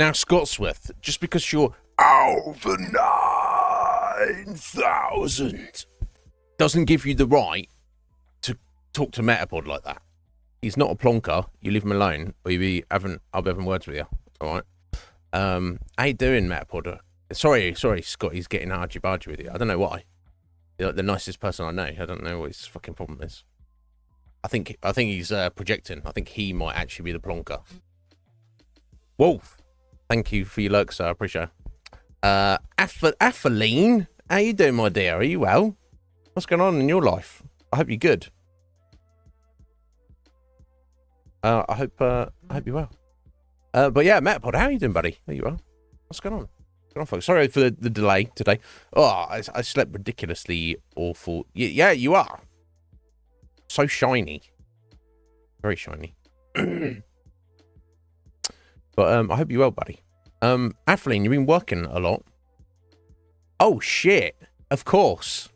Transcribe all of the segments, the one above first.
Now, Scotsworth, just because you're over 9,000 doesn't give you the right to talk to Metapod like that. He's not a plonker. You leave him alone, or I'll be having words with you. All right. How you doing, Metapod? Sorry, Scott. He's getting argy-bargy with you. I don't know why. You're like the nicest person I know. I don't know what his fucking problem is. I think he's projecting. I think he might actually be the plonker. Wolf, thank you for your lurk, sir. I appreciate it. Athaline, how you doing, my dear? Are you well? What's going on in your life? I hope you're good. I hope you're well. But yeah, Metapod, how are you doing, buddy? Are you well? What's going on? What's going on, folks? Sorry for the delay today. Oh, I slept ridiculously awful. Yeah, you are. So shiny. Very shiny. But I hope you're well, buddy. Athaline, you've been working a lot. Oh shit. Of course.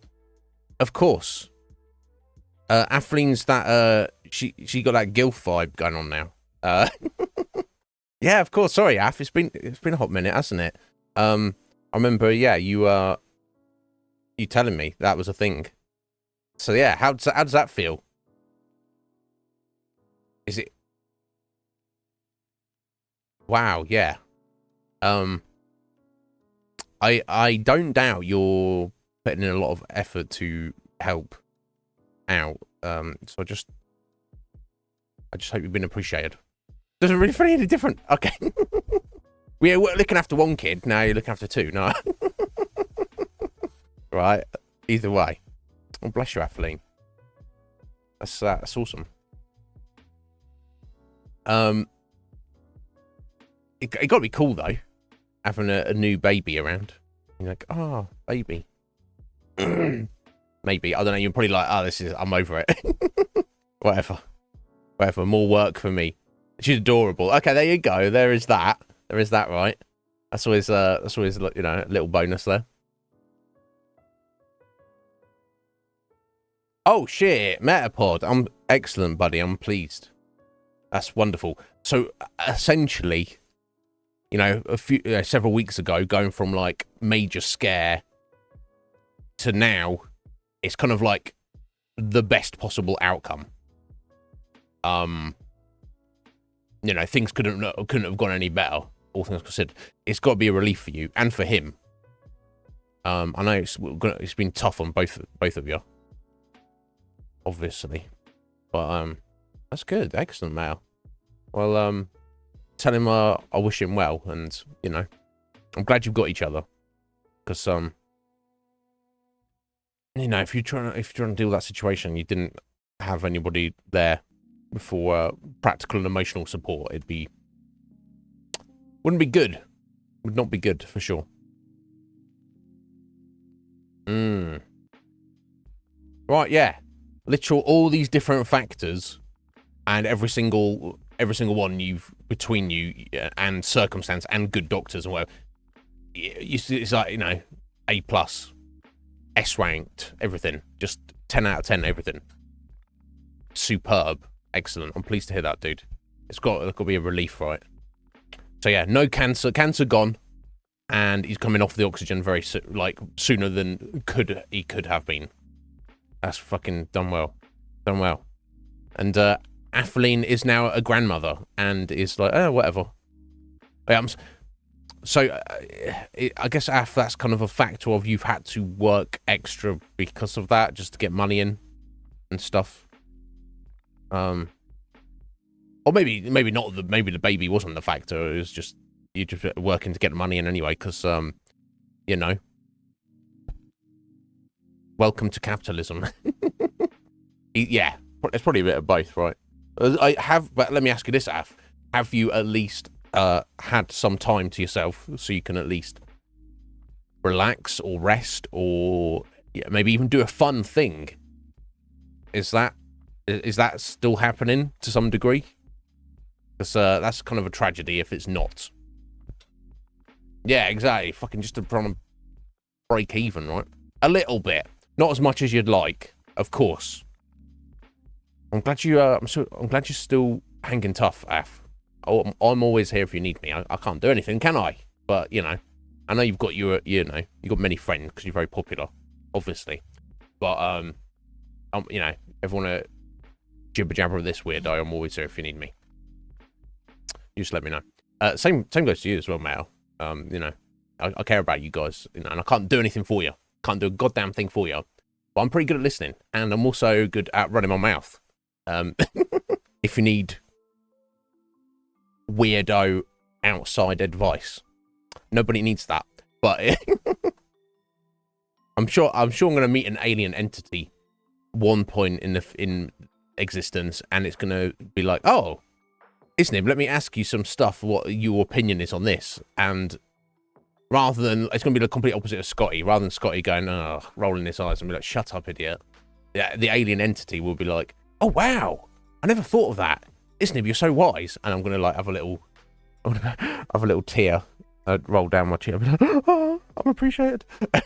Athaline's that she got that gilf vibe going on now. Yeah, of course. Sorry, Ath. It's been a hot minute, hasn't it? I remember, yeah, you telling me that was a thing. So yeah, how does that feel? Is it? Wow, yeah. I don't doubt you're putting in a lot of effort to help out. So I just hope you've been appreciated. Does it really feel any different? Okay. We're looking after one kid, now you're looking after two. No. Right. Either way. Oh, bless you, Athaline. That's awesome. It got to be cool though, having a new baby around. You're like, oh, baby. Maybe, I don't know. You're probably like, oh, I'm over it. Whatever. More work for me. She's adorable. Okay, there you go. There is that. Right. That's always a little bonus there. Oh shit, Metapod. I'm excellent, buddy. I'm pleased. That's wonderful. So essentially, several weeks ago, going from like major scare to now, it's kind of like the best possible outcome. Things couldn't have gone any better. All things considered, it's got to be a relief for you and for him. I know it's been tough on both of you, obviously, but that's good. Excellent, Mal. Well, tell him I wish him well, and I'm glad you've got each other, because if you're trying to deal with that situation, you didn't have anybody there for practical and emotional support. Wouldn't be good. Would not be good for sure. Right, yeah. Literal all these different factors, and every single one between you and circumstance and good doctors and whatever. It's like A+, S ranked, everything. Just 10 out of 10, everything. Superb, excellent. I'm pleased to hear that, dude. It's got to be a relief, right? So yeah, no cancer gone, and he's coming off the oxygen sooner than he could have been. That's fucking done well. And Athaline is now a grandmother and is like, oh, whatever. I guess that's kind of a factor of you've had to work extra because of that, just to get money in and stuff. Or maybe not. Maybe the baby wasn't the factor. It was just you just working to get the money in anyway. Because welcome to capitalism. Yeah, it's probably a bit of both, right? But let me ask you this, Af. Have you at least had some time to yourself so you can at least relax or rest or maybe even do a fun thing? Is that still happening to some degree? Because that's kind of a tragedy if it's not. Yeah, exactly. Fucking just to try and break even, right? A little bit, not as much as you'd like, of course. I'm glad you're still hanging tough, Af. I'm always here if you need me. I can't do anything, can I? But you know, I know you've got you've got many friends because you're very popular, obviously. But you know, everyone jibber jabber with this weirdo. I'm always here if you need me. You just let me know. Same goes to you as well, Mel. You know, I care about you guys, you know, and I can't do anything for you. Can't do a goddamn thing for you. But I'm pretty good at listening, and I'm also good at running my mouth. If you need weirdo outside advice, nobody needs that. But I'm sure I'm going to meet an alien entity one point in existence, and it's going to be like, oh, Iznib, let me ask you some stuff. What your opinion is on this? And rather than it's going to be the complete opposite of Scotty. Rather than Scotty going, oh, rolling his eyes and be like, shut up, idiot. Yeah, the alien entity will be like, oh wow, I never thought of that. Iznib, you're so wise. And I'm going to like have a little tear roll down my cheek. I'll be like, oh, I'm appreciated. I'm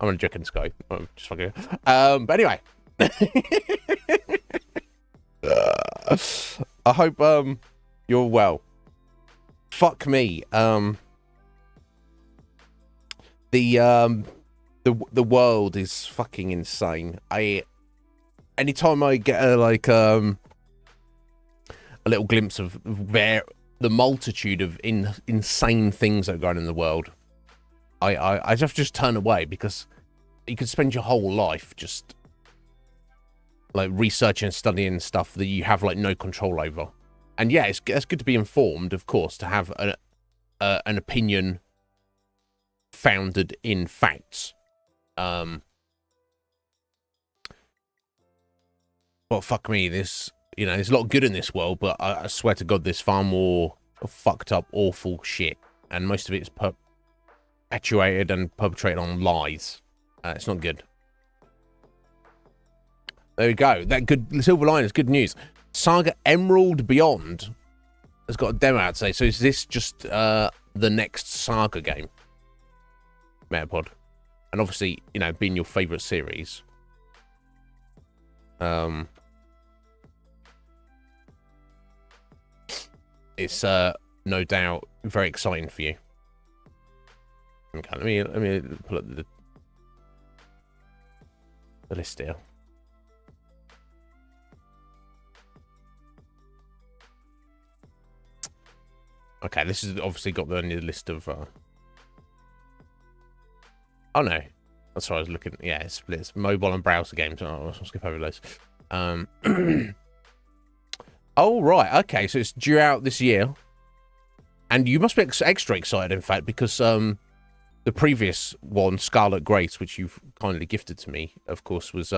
only joking, Scotty. I'm just fucking. But anyway. I hope you're well. Fuck me. The world is fucking insane. Anytime I get a little glimpse of the multitude of insane things that are going on in the world, I just turn away, because you could spend your whole life just like researching and studying stuff that you have like no control over. And yeah, it's good to be informed, of course, to have an opinion founded in facts. Well, fuck me, there's a lot of good in this world, but I swear to God, there's far more fucked up, awful shit, and most of it is perpetuated and perpetrated on lies. It's not good. There we go. That good silver line is good news. Saga Emerald Beyond has got a demo out today. So is this just the next Saga game? Metapod. And obviously, being your favourite series. It's no doubt very exciting for you. Okay, let me pull up the list here. Okay, this has obviously got the list of. Oh no, that's what I was looking. Yeah, it's mobile and browser games. Oh, I'll skip over those. Oh right, okay, so it's due out this year, and you must be extra excited, in fact, because the previous one, Scarlet Grace, which you've kindly gifted to me, of course, was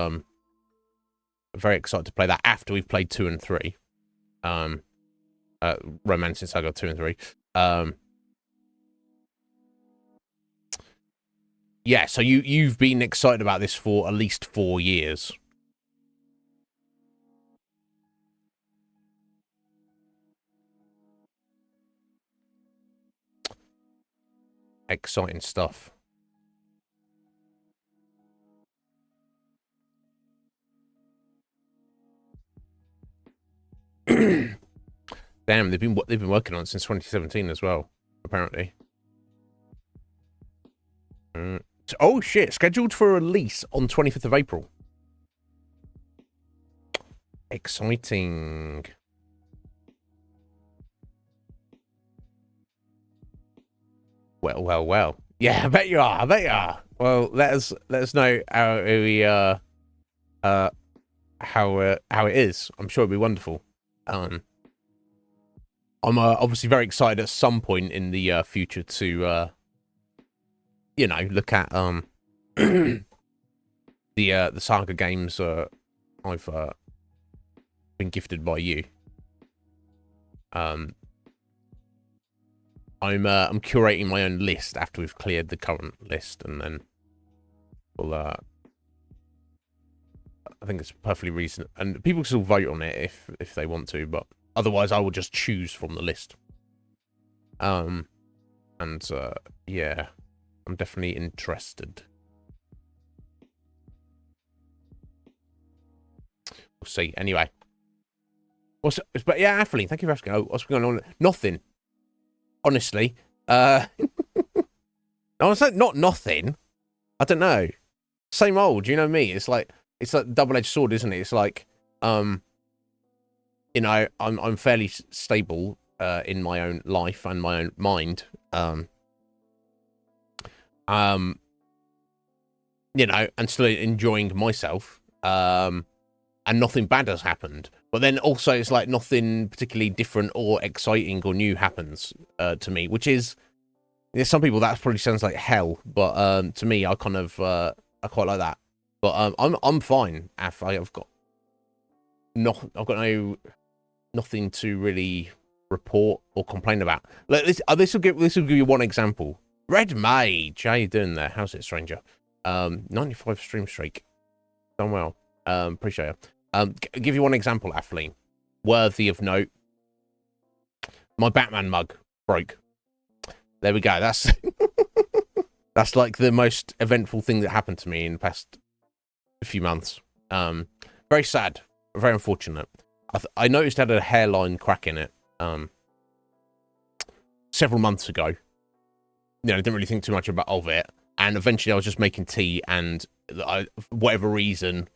very excited to play that after we've played 2 and 3. Romancing Saga 2 and 3. Yeah, so you've been excited about this for at least 4 years. Exciting stuff. Damn, they've been working on it since 2017 as well, apparently. Oh shit! Scheduled for release on 25th of April. Exciting. Well. Yeah, I bet you are. Well, let us know how it is. I'm sure it'll be wonderful. I'm obviously very excited at some point in the future to look at the Saga games I've been gifted by you. I'm curating my own list after we've cleared the current list, and then we'll I think it's perfectly reasonable, and people can still vote on it if they want to, but otherwise I will just choose from the list. Yeah, I'm definitely interested. We'll see. Anyway, But yeah, Atheling, thank you for asking. Oh, what's going on? Nothing. Honestly. I was like, not nothing. I don't know. Same old, you know me. It's like double-edged sword, isn't it? It's like, you know, I'm fairly stable in my own life and my own mind. You know, and still enjoying myself. And nothing bad has happened. But then also it's like nothing particularly different or exciting or new happens to me, which is, some people that probably sounds like hell, but to me, I kind of I quite like that. But I'm fine. I've got nothing to really report or complain about. Like this will give you one example. Red Mage, how you doing there? How's it, stranger? 95 stream streak, done well. Appreciate it. Give you one example, Atheling, worthy of note. My Batman mug broke. There we go. That's that's like the most eventful thing that happened to me in the past few months. Very sad, very unfortunate. I noticed it had a hairline crack in it several months ago. You know, I didn't really think too much of it, and eventually I was just making tea, and for whatever reason,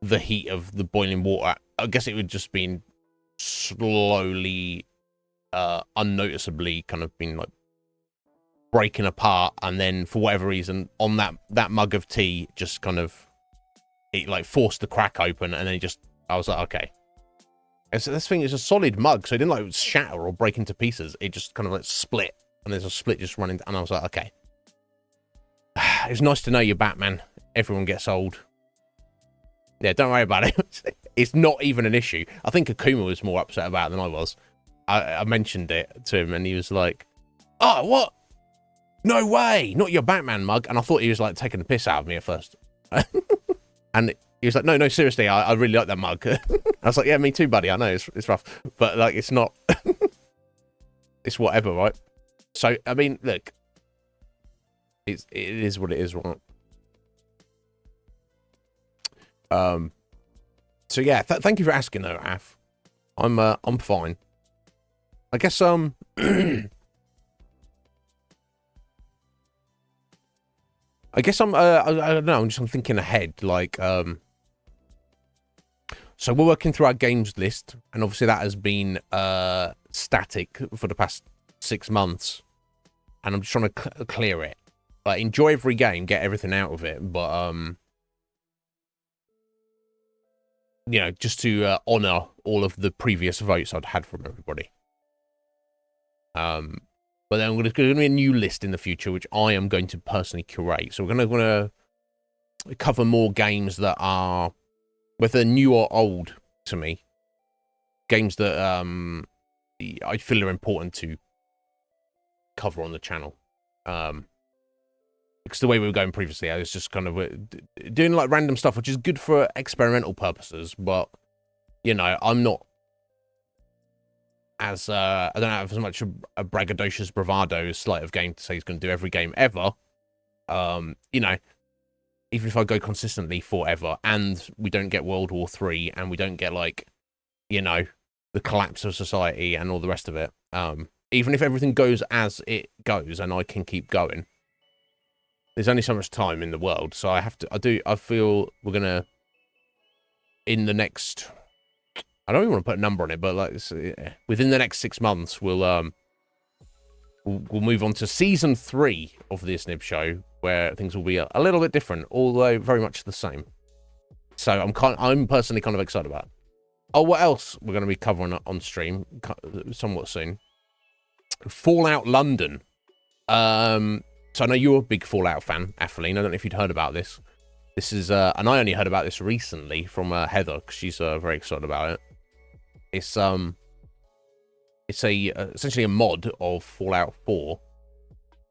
the heat of the boiling water, I guess it would just been slowly, unnoticeably kind of been like breaking apart, and then for whatever reason on that mug of tea just kind of, it like forced the crack open, and then I was like, okay. And so this thing is a solid mug, so it didn't like shatter or break into pieces. It just kind of like split, and there's a split just running, and I was like, okay. It was nice to know you're Batman. Everyone gets old. Yeah, don't worry about it. It's not even an issue. I think Akuma was more upset about it than I was. I mentioned it to him, and he was like, oh, what? No way, not your Batman mug. And I thought he was like taking the piss out of me at first. And he was like, no, seriously, I really like that mug. I was like, yeah, me too, buddy. I know it's rough, but like, it's not, it's whatever, right? So, I mean, look, it is what it is, right? So yeah, thank you for asking though, Af. I'm fine. I guess, I guess I don't know, I'm thinking ahead, like, so we're working through our games list, and obviously that has been, static for the past 6 months, and I'm just trying to clear it. Like, enjoy every game, get everything out of it, but, you know, just to honor all of the previous votes I'd had from everybody. But then there's going to be a new list in the future, which I am going to personally curate. So we're going to cover more games that are, whether new or old to me, games that I feel are important to cover on the channel. Because the way we were going previously, I was just kind of doing like random stuff, which is good for experimental purposes. But, you know, I'm not as, I don't have as much a braggadocious bravado sleight of game to say he's going to do every game ever. You know, even if I go consistently forever and we don't get World War III and we don't get, like, you know, the collapse of society and all the rest of it. Even if everything goes as it goes and I can keep going, there's only so much time in the world. So I feel we're going to, in the next, I don't even want to put a number on it, but like within the next 6 months, we'll move on to season 3 of the Iznib Show, where things will be a little bit different, although very much the same. So I'm personally kind of excited about it. Oh, what else we're going to be covering on stream somewhat soon? Fallout London. So I know you're a big Fallout fan, Atheling. I don't know if you'd heard about this. This is, and I only heard about this recently from Heather, because she's very excited about it. It's essentially a mod of Fallout 4,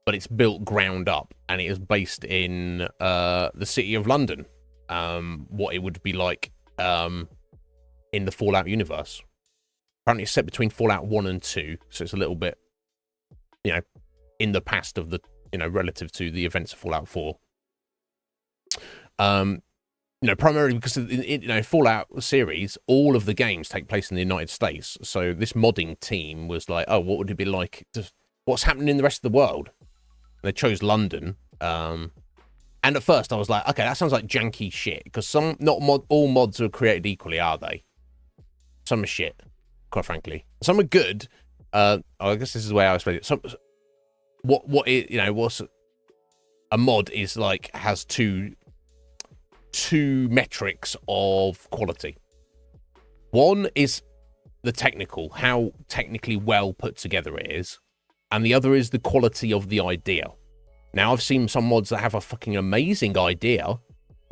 but it's built ground up, and it is based in the city of London. What it would be like in the Fallout universe. Apparently, it's set between Fallout 1 and 2, so it's a little bit, you know, in the past of the, you know, relative to the events of Fallout 4. primarily because Fallout series, all of the games take place in the United States. So this modding team was like, oh, what would it be like? What's happening in the rest of the world? And they chose London. And at first I was like, okay, that sounds like janky shit, because all mods are created equally, are they? Some are shit, quite frankly. Some are good. I guess this is the way I explain it. What's a mod is like, has two metrics of quality. One is the technical, how technically well put together it is, and the other is the quality of the idea. Now, I've seen some mods that have a fucking amazing idea,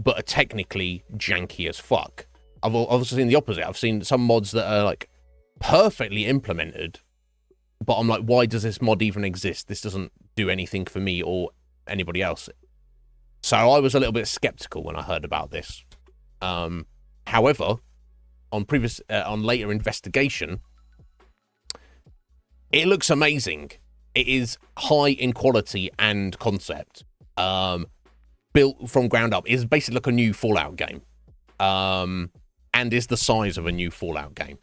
but are technically janky as fuck. I've also seen the opposite. I've seen some mods that are like perfectly implemented, but I'm like, why does this mod even exist? This doesn't do anything for me or anybody else. So I was a little bit skeptical when I heard about this. However, on later investigation, it looks amazing. It is high in quality and concept. Built from ground up. It's basically like a new Fallout game. And is the size of a new Fallout game.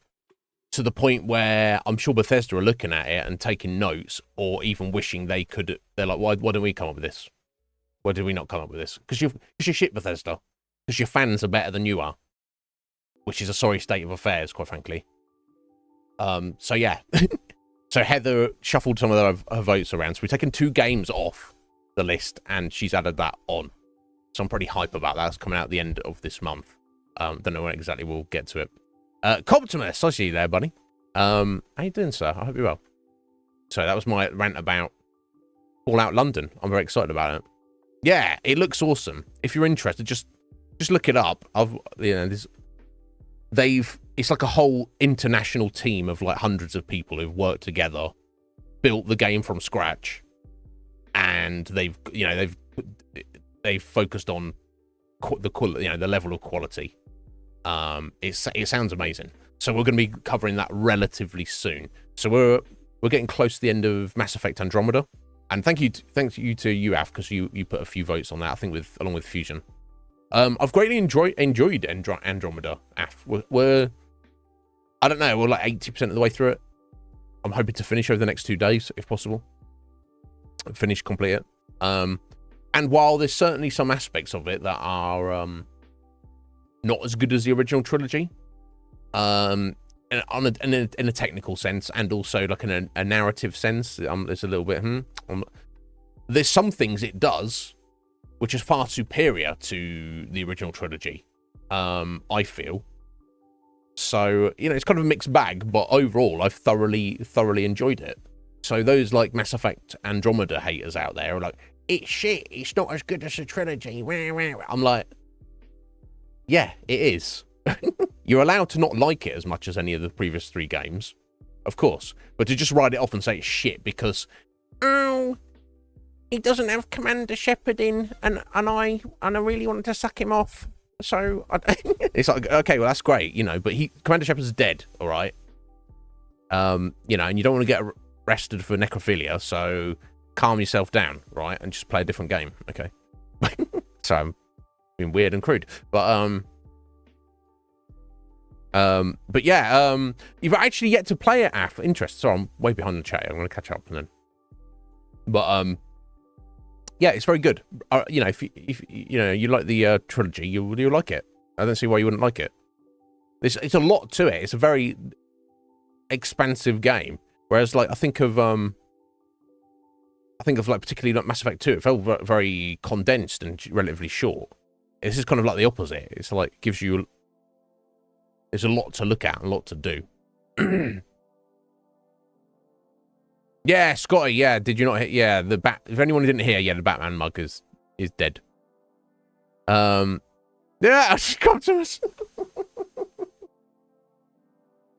To the point where I'm sure Bethesda are looking at it and taking notes, or even wishing they could. They're like, why don't we come up with this? Why did we not come up with this? Because you're shit, Bethesda. Because your fans are better than you are. Which is a sorry state of affairs, quite frankly. So yeah. So Heather shuffled some of her votes around. So we've taken 2 games off the list, and she's added that on. So I'm pretty hype about that. It's coming out at the end of this month. Don't know when exactly we'll get to it. Coptimus, I see you there, buddy. How you doing, sir? I hope you're well. So that was my rant about Fallout London. I'm very excited about it. Yeah, it looks awesome. If you're interested, just look it up. It's like a whole international team of like hundreds of people who've worked together, built the game from scratch, and they've focused on the level of quality. It sounds amazing. So we're going to be covering that relatively soon. So we're getting close to the end of Mass Effect Andromeda, and thank you to UAF, because you put a few votes on that. I think along with Fusion. I've greatly enjoyed Andromeda. We're I don't know, we're like 80% of the way through it. I'm hoping to finish over the next 2 days, if possible. Complete it. And while there's certainly some aspects of it that are not as good as the original trilogy, in a technical sense, and also like in a narrative sense, there's a little bit. There's some things it does which is far superior to the original trilogy. I feel. So it's kind of a mixed bag, but overall, I've thoroughly enjoyed it. So those like Mass Effect Andromeda haters out there are like, it's shit, it's not as good as the trilogy. I'm like, yeah, it is. You're allowed to not like it as much as any of the previous 3 games, of course, but to just write it off and say it's shit because, oh, he doesn't have Commander Shepard in, and I really wanted to suck him off. So it's like, okay, well that's great, but Commander Shepard's dead, all right. And you don't want to get arrested for necrophilia, so calm yourself down, right, and just play a different game, okay? So I'm being weird and crude, but yeah, you've actually yet to play it, Af. Interest. So I'm way behind the chat. I'm going to catch up and then. But yeah, it's very good. If you like the trilogy, you like it. I don't see why you wouldn't like it. It's a lot to it. It's a very expansive game. Whereas, like, I think of like particularly like Mass Effect 2. It felt very condensed and relatively short. This is kind of like the opposite. It's like gives you. There's a lot to look at and a lot to do. Yeah, Scotty, yeah, did you not hear? Yeah, if anyone didn't hear, yeah, the Batman mug is dead. Yeah, she's come to us.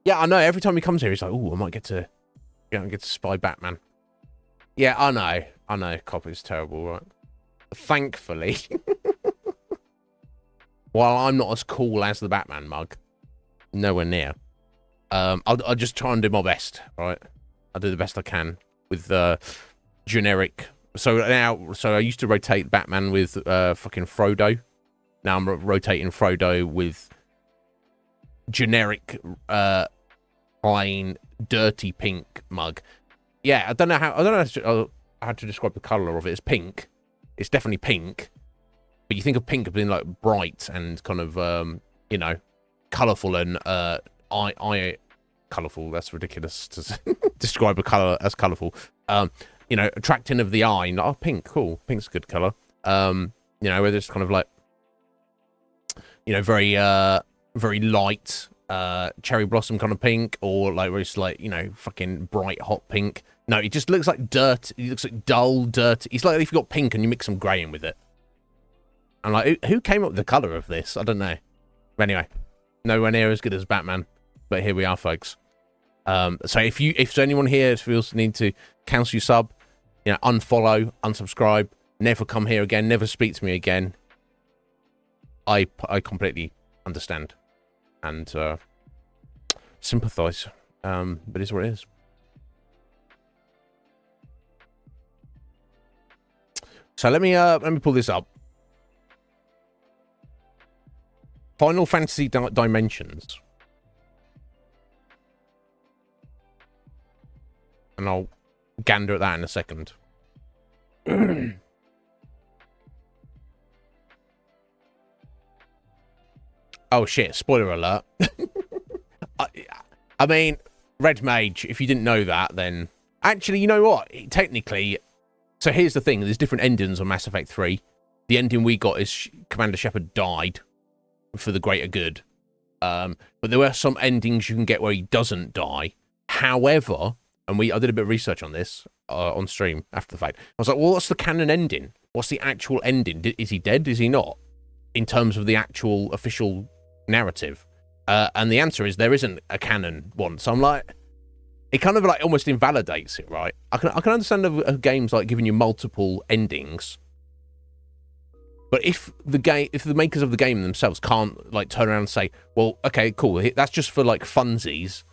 Yeah, I know, every time he comes here, he's like, oh, I might get to spy Batman. Yeah, I know, Cop is terrible, right? Thankfully, while I'm not as cool as the Batman mug, nowhere near. I'll just try and do my best, right? I'll do the best I can with generic. So I used to rotate Batman with fucking Frodo, Now I'm rotating Frodo with generic, plain, dirty pink mug. Yeah, I don't know how to describe the color of it. It's pink. It's definitely pink. But you think of pink as being like bright and kind of, you know, colorful and colorful. That's ridiculous to describe a color as colorful. You know, attracting of the eye. Oh, pink, cool. Pink's a good color. You know, whether it's kind of like, you know, very light, cherry blossom kind of pink, or like where it's like, you know, fucking bright hot pink. No, it just looks like dirt. It looks like dull, dirty. It's like if you got pink and you mix some grey in with it. I'm like, who came up with the color of this? I don't know. But anyway, nowhere near as good as Batman. But here we are, folks. So if anyone here feels the need to cancel your sub, you know, unfollow, unsubscribe, never come here again, never speak to me again, I completely understand and sympathize. But it's what it is. So let me pull this up. Final Fantasy Dimensions. And I'll gander at that in a second. Oh shit, spoiler alert. I mean, Red Mage, if you didn't know that, then... Actually, you know what? Technically... So here's the thing, there's different endings on Mass Effect 3. The ending we got is Commander Shepard died for the greater good. But there were some endings you can get where he doesn't die. However, and I did a bit of research on this on stream after the fact. I was like, well, what's the canon ending? What's the actual ending? Is he dead? Is he not? In terms of the actual official narrative. And the answer is there isn't a canon one. So I'm like... It kind of like almost invalidates it, right? I can understand of games like giving you multiple endings, but if the makers of the game themselves can't like turn around and say, well, okay, cool, that's just for like funsies,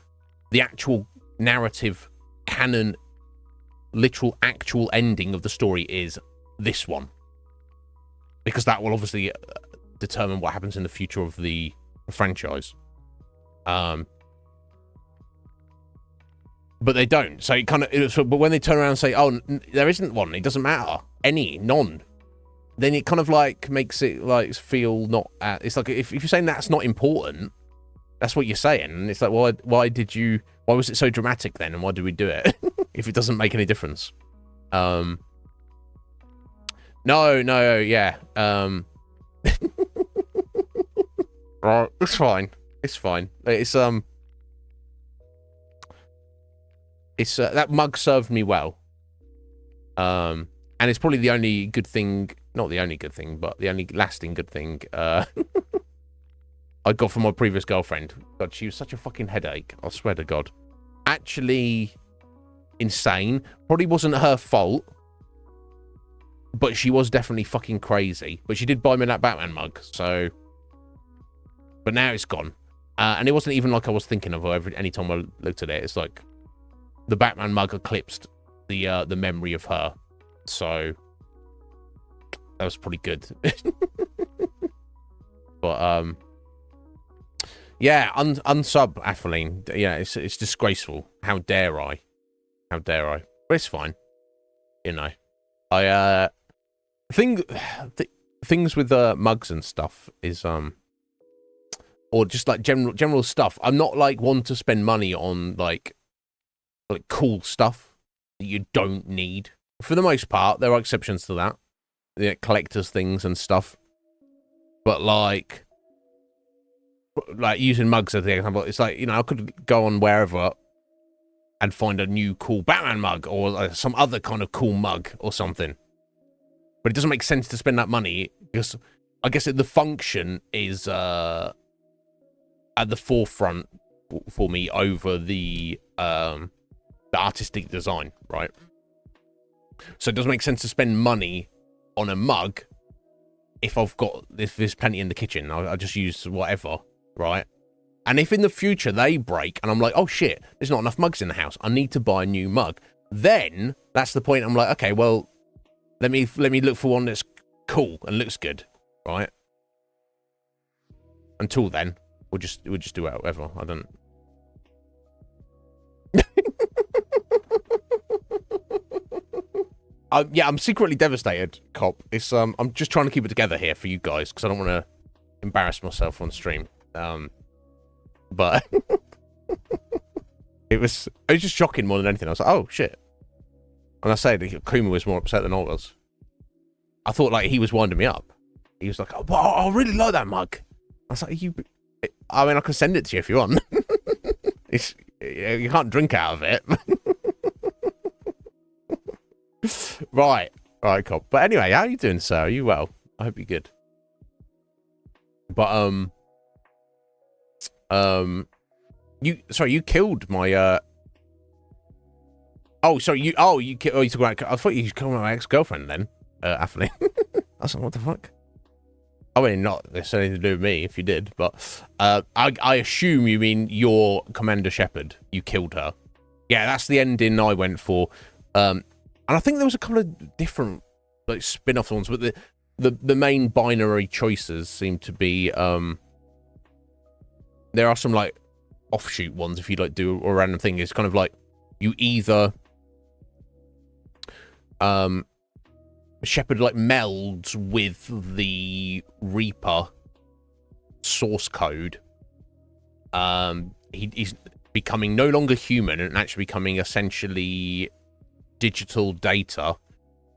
the actual narrative canon, literal actual ending of the story is this one, because that will obviously determine what happens in the future of the franchise. But they don't. So it kind of... But when they turn around and say, oh, there isn't one, it doesn't matter. None. Then it kind of like makes it like feel not... it's like if you're saying that's not important, that's what you're saying. And it's like, why was it so dramatic then? And why did we do it? If it doesn't make any difference. No, yeah. Right, it's fine. It's fine. It's that mug served me well, and it's probably the only good thing, not the only good thing, but the only lasting good thing I got from my previous girlfriend. God, she was such a fucking headache. I swear to God, actually insane. Probably wasn't her fault, but she was definitely fucking crazy. But she did buy me that Batman mug, so. But now it's gone, and it wasn't even like I was thinking of her any time I looked at it. It's like. The Batman mug eclipsed the memory of her, so that was pretty good. But yeah, unsub Atheline. Yeah, it's disgraceful. How dare I? How dare I? But it's fine. You know, I things with mugs and stuff is or just like general stuff. I'm not like one to spend money on like cool stuff that you don't need. For the most part, there are exceptions to that. The collector's things and stuff. But like using mugs as the example, it's like, you know, I could go on wherever and find a new cool Batman mug or some other kind of cool mug or something. But it doesn't make sense to spend that money because I guess the function is at the forefront for me over the artistic design, right? So it doesn't make sense to spend money on a mug if there's plenty in the kitchen. I just use whatever, right? And if in the future they break and I'm like, oh shit, there's not enough mugs in the house, I need to buy a new mug, then that's the point. I'm like, okay, well, let me look for one that's cool and looks good, right? until then, we'll just do whatever. I don't. Yeah, I'm secretly devastated, Cop. It's I'm just trying to keep it together here for you guys because I don't want to embarrass myself on stream. But it was just shocking more than anything. I was like, oh shit. And I said Kuma was more upset than I was. I thought like he was winding me up. He was like, oh, I really like that mug. I was like, I mean, I can send it to you if you want. You can't drink out of it. Right, Cobb. But anyway, how are you doing, sir? Are you well? I hope you're good. But you killed my you talking about, I thought you killed my ex-girlfriend then, Athley. I was like, what the fuck? I mean, not this anything to do with me if you did, but I assume you mean your Commander Shepard. You killed her. Yeah, that's the ending I went for. And I think there was a couple of different like spin-off ones, but the main binary choices seem to be there are some like offshoot ones if you like do a random thing. It's kind of like you either Shepard like melds with the Reaper source code. He's becoming no longer human and actually becoming essentially digital data,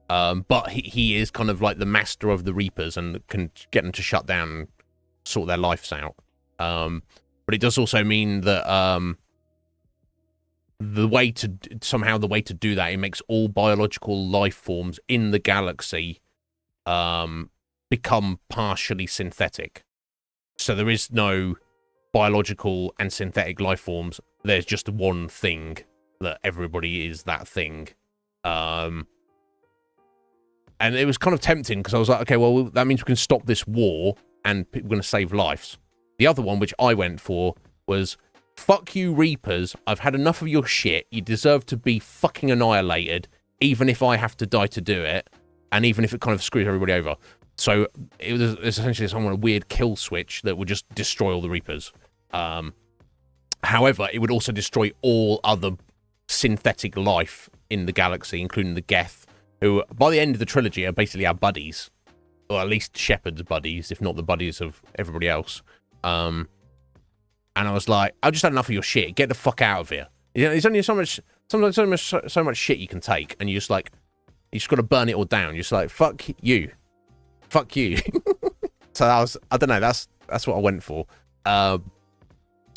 but he is kind of like the master of the Reapers and can get them to shut down and sort their lives out. But it does also mean that the way to do that, it makes all biological life forms in the galaxy become partially synthetic. So there is no biological and synthetic life forms. There's just one thing that everybody is that thing. And it was kind of tempting because I was like, okay, well, that means we can stop this war and we're going to save lives. The other one, which I went for, was fuck you, Reapers. I've had enough of your shit. You deserve to be fucking annihilated, even if I have to die to do it, and even if it kind of screws everybody over. So it was essentially some weird kill switch that would just destroy all the Reapers. However, it would also destroy all other synthetic life in the galaxy, including the Geth, who, by the end of the trilogy, are basically our buddies. Or at least Shepard's buddies, if not the buddies of everybody else. And I was like, I've just had enough of your shit. Get the fuck out of here. You know, there's only so much shit you can take, and you just got to burn it all down. You're just like, fuck you. Fuck you. So I don't know, that's what I went for.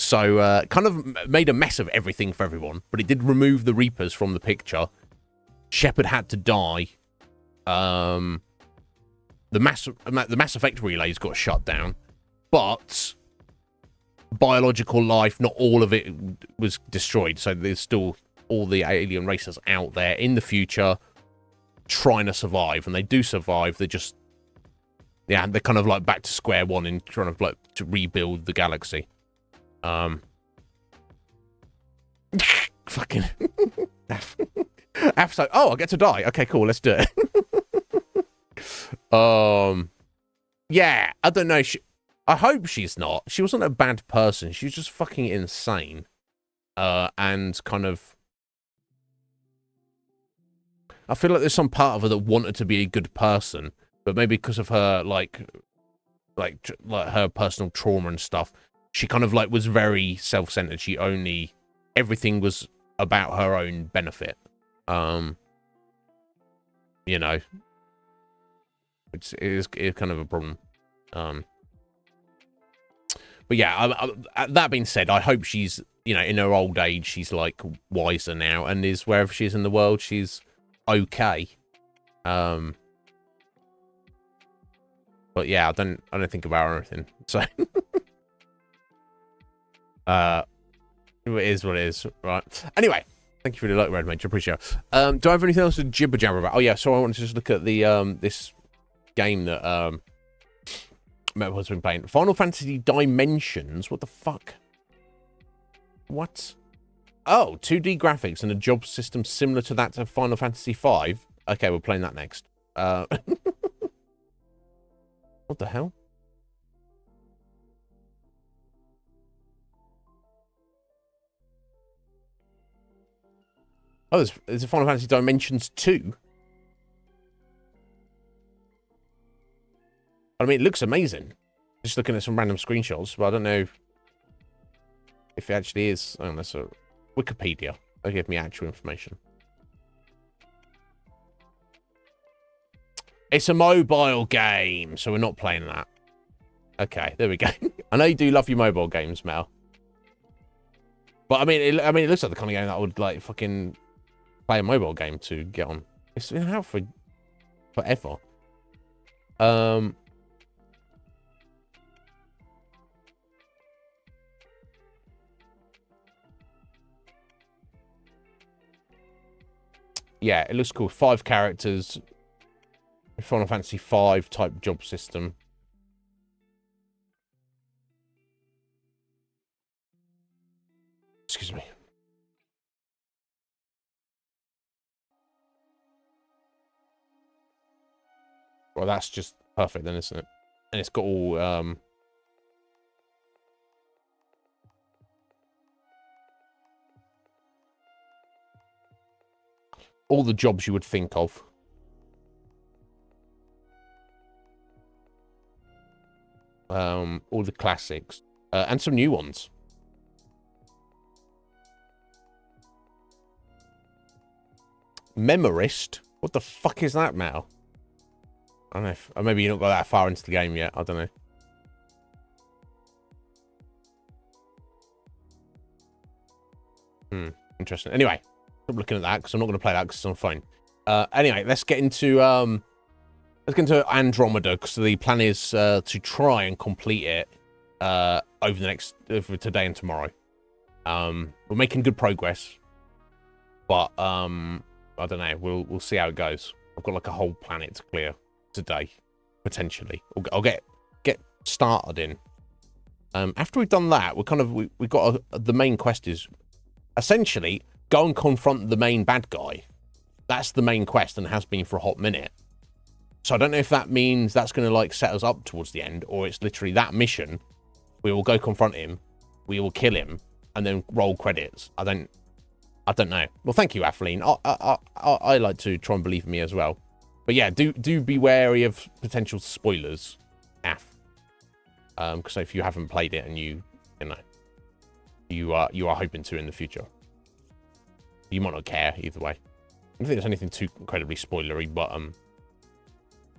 So kind of made a mess of everything for everyone, but it did remove the Reapers from the picture. Shepard had to die. The Mass Effect relays got shut down, but biological life, not all of it was destroyed. So there's still all the alien races out there in the future trying to survive, and they do survive. They're just, yeah, they're kind of like back to square one in trying to like to rebuild the galaxy. Fucking episode. Oh, I get to die. Okay, cool. Let's do it. Yeah, I don't know. I hope she's not. She wasn't a bad person. She was just fucking insane. And kind of, I feel like there's some part of her that wanted to be a good person, but maybe because of her like her personal trauma and stuff, she kind of like was very self-centered. Everything was about her own benefit. You know, it is kind of a problem. But yeah, that being said, I hope she's, you know, in her old age, she's like wiser now and is wherever she is in the world, she's okay. But yeah, I don't think about her or anything. So it is what it is, right? Anyway, thank you for the like, Red Mage. Appreciate it. Do I have anything else to jibber jabber about? Oh yeah, so I wanted to just look at the this game that Metapor's been playing. Final Fantasy Dimensions. What the fuck? What? Oh, 2D graphics and a job system similar to that of Final Fantasy V. Okay, we're playing that next. What the hell? Oh, there's a Final Fantasy Dimensions 2. I mean, it looks amazing. Just looking at some random screenshots, but I don't know if it actually is. Oh, that's a Wikipedia. They give me actual information. It's a mobile game, so we're not playing that. Okay, there we go. I know you do love your mobile games, Mel. But I mean, it looks like the kind of game that I would like fucking play a mobile game to get on. It's been out for forever. Yeah, it looks cool. 5 characters. Final Fantasy 5 type job system. Excuse me. Well, that's just perfect then, isn't it? And it's got all the jobs you would think of. All the classics. And some new ones. Memorist? What the fuck is that, Mal? I don't know if, or maybe you're not got that far into the game yet. I don't know. Interesting. Anyway, stop looking at that because I'm not going to play that because it's on phone. Anyway, let's get into Andromeda because the plan is to try and complete it over today and tomorrow. We're making good progress, but I don't know. We'll see how it goes. I've got like a whole planet to clear today, potentially. I'll get started in. After we've done that, we've got the main quest is essentially go and confront the main bad guy. That's the main quest and has been for a hot minute. So I don't know if that means that's going to like set us up towards the end, or it's literally that mission. We will go confront him, we will kill him, and then roll credits. I don't know. Well, thank you, Atheline. I like to try and believe in me as well. But yeah, do be wary of potential spoilers, Af. Because if you haven't played it and you are hoping to in the future, you might not care either way. I don't think there's anything too incredibly spoilery, but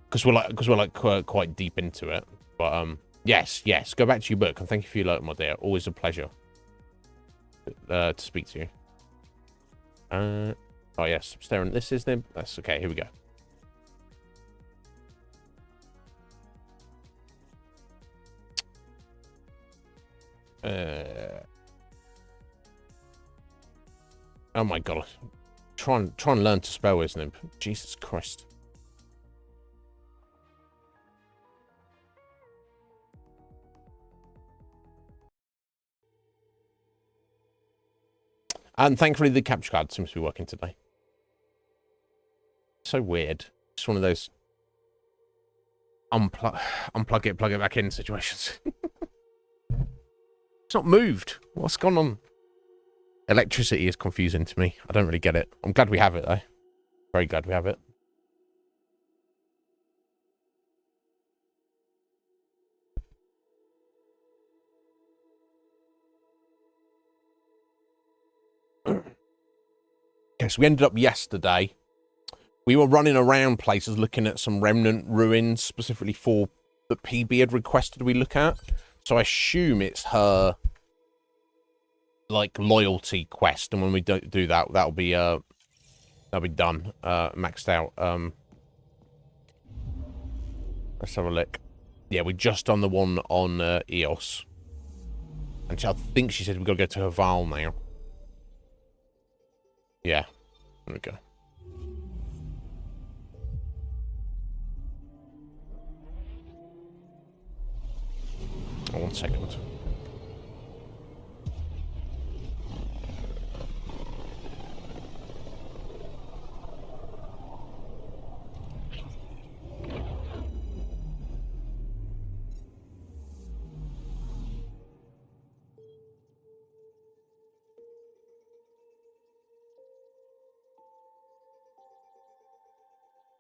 because we're like quite deep into it. But yes, go back to your book, and thank you for your like, my dear. Always a pleasure to speak to you. Oh yes, staring at this, isn't it? That's okay. Here we go. Oh my god, try and learn to spell, isn't it? Jesus Christ. And thankfully, the capture card seems to be working today. So weird. Just one of those unplug it, plug it back in situations. It's not moved. What's gone on? Electricity is confusing to me. I don't really get it. I'm glad we have it, though. Very glad we have it. Okay, so we ended up yesterday. We were running around places looking at some remnant ruins, specifically for that PB had requested we look at. So I assume it's her like loyalty quest, and when we don't do that, that'll be done, maxed out. Let's have a look. Yeah, we're just on the one on EOS, and I think she said we've got to go to Haval now. Yeah, there we go. Oh, 1 second.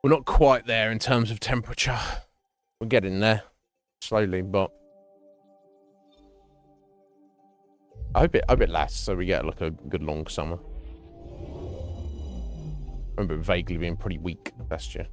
We're not quite there in terms of temperature. We're getting there slowly, but I hope it lasts so we get like a good long summer. I remember it vaguely being pretty weak last year.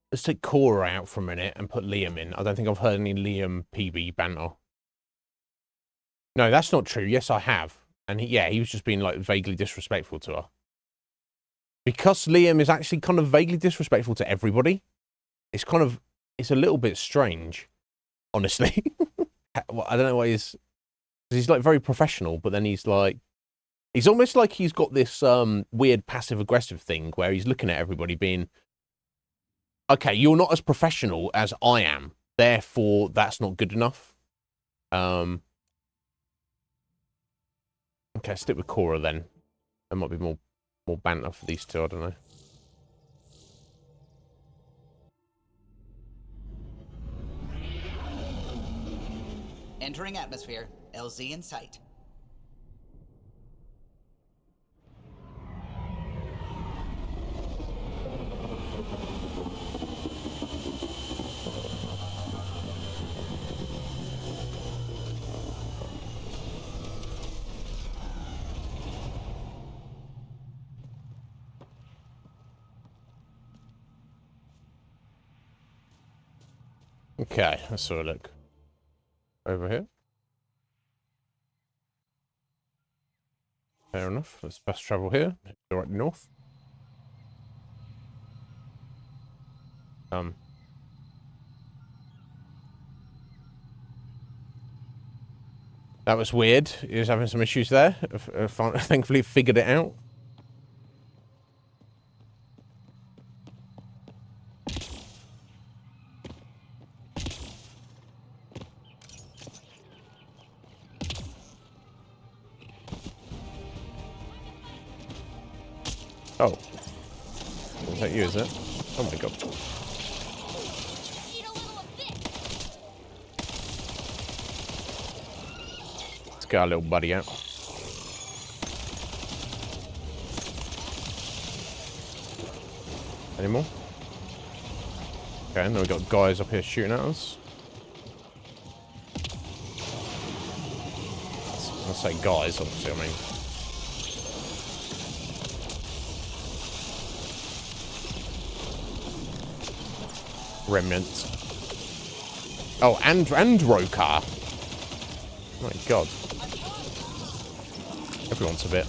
Let's take Cora out for a minute and put Liam in. I don't think I've heard any Liam PB banter. No, that's not true. Yes, I have. And he was just being like vaguely disrespectful to her. Because Liam is actually kind of vaguely disrespectful to everybody. It's a little bit strange, honestly. I don't know why he's like very professional, but then he's almost like he's got this weird passive aggressive thing where he's looking at everybody being, okay, you're not as professional as I am, therefore that's not good enough. Okay, stick with Cora then. There might be more banter for these two, I don't know. Entering atmosphere. LZ in sight. Okay, let's have a look. Over here. Fair enough. Let's fast travel here. Go right north. That was weird. He was having some issues there. Thankfully figured it out. Oh. Is that you, is it? Oh my god. Let's get our little buddy out. Any more? Okay, now we've got guys up here shooting at us. I'll say guys, obviously, I mean. Remnants. Oh, and Rokar. My god. Everyone's a bit.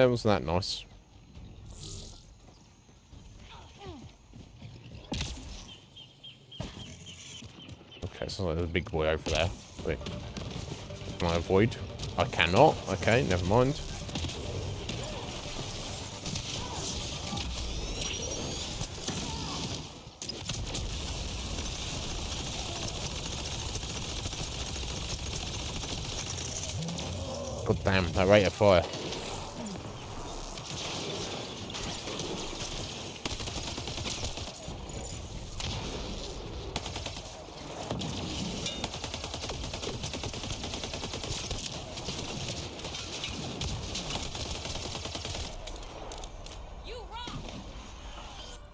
Wasn't that nice? Okay, so there's a big boy over there. Wait. Can I avoid? I cannot. Okay, never mind. God damn, that rate of fire.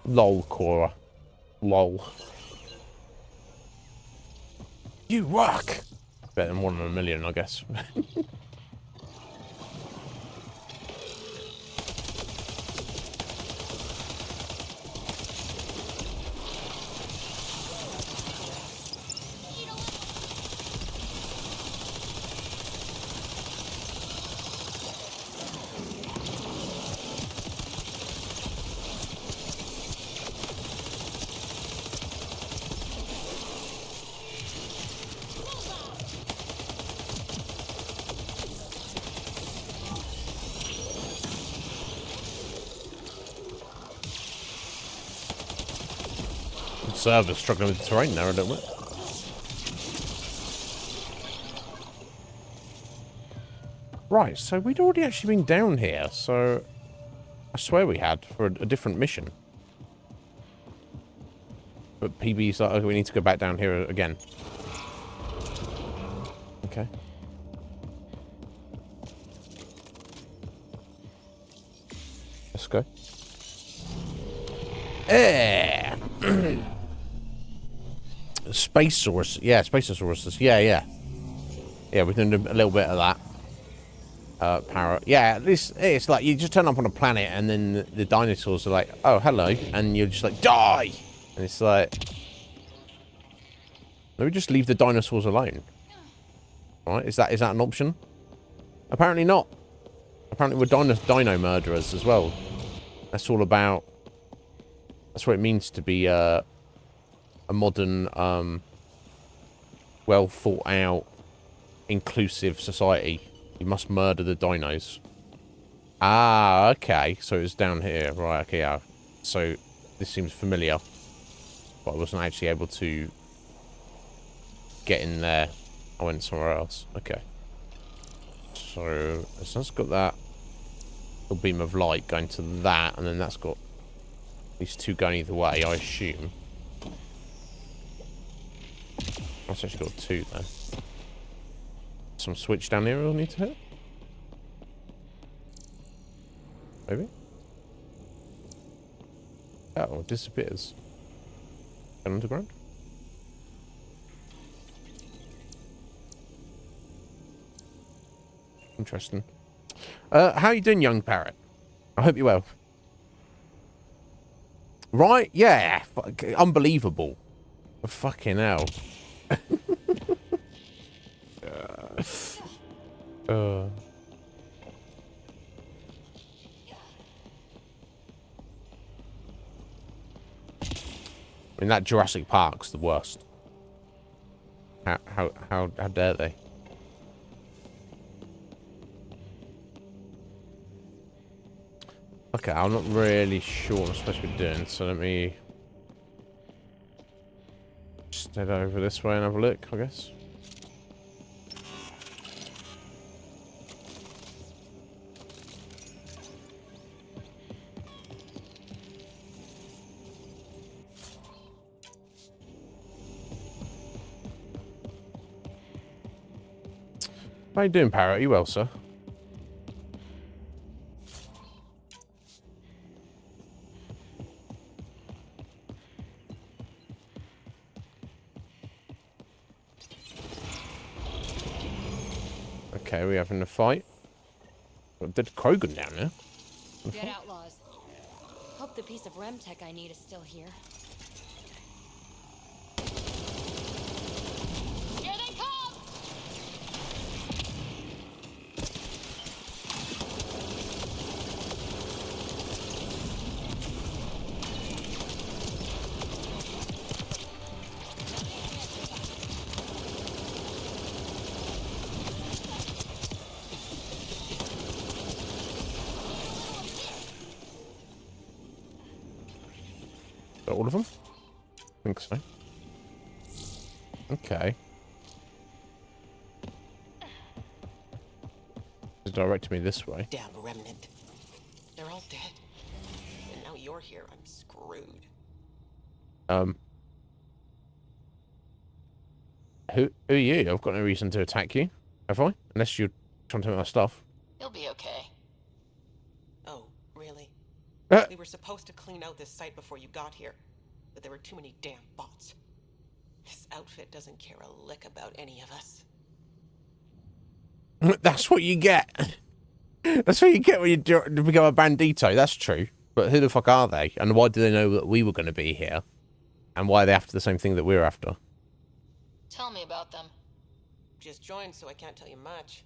Lol, Cora. Lol. You rock! Better than 1 in a million, I guess. server's struggling with the terrain there a little bit. Right, so we'd already actually been down here, so I swear we had for a different mission. But PB's like, oh, we need to go back down here again. Okay. Let's go. Yeah. Spacesaurus. Yeah, Spacesaurus. Yeah. Yeah, we're doing a little bit of that. Parrot. Yeah, it's like you just turn up on a planet and then the dinosaurs are like, oh, hello. And you're just like, die! And it's like, maybe just leave the dinosaurs alone. Right? Is that an option? Apparently not. Apparently we're dino murderers as well. That's all about... That's what it means to be a modern, well thought out, inclusive society. You must murder the dinos. Ah, okay. So it's down here. Right, okay, yeah. So this seems familiar. But I wasn't actually able to get in there. I went somewhere else. Okay. So that's got that little beam of light going to that, and then that's got these two going either way, I assume. That's actually got two there. Some switch down here we'll need to hit. Maybe? Oh, it disappears. Down underground? Interesting. How you doing, young parrot? I hope you're well. Right? Yeah. Unbelievable. Fucking hell. I mean, that Jurassic Park's the worst. How dare they? Okay, I'm not really sure what I'm supposed to be doing, so let me just head over this way and have a look, I guess. How you doing, Parrot? Are you well, sir? Okay, we having a fight. Got dead Krogan down there. Dead outlaws. Hope the piece of REM tech I need is still here. Here they come! Is that all of them? I think so. Okay. It's directed me this way. Damn remnant. They're all dead. And now you're here. I'm screwed. Who are you? I've got no reason to attack you, have I? Unless you're trying to take my stuff. You'll be okay. Oh, really? We were supposed to clean out this site before you got here, but there were too many damn bots. This outfit doesn't care a lick about any of us. That's what you get. That's what you get when you become a bandito. That's true. But who the fuck are they? And why do they know that we were going to be here? And why are they after the same thing that we're after? Tell me about them. Just joined, so I can't tell you much.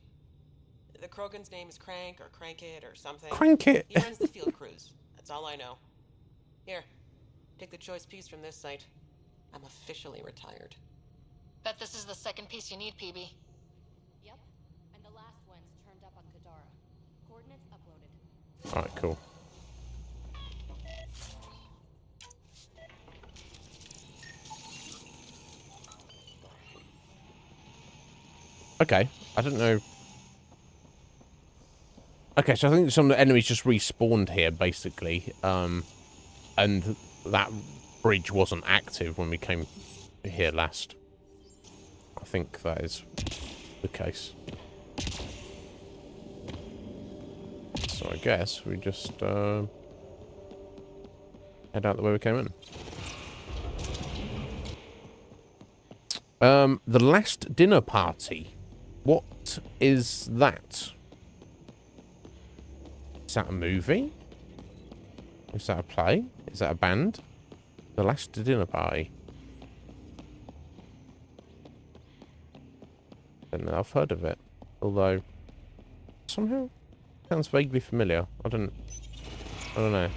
The Krogan's name is Crank or Crankit or something. Crankit. He runs the field crews. That's all I know. Here, take the choice piece from this site. I'm officially retired. Bet this is the second piece you need, PB. Yep. And the last one's turned up on Kadara. Coordinates uploaded. Alright, cool. Okay, I don't know. Okay, so I think some of the enemies just respawned here, basically. And that bridge wasn't active when we came here last. I think that is the case. So I guess we just head out the way we came in. The last dinner party. What is that? Is that a movie? Is that a play? Is that a band? The last dinner party. I don't know, I've heard of it. Although, somehow, sounds vaguely familiar. I don't know.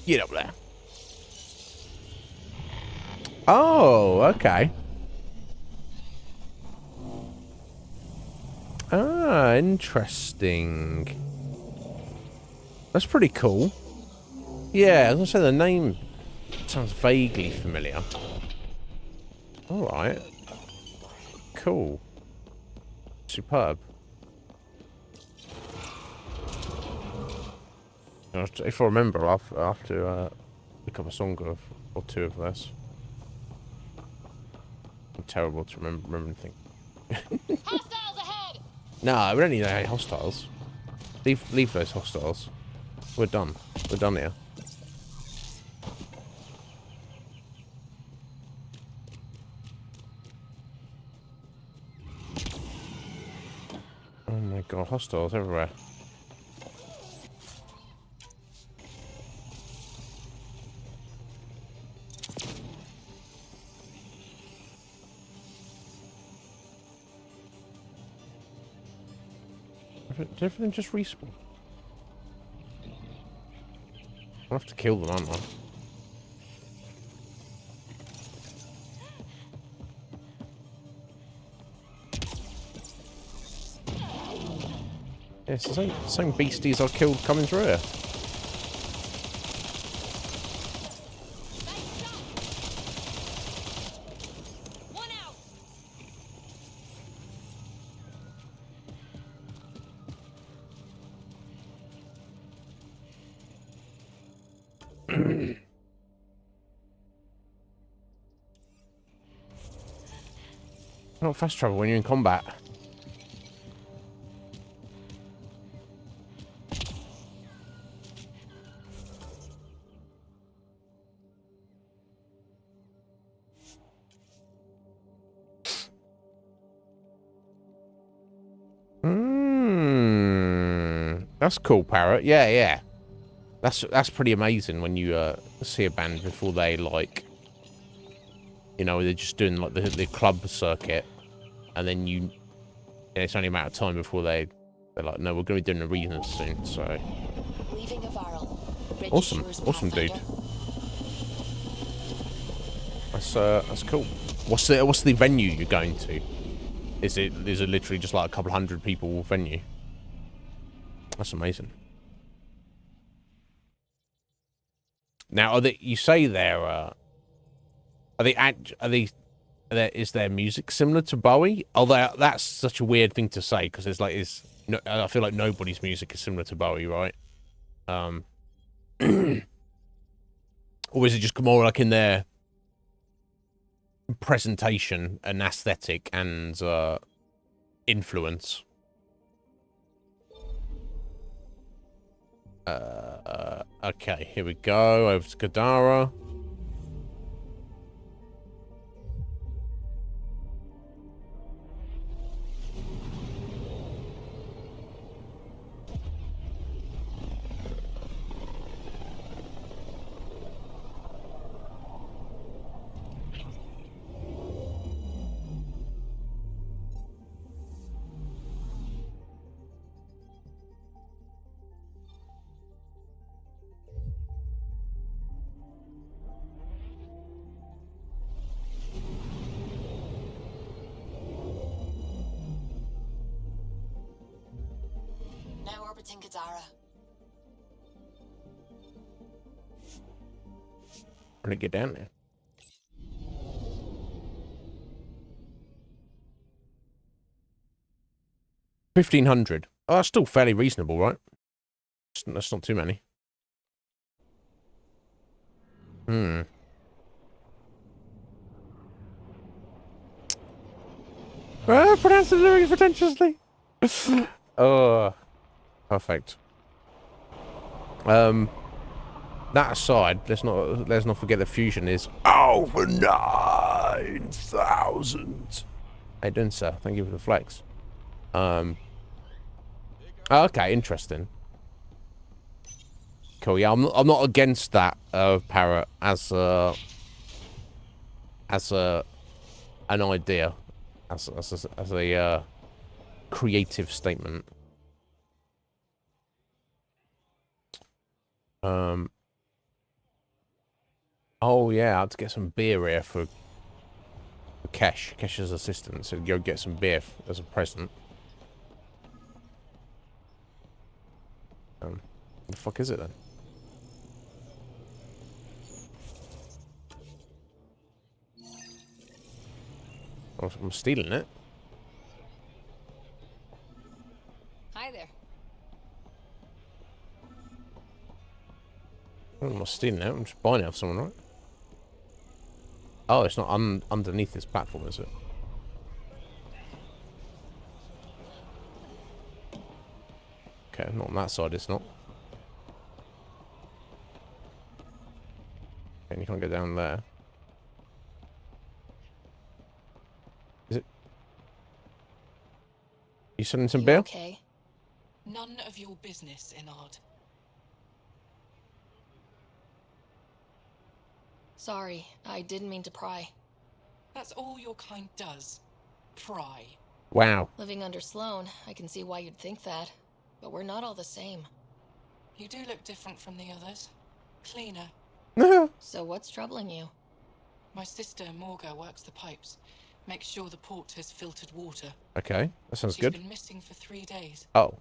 Get up there. Oh, okay. Ah, interesting. That's pretty cool. Yeah, I was gonna say the name sounds vaguely familiar. Alright. Cool. Superb. If I remember, I'll have to look up a song or two of this. I'm terrible to remember anything. Hostiles ahead! No, we don't need any hostiles. Leave those hostiles. We're done. We're done here. Oh my god, hostiles everywhere. Did everything just respawn? I'll have to kill them, aren't I? Yeah, it's the same beasties I killed coming through here. One out! Not fast travel when you're in combat. That's cool, Parrot. Yeah, yeah. That's pretty amazing when you see a band before they, like, you know, they're just doing like the club circuit, and then it's only a matter of time before they're like, no, we're going to be doing arenas soon. So Leaving a viral. awesome, dude. That's cool. What's the venue you're going to? Is it literally just like a couple hundred people venue? That's amazing. Now, you say is their music similar to Bowie? Although that's such a weird thing to say, because I feel like nobody's music is similar to Bowie, right? Or is it just more like in their presentation and aesthetic and influence? Okay, here we go. Over to Gadara. orbiting Kadara. I'm gonna get down there. $1,500. Oh, that's still fairly reasonable, right? That's not too many. Hmm. Pronounce the lyrics pretentiously. Oh, perfect. That aside, let's not forget the fusion is over 9,000. How you doing, sir? Thank you for the flex. Okay, interesting. Cool. Yeah, I'm not against that, Parrot, as an idea, as a creative statement. Oh yeah, I had to get some beer here for Kesh's assistant. So go get some beer as a present. What the fuck is it then? Oh, I'm stealing it. Hi there. I'm not stealing it. I'm just buying it off someone, right? Oh, it's not underneath this platform, is it? Okay, not on that side, it's not. Okay, you can't get down there. Is it? You selling some beer? Okay. None of your business, Inard. Sorry, I didn't mean to pry. That's all your kind does. Pry. Wow. Living under Sloan, I can see why you'd think that. But we're not all the same. You do look different from the others. Cleaner. So what's troubling you? My sister, Morga, works the pipes. Makes sure the port has filtered water. Okay, that sounds She's good. been missing for 3 days. Oh.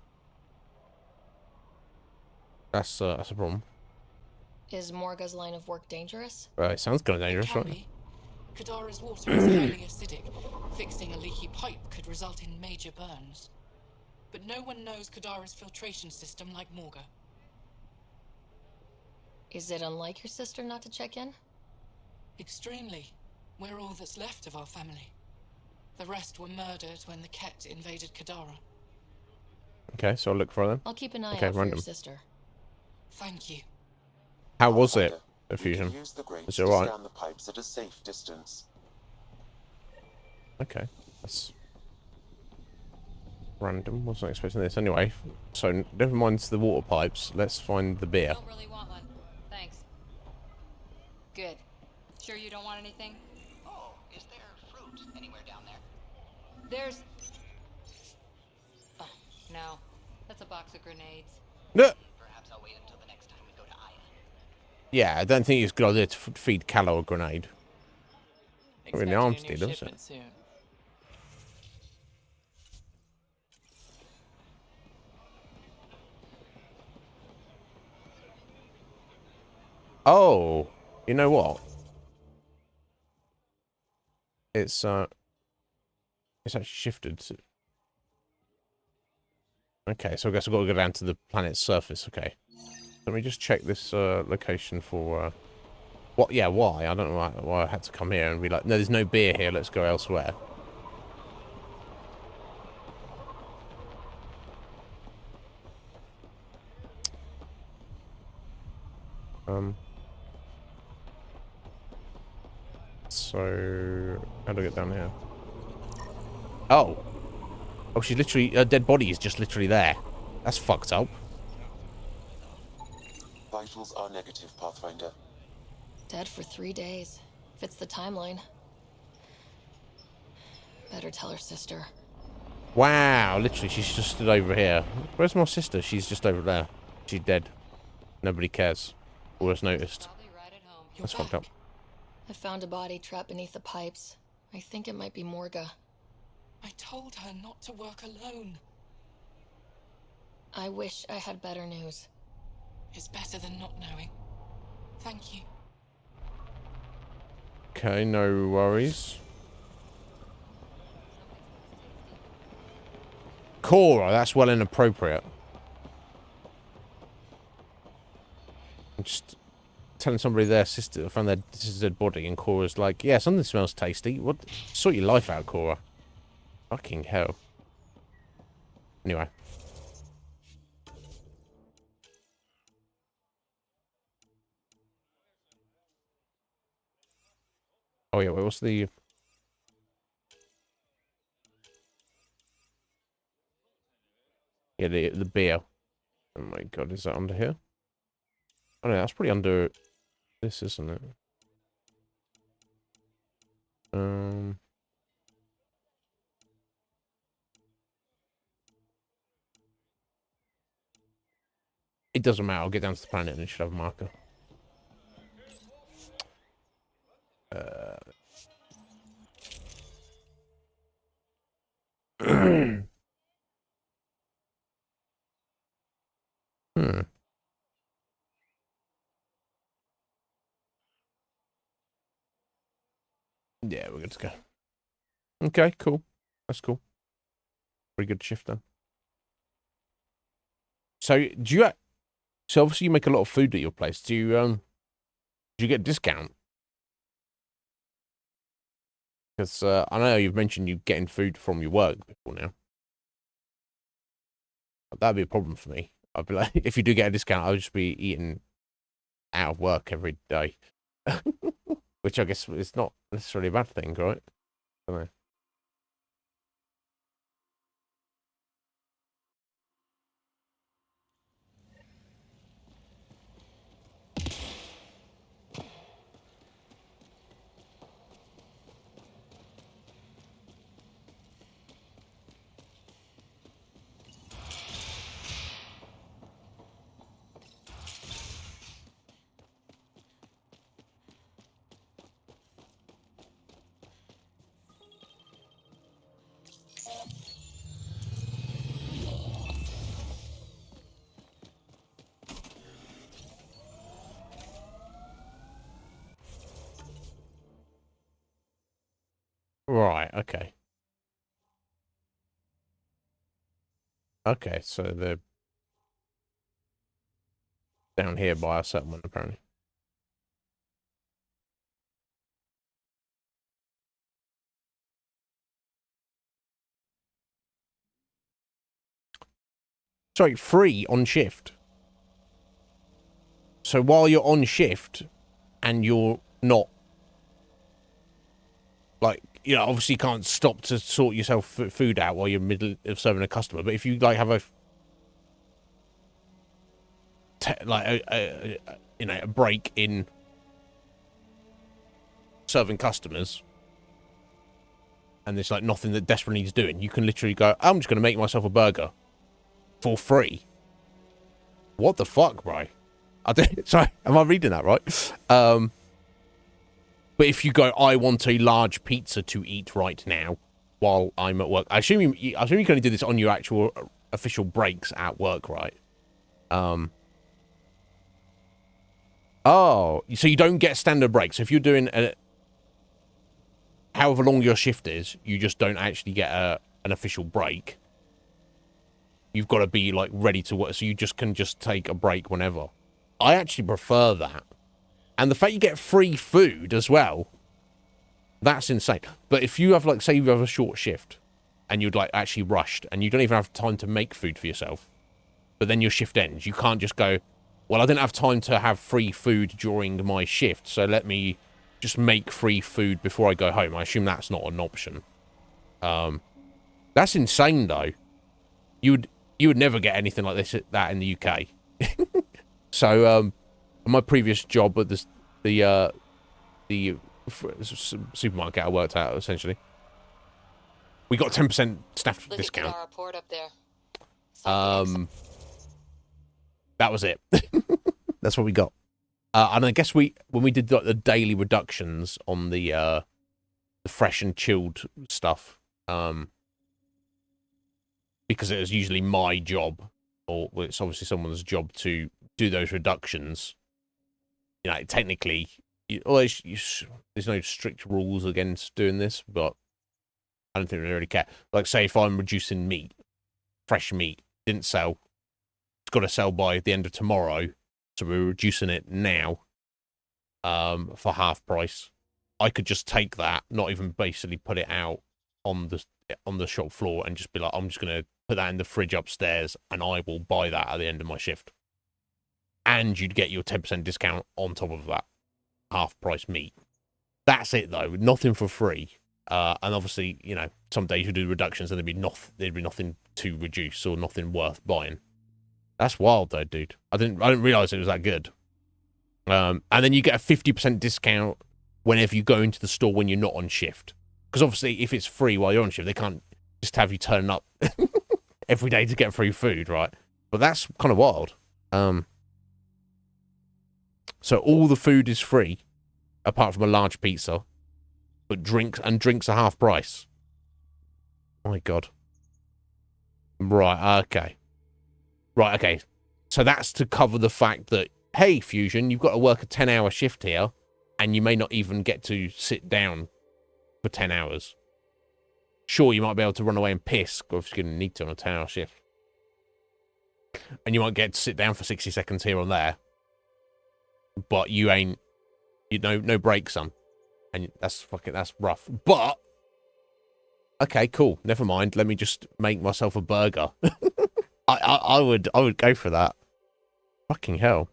That's a problem. Is Morga's line of work dangerous? It sounds kind of dangerous, It can right? be. Kadara's water is highly acidic. Fixing a leaky pipe could result in major burns. But no one knows Kadara's filtration system like Morga. Is it unlike your sister not to check in? Extremely. We're all that's left of our family. The rest were murdered when the Ket invaded Kadara. Okay, so I'll look for them. I'll keep an eye Okay, out for random. your sister. Thank you. How was it, the fusion? Use the grates Is to it alright? scan the pipes at a safe distance. Okay, that's random. Wasn't expecting this anyway. So never mind the water pipes. Let's find the beer. Don't really want one. Thanks. Good. Sure you don't want anything? Oh, is there fruit anywhere down there? There's... no. That's a box of grenades. No. Perhaps I'll wait until the next time we go to Aya. Yeah, I don't think it's a good idea to feed Callow a grenade. Really, arms Expecting a deal, new isn't it? shipment soon. Oh, you know what? It's actually shifted. Okay, so I guess I've got to go down to the planet's surface. Okay, let me just check this location for what? Yeah, why? I don't know why I had to come here and be like, no, there's no beer here. Let's go elsewhere. So how do I get down here? Oh, she's literally, her dead body is just literally there. That's fucked up. Vitals are negative, Pathfinder. Dead for 3 days. Fits the timeline. Better tell her sister. Wow, literally, she's just stood over here. Where's my sister? She's just over there. She's dead. Nobody cares. Or has noticed. Probably right at home. That's fucked up. I found a body trapped beneath the pipes. I think it might be Morga. I told her not to work alone. I wish I had better news. It's better than not knowing. Thank you. Okay, no worries. Cora, that's well inappropriate. I'm just telling somebody their sister found their sister's dead body, and Cora's like, yeah, something smells tasty. What? Sort your life out, Cora. Fucking hell. Anyway. Oh yeah, wait, what's the... Yeah, the beer. Oh my god, is that under here? Oh no, that's pretty under this, isn't it? It doesn't matter. I'll get down to the planet and it should have a marker. Hmm. Yeah, we're good to go. Okay, cool. That's cool. Pretty good shift then. So, do you... So, obviously you make a lot of food at your place. Do you get a discount? Because I know you've mentioned you getting food from your work before now. That'd be a problem for me. I'd be like, if you do get a discount, I'll just be eating out of work every day. Which I guess is not necessarily a bad thing, right? I don't know. Right, okay. Okay, so they're down here by our settlement, apparently. Sorry, free on shift. So while you're on shift and you're not, like, you know, obviously you can't stop to sort yourself food out while you're middle of serving a customer. But if you like have a you know, a break in serving customers, and there's like nothing that desperately needs doing, you can literally go, I'm just going to make myself a burger for free. What the fuck, bro? Sorry, am I reading that right? But if you go, I want a large pizza to eat right now while I'm at work. I assume you can only do this on your actual official breaks at work, right? Oh, so you don't get standard breaks. So if you're doing however long your shift is, you just don't actually get an official break. You've got to be like ready to work, so you can just take a break whenever. I actually prefer that. And the fact you get free food as well, that's insane. But if you have, like, say you have a short shift and you'd like actually rushed and you don't even have time to make food for yourself, but then your shift ends, you can't just go, well, I didn't have time to have free food during my shift, so let me just make free food before I go home. I assume that's not an option. That's insane, though. You would never get anything like that in the UK. So, my previous job at the supermarket I worked at, essentially, we got 10% staff discount. Look at our report up there. That was it. That's what we got. And I guess when we did like the daily reductions on the fresh and chilled stuff, because it was usually my job or well, it's obviously someone's job to do those reductions. You know, technically, there's no strict rules against doing this, but I don't think they really care. Like, say if I'm reducing meat, fresh meat, didn't sell, it's got to sell by the end of tomorrow, so we're reducing it now, for half price. I could just take that, not even basically put it out on the shop floor, and just be like, I'm just gonna put that in the fridge upstairs, and I will buy that at the end of my shift. And you'd get your 10% discount on top of that half price meat. That's it though, nothing for free. And obviously, you know, some days you do reductions and there'd be nothing to reduce or nothing worth buying. That's wild though, dude. I didn't realize it was that good. And then you get a 50% discount whenever you go into the store when you're not on shift. Because obviously, if it's free while you're on shift, they can't just have you turn up every day to get free food, right? But that's kind of wild. So all the food is free, apart from a large pizza, but drinks are half price. My God. Right, okay. Right, okay. So that's to cover the fact that, hey, Fusion, you've got to work a 10-hour shift here, and you may not even get to sit down for 10 hours. Sure, you might be able to run away and piss, if you're going to need to on a 10-hour shift. And you might get to sit down for 60 seconds here or there. But you ain't, no breaks, son. And that's rough. But, okay, cool. Never mind. Let me just make myself a burger. I would go for that. Fucking hell.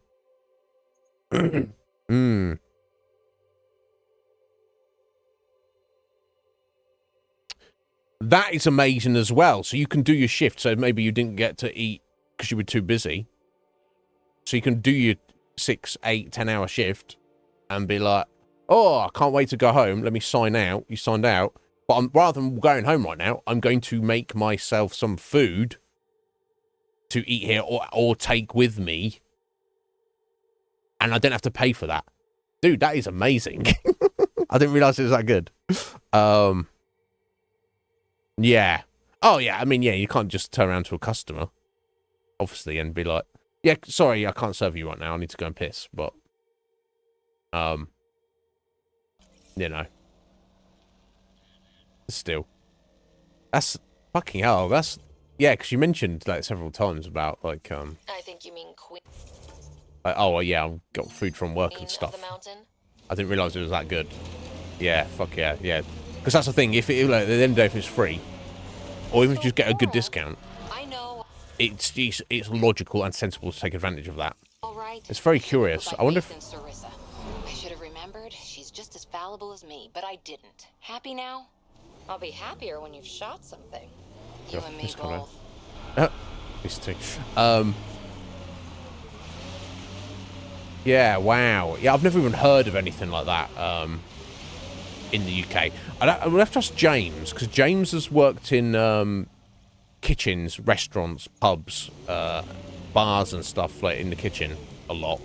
That is amazing as well. So you can do your shift. So maybe you didn't get to eat because you were too busy. So you can do your 6, 8, 10-hour shift and be like, oh, I can't wait to go home. Let me sign out. You signed out. But rather than going home right now, I'm going to make myself some food to eat here or take with me. And I don't have to pay for that. Dude, that is amazing. I didn't realize it was that good. Yeah. Oh, yeah. I mean, yeah, you can't just turn around to a customer, obviously, and be like, yeah, sorry, I can't serve you right now. I need to go and piss. But, you know. Still. That's fucking hell. That's, yeah, because you mentioned, like, several times about, like, I think you mean Queen. Like, oh, yeah, I've got food from work and stuff. Of the mountain? I didn't realize it was that good. Yeah, fuck yeah, yeah. Because that's the thing. If it, like, at the end of the day, if it's free, or even if you just get a good discount, I know. It's logical and sensible to take advantage of that. All right. It's very curious. I wonder if I should have remembered. She's just as fallible as me, but I didn't. Happy now? I'll be happier when you've shot something. You and me both. These two. Yeah, wow. Yeah, I've never even heard of anything like that in the UK. I would have to ask James, because James has worked in kitchens, restaurants, pubs, bars and stuff, like in the kitchen a lot.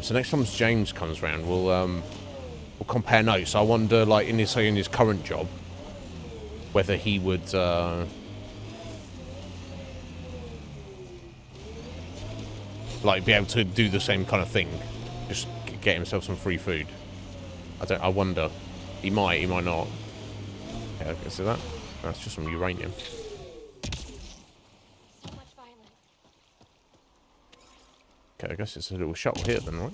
So next time James comes around, we'll compare notes. I wonder, like, in his current job, whether he would like be able to do the same kind of thing, just get himself some free food. I wonder. He might not. Yeah, I see that. That's just some uranium. So much violence. Okay, I guess it's a little shuttle here then, right?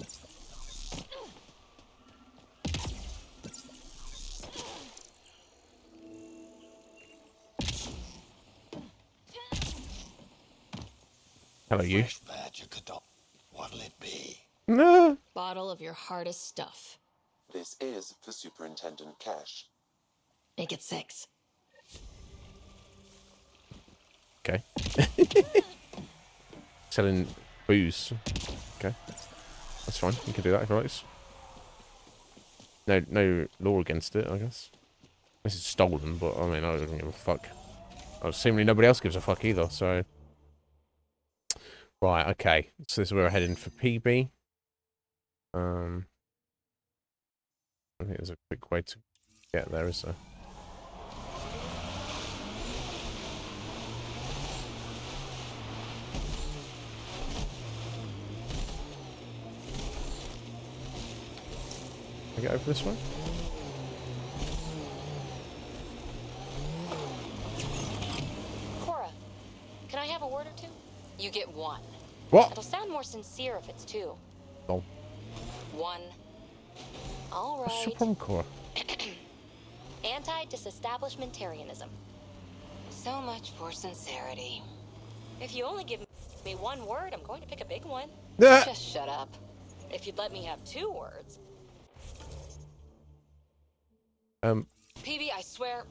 Hello, you. What'll it be? No. Bottle of your hardest stuff. This is for Superintendent Cash. Make it 6. Okay. Selling booze. Okay. That's fine. You can do that if you like. No law against it, I guess. This is stolen, but I mean, I don't give a fuck. Seemingly nobody else gives a fuck either, so. Right, okay. So this is where we're heading for PB. I think there's a quick way to get there, is there? Get over this way. Cora, can I have a word or two? You get one. What? It'll sound more sincere if it's two. Oh. One. All right. What's your problem, Cora? Anti-disestablishmentarianism. So much for sincerity. If you only give me one word, I'm going to pick a big one. Just shut up. If you'd let me have 2 words. PB, I swear,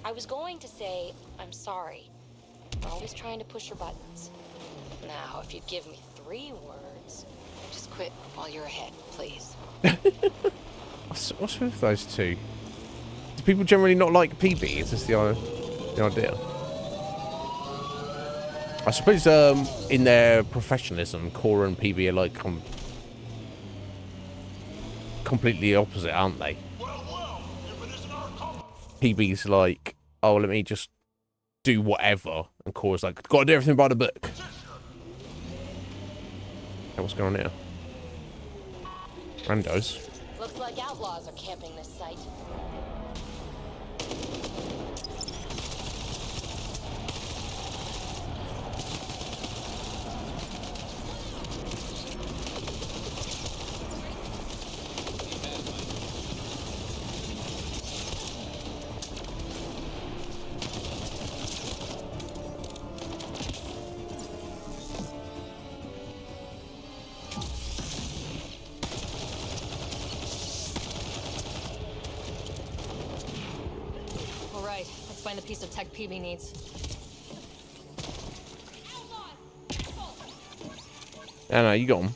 I was going to say I'm sorry for always trying to push your buttons. Now, if you'd give me 3 words, just quit while you're ahead, please. What's with those two? Do people generally not like PB? Is this the idea? I suppose in their professionalism, Cora and PB are like completely opposite, aren't they? PB's like, oh, let me just do whatever, and Cora's like, gotta do everything by the book. Hey, what's going on here? Randos. Looks like outlaws are camping this site. Find the piece of tech PB needs. No, you got him.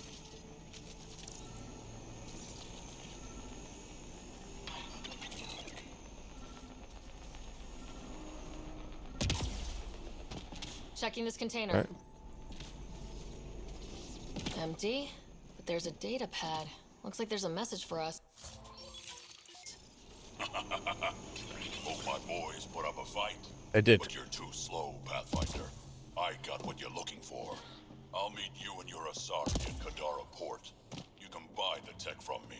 Checking this container. Right. Empty, but there's a data pad. Looks like there's a message for us. Hope my boys put up a fight. They did. But you're too slow, Pathfinder. I got what you're looking for. I'll meet you and your Asari in Kadara Port. You can buy the tech from me.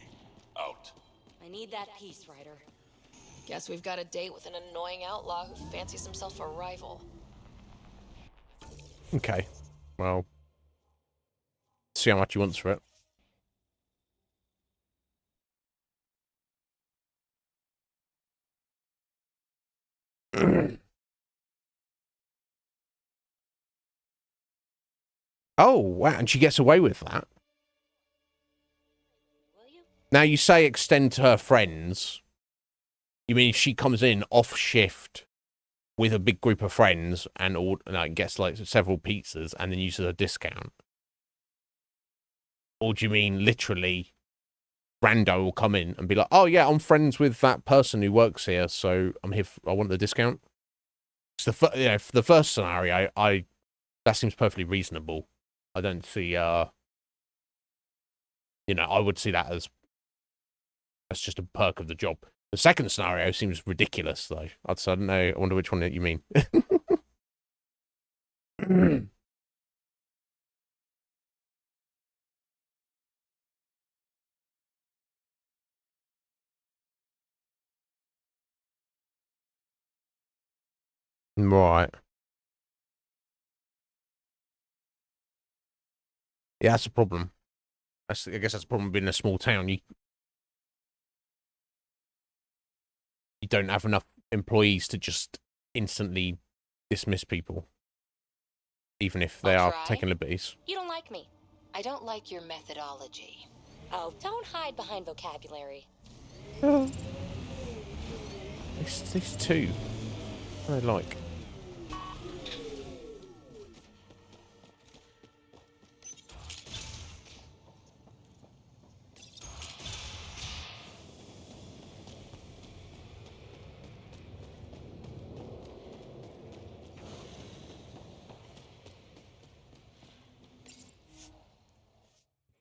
Out. I need that piece, Ryder. Guess we've got a date with an annoying outlaw who fancies himself a rival. Okay. Well, see how much he wants for it. Oh, wow. And she gets away with that. Will you? Now, you say extend to her friends. You mean if she comes in off shift with a big group of friends and gets like several pizzas and then uses a discount? Or do you mean literally Rando will come in and be like, oh yeah, I'm friends with that person who works here, so I'm here. I want the discount. So for the first scenario, that seems perfectly reasonable. I don't see, I would see that as that's just a perk of the job. The second scenario seems ridiculous, though. I don't know. I wonder which one that you mean. Right. Yeah, that's a problem. I guess that's a problem being in a small town. You don't have enough employees to just instantly dismiss people, even if they I'll are try. taking liberties. You don't like me. I don't like your methodology. Oh, don't hide behind vocabulary. These two, what are they like?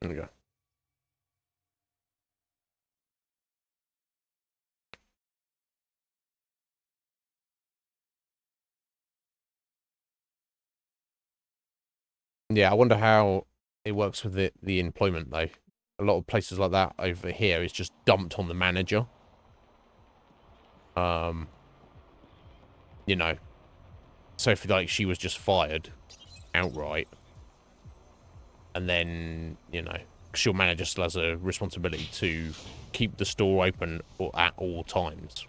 There we go. Yeah, I wonder how it works with the employment though. a lot of places like that over here is just dumped on the manager. You know, so if like she was just fired outright, and then, you know, because your manager still has a responsibility to keep the store open at all times.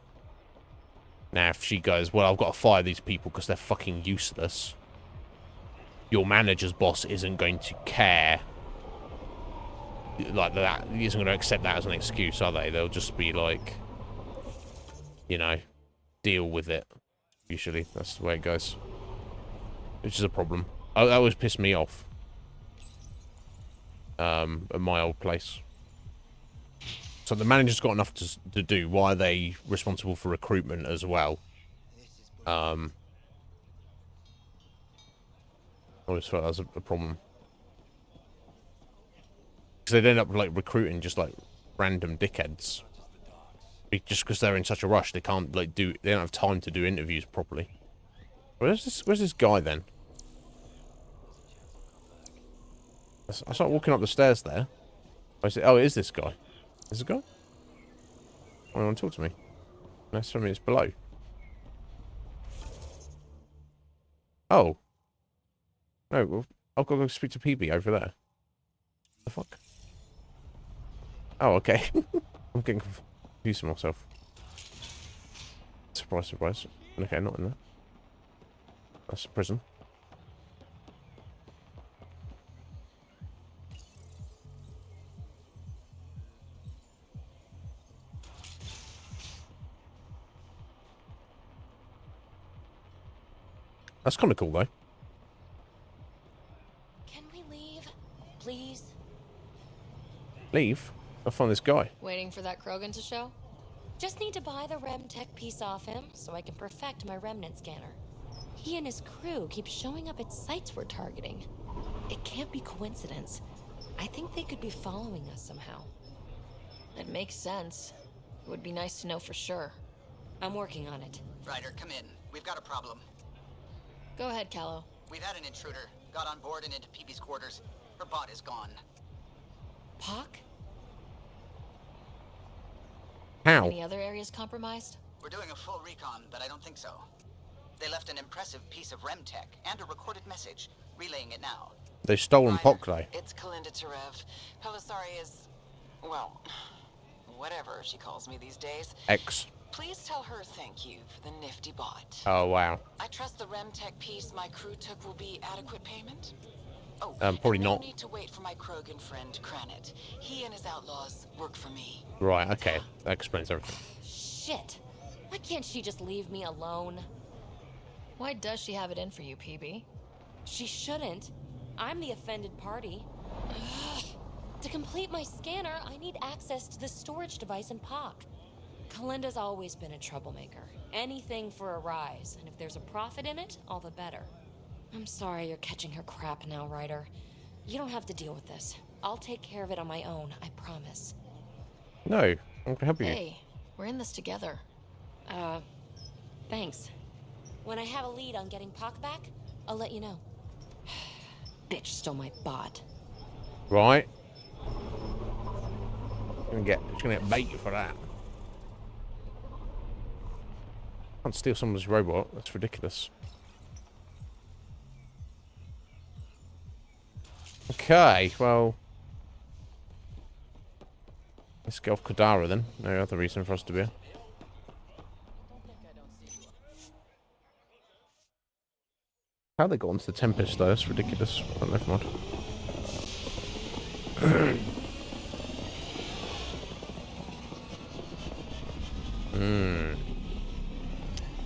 Now, if she goes, well, I've got to fire these people because they're fucking useless, your manager's boss isn't going to care like that. He isn't going to accept that as an excuse, are they? They'll just be like, you know, deal with it. Usually, that's the way it goes. Which is a problem. Oh, that always pissed me off. At my old place. So the manager's got enough to do. Why are they responsible for recruitment as well? I always felt that was a problem. Because they'd end up like recruiting just like random dickheads. Just because they're in such a rush, they can't like they don't have time to do interviews properly. Where's this guy then? I start walking up the stairs there. Oh, it is this guy. Is it a guy? Oh, you want to talk to me? No, something is below. Oh. No, well, I've got to go speak to PB over there. The fuck? Oh, okay. I'm getting confused with myself. Surprise, surprise. Okay, not in there. That's a prison. That's kind of cool, though. Can we leave, please? Leave? I'll find this guy. Waiting for that Krogan to show? Just need to buy the Rem Tech piece off him so I can perfect my remnant scanner. He and his crew keep showing up at sites we're targeting. It can't be coincidence. I think they could be following us somehow. It makes sense. It would be nice to know for sure. I'm working on it. Ryder, come in. We've got a problem. Go ahead, Callow. We've had an intruder. Got on board and into PB's quarters. Her bot is gone. Pock? How? Any other areas compromised? We're doing a full recon, but I don't think so. They left an impressive piece of REM tech and a recorded message. Relaying it now. They've stolen Pock, though. It's Kalinda Tarev. Pelisari is, well, whatever she calls me these days. X. Please tell her thank you for the nifty bot. Oh, wow. I trust the REM tech piece my crew took will be adequate payment. Oh, probably and not. No need to wait for my Krogan friend Kranit. He and his outlaws work for me. Right, okay. That explains everything. Shit. Why can't she just leave me alone? Why does she have it in for you, PB? She shouldn't. I'm the offended party. To complete my scanner, I need access to the storage device in Pock. Kalinda's always been a troublemaker. Anything for a rise, and if there's a profit in it, all the better. I'm sorry you're catching her crap now, Ryder. You don't have to deal with this. I'll take care of it on my own, I promise. No, I'm helping you. Hey, we're in this together. Thanks. When I have a lead on getting Pock back, I'll let you know. Bitch stole my bot. Right. She's gonna get baited for that. Can't steal someone's robot. That's ridiculous. Okay, well, let's get off Kadara then. No other reason for us to be here. How they got onto the Tempest though? That's ridiculous. Oh, never mind.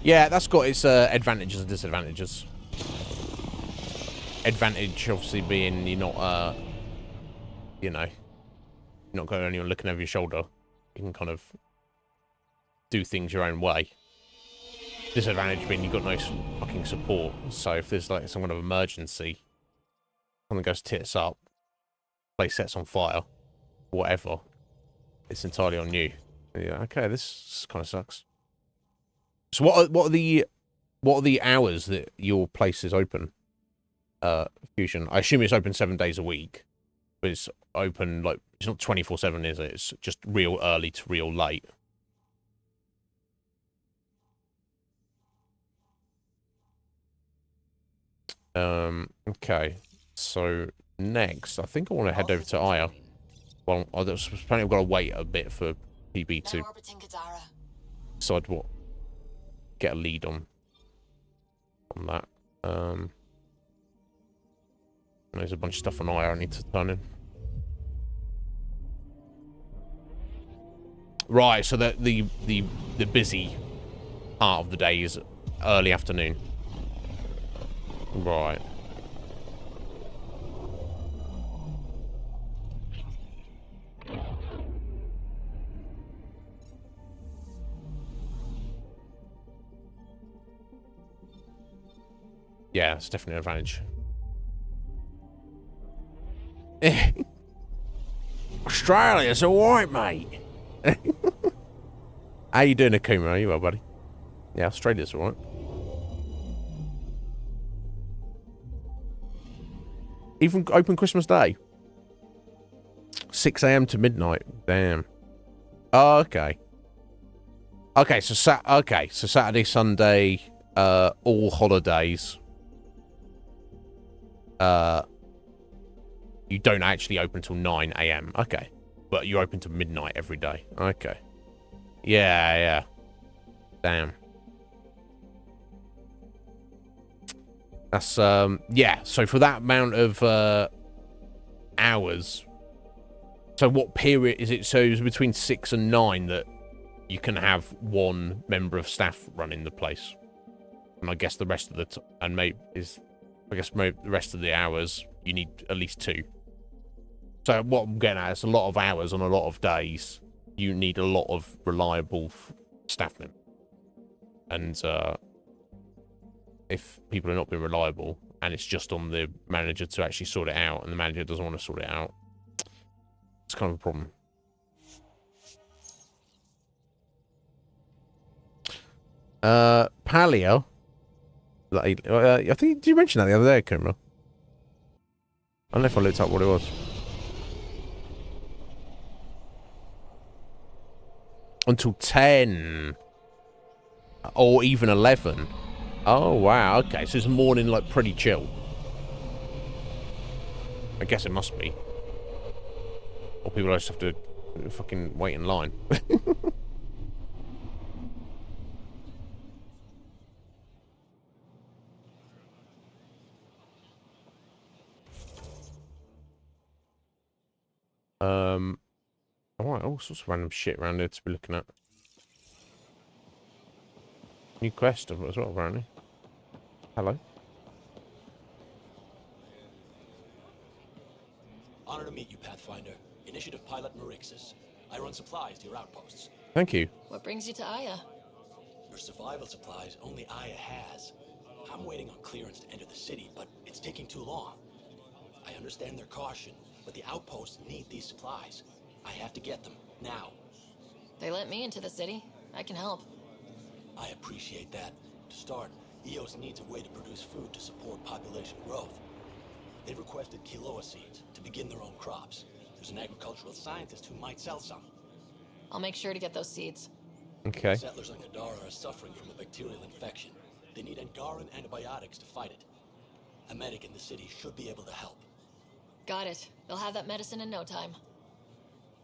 Yeah, that's got its advantages and disadvantages. Advantage, obviously, being you're not, you know, you're not going anyone looking over your shoulder. You can kind of do things your own way. Disadvantage being you've got no fucking support. So if there's like some kind of emergency, something goes tits up, place sets on fire, whatever, it's entirely on you. Yeah, okay, this kind of sucks. So what are the hours that your place is open? Fusion. I assume it's open 7 days a week. But it's open, like, it's not 24/7, is it? It's just real early to real late. Okay. So, next, I think I want to head over to Aya. Well, apparently I've got to wait a bit for PB to decide what, get a lead on that. There's a bunch of stuff on Aya I need to turn in. Right, so the busy part of the day is early afternoon. Right. Yeah, it's definitely an advantage. Australia's alright, mate. How you doing, Akuma? Are you well, buddy? Yeah, Australia's alright. Even open Christmas Day? 6 AM to midnight. Damn. Oh, okay. Okay, so Saturday, Sunday, all holidays. You don't actually open till 9 AM. Okay. But you open till midnight every day. Okay. Yeah. Damn. That's, yeah. So for that amount of, hours. So what period is it? So it's between 6 and 9 that you can have one member of staff running the place. And I guess the rest of the, the rest of the hours, you need at least 2. So what I'm getting at is a lot of hours on a lot of days. You need a lot of reliable staff members. And if people are not being reliable and it's just on the manager to actually sort it out and the manager doesn't want to sort it out, it's kind of a problem. Paleo. I think, did you mention that the other day, Kumra? I don't know if I looked up what it was. Until 10. Or even 11. Oh, wow. Okay, so it's morning, like, pretty chill. I guess it must be. Or people just have to fucking wait in line. Alright, all sorts of random shit around here to be looking at. New quest as well, apparently. Hello. Honor to meet you, Pathfinder. Initiative Pilot Marixus. I run supplies to your outposts. Thank you. What brings you to Aya? Your survival supplies only Aya has. I'm waiting on clearance to enter the city, but it's taking too long. I understand their caution, but the outposts need these supplies. I have to get them, now. They let me into the city. I can help. I appreciate that. To start, EOS needs a way to produce food to support population growth. They've requested Kiloa seeds to begin their own crops. There's an agricultural scientist who might sell some. I'll make sure to get those seeds. Okay. Settlers on Kadara are suffering from a bacterial infection. They need Angaran antibiotics to fight it. A medic in the city should be able to help. Got it. They'll have that medicine in no time.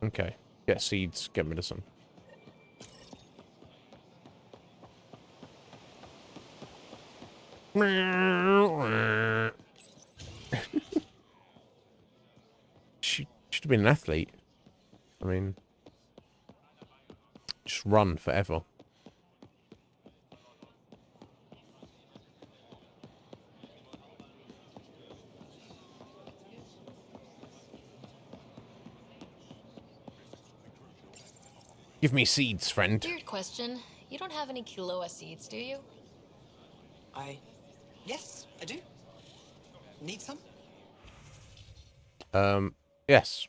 Okay. Get seeds, get medicine. She should have been an athlete. I mean, just run forever. Give me seeds, friend. Weird question. You don't have any Kiloa seeds, do you? Yes, I do. Need some? Yes.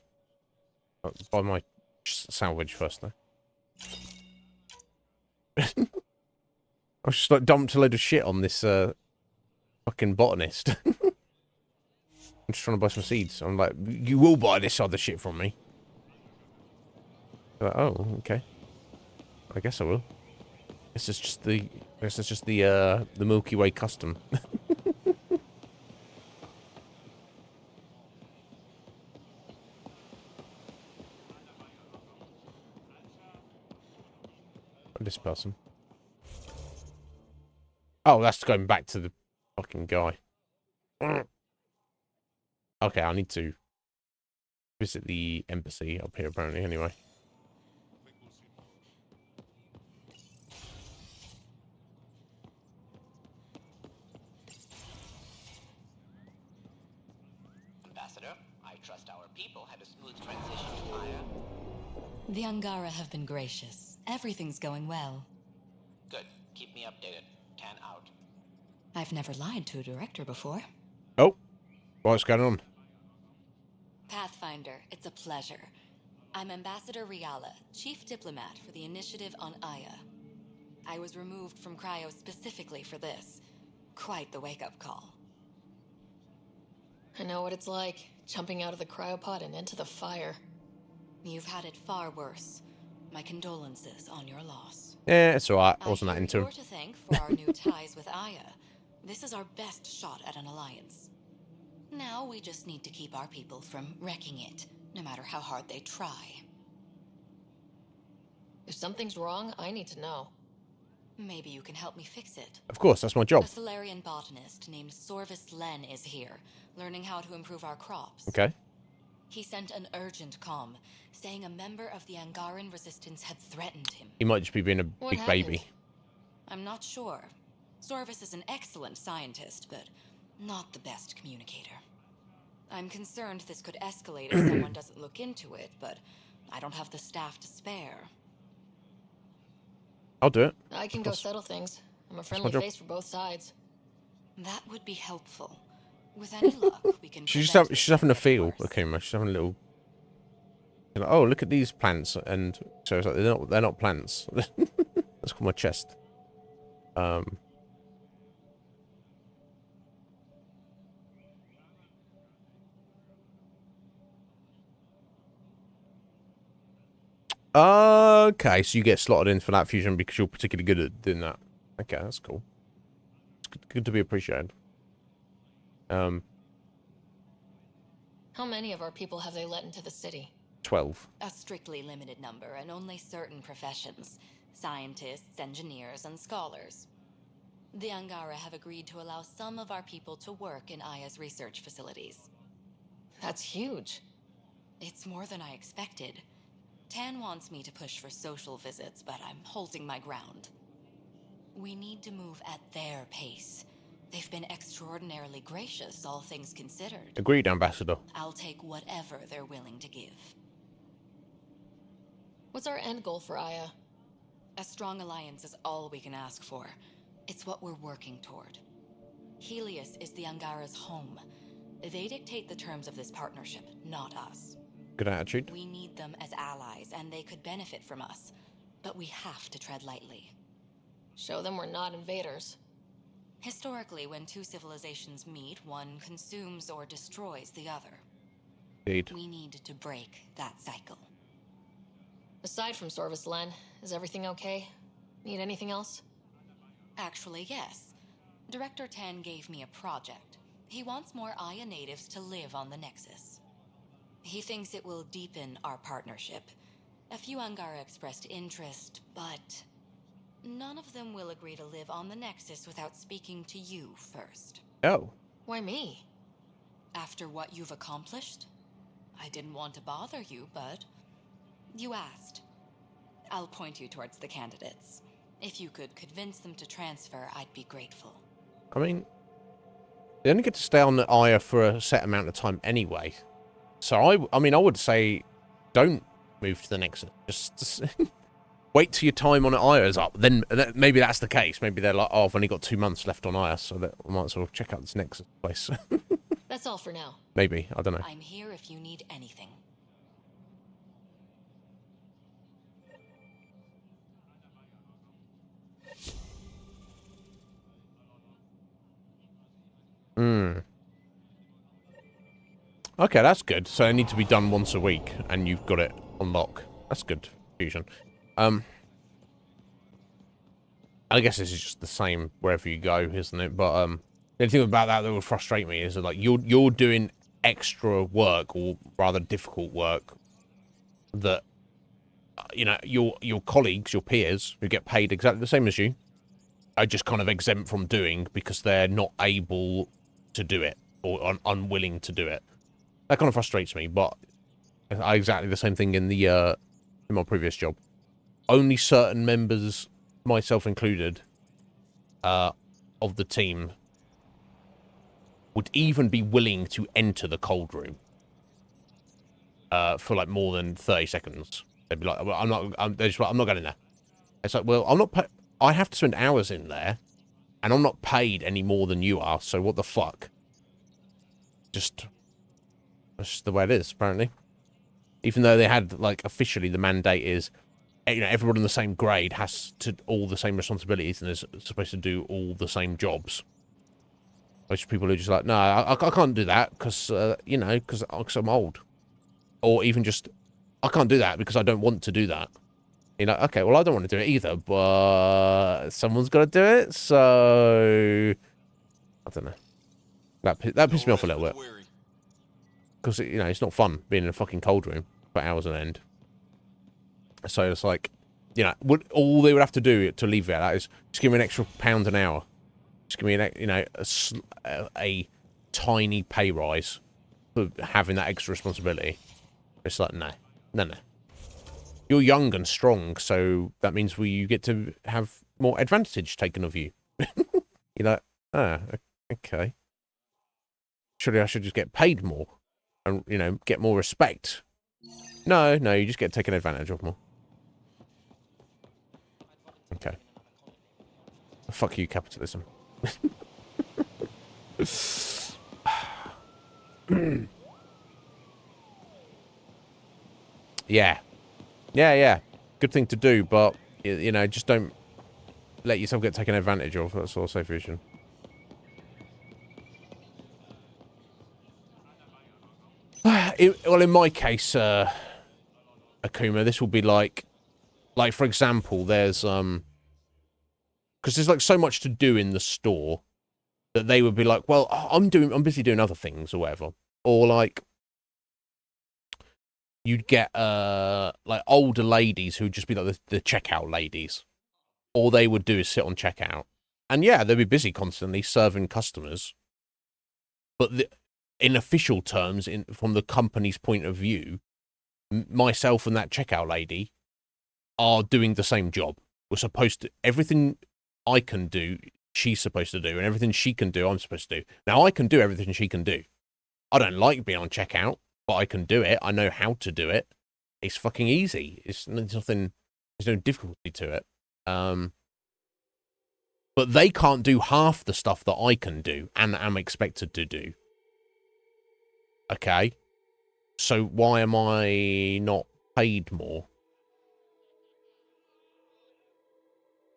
Buy my sandwich first, though. I was just like dumped a load of shit on this fucking botanist. I'm just trying to buy some seeds. I'm like, you will buy this other shit from me. Like, oh, okay. I guess I will. This is just the Milky Way custom. This person. Oh, that's going back to the fucking guy. Okay, I need to visit the embassy up here apparently anyway. Ambassador, I trust our people had a smooth transition to Aya. The Angara have been gracious. Everything's going well. Good. Keep me updated. Tan out. I've never lied to a director before. Oh, what's going on? Pathfinder, it's a pleasure. I'm Ambassador Riala, Chief Diplomat for the Initiative on Aya. I was removed from Cryo specifically for this. Quite the wake-up call. I know what it's like, jumping out of the cryopod and into the fire. You've had it far worse. My condolences on your loss. Yeah, it's alright. I wasn't that into him. You're to thank for our new ties with Aya. This is our best shot at an alliance. Now we just need to keep our people from wrecking it, no matter how hard they try. If something's wrong, I need to know. Maybe you can help me fix it. Of course, that's my job. A Solarian botanist named Sorvis Len is here, learning how to improve our crops. Okay. He sent an urgent comm, saying a member of the Angaran resistance had threatened him. He might just be being a big baby. I'm not sure. Sorvis is an excellent scientist, but not the best communicator. I'm concerned this could escalate if someone doesn't look into it, but I don't have the staff to spare. I'll do it. I can go settle things. I'm a friendly face for both sides. That would be helpful. With any luck, we can... She's having a feel. Okay, she's having a little... Like, oh, look at these plants. And so it's like, they're not plants. That's called my chest. Okay, so you get slotted in for that fusion because you're particularly good at doing that. Okay, that's cool. It's good to be appreciated. How many of our people have they let into the city? 12. A strictly limited number, and only certain professions. Scientists, engineers, and scholars. The Angara have agreed to allow some of our people to work in Aya's research facilities. That's huge. It's more than I expected. Tan wants me to push for social visits, but I'm holding my ground. We need to move at their pace. They've been extraordinarily gracious, all things considered. Agreed, Ambassador. I'll take whatever they're willing to give. What's our end goal for Aya? A strong alliance is all we can ask for. It's what we're working toward. Helios is the Angara's home. They dictate the terms of this partnership, not us. Good attitude. We need them as allies, and they could benefit from us. But we have to tread lightly. Show them we're not invaders. Historically, when two civilizations meet, one consumes or destroys the other. Indeed. We need to break that cycle. Aside from Sorvis Len, is everything okay? Need anything else? Actually, yes. Director Tan gave me a project. He wants more Aya natives to live on the Nexus. He thinks it will deepen our partnership. A few Angara expressed interest, but none of them will agree to live on the Nexus without speaking to you first. Oh. Why me? After what you've accomplished? I didn't want to bother you, but you asked. I'll point you towards the candidates. If you could convince them to transfer, I'd be grateful. I mean, they only get to stay on the Aya for a set amount of time anyway. So, I mean, I would say don't move to the Nexus. Just wait till your time on Aya is up. Then maybe that's the case. Maybe they're like, oh, I've only got 2 months left on Aya, so that we might as well check out this Nexus place. That's all for now. Maybe. I don't know. I'm here if you need anything. Okay, that's good. So they need to be done once a week, and you've got it on lock. That's good, Fusion. I guess this is just the same wherever you go, isn't it? But the only thing about that would frustrate me is that, like, you're doing extra work, or rather difficult work, that you know your colleagues, your peers, who get paid exactly the same as you, are just kind of exempt from doing because they're not able to do it, or unwilling to do it. That kind of frustrates me. But exactly the same thing in the in my previous job. Only certain members, myself included, of the team would even be willing to enter the cold room for like more than 30 seconds. They'd be like, well, they're just like, I'm not going in there. It's like, well, I have to spend hours in there, and I'm not paid any more than you are, so what the fuck? That's just the way it is, apparently. Even though they had, like, officially the mandate is, you know, everyone in the same grade has to all the same responsibilities and is supposed to do all the same jobs. Most people are just like, no, I can't do that because, you know, because I'm old. Or even just, I can't do that because I don't want to do that. You know, okay, well, I don't want to do it either, but someone's got to do it, so... I don't know. That pissed me off a little bit. Because, you know, it's not fun being in a fucking cold room for hours on end. So it's like, you know, all they would have to do to alleviate that is just give me an extra £1 an hour. Just give me you know, a tiny pay rise for having that extra responsibility. It's like, no. You're young and strong, so that means you get to have more advantage taken of you. You're like, okay. Surely I should just get paid more and, you know, get more respect. No, you just get taken advantage of more. Okay. Fuck you, capitalism. Yeah. Good thing to do, but, you know, just don't let yourself get taken advantage of. That's all I'll say, Fusion. Well, in my case, Akuma, this will be like, for example, there's, because there's, like, so much to do in the store that they would be like, well, I'm busy doing other things or whatever. Or, like, you'd get, like, older ladies who'd just be like the checkout ladies. All they would do is sit on checkout. And yeah, they'd be busy constantly serving customers. But in official terms, from the company's point of view, myself and that checkout lady are doing the same job. We're supposed to, everything I can do, she's supposed to do, and everything she can do, I'm supposed to do. Now, I can do everything she can do. I don't like being on checkout, but I can do it. I know how to do it. It's fucking easy. It's nothing, there's no difficulty to it. But they can't do half the stuff that I can do and am expected to do. Okay? So why am I not paid more?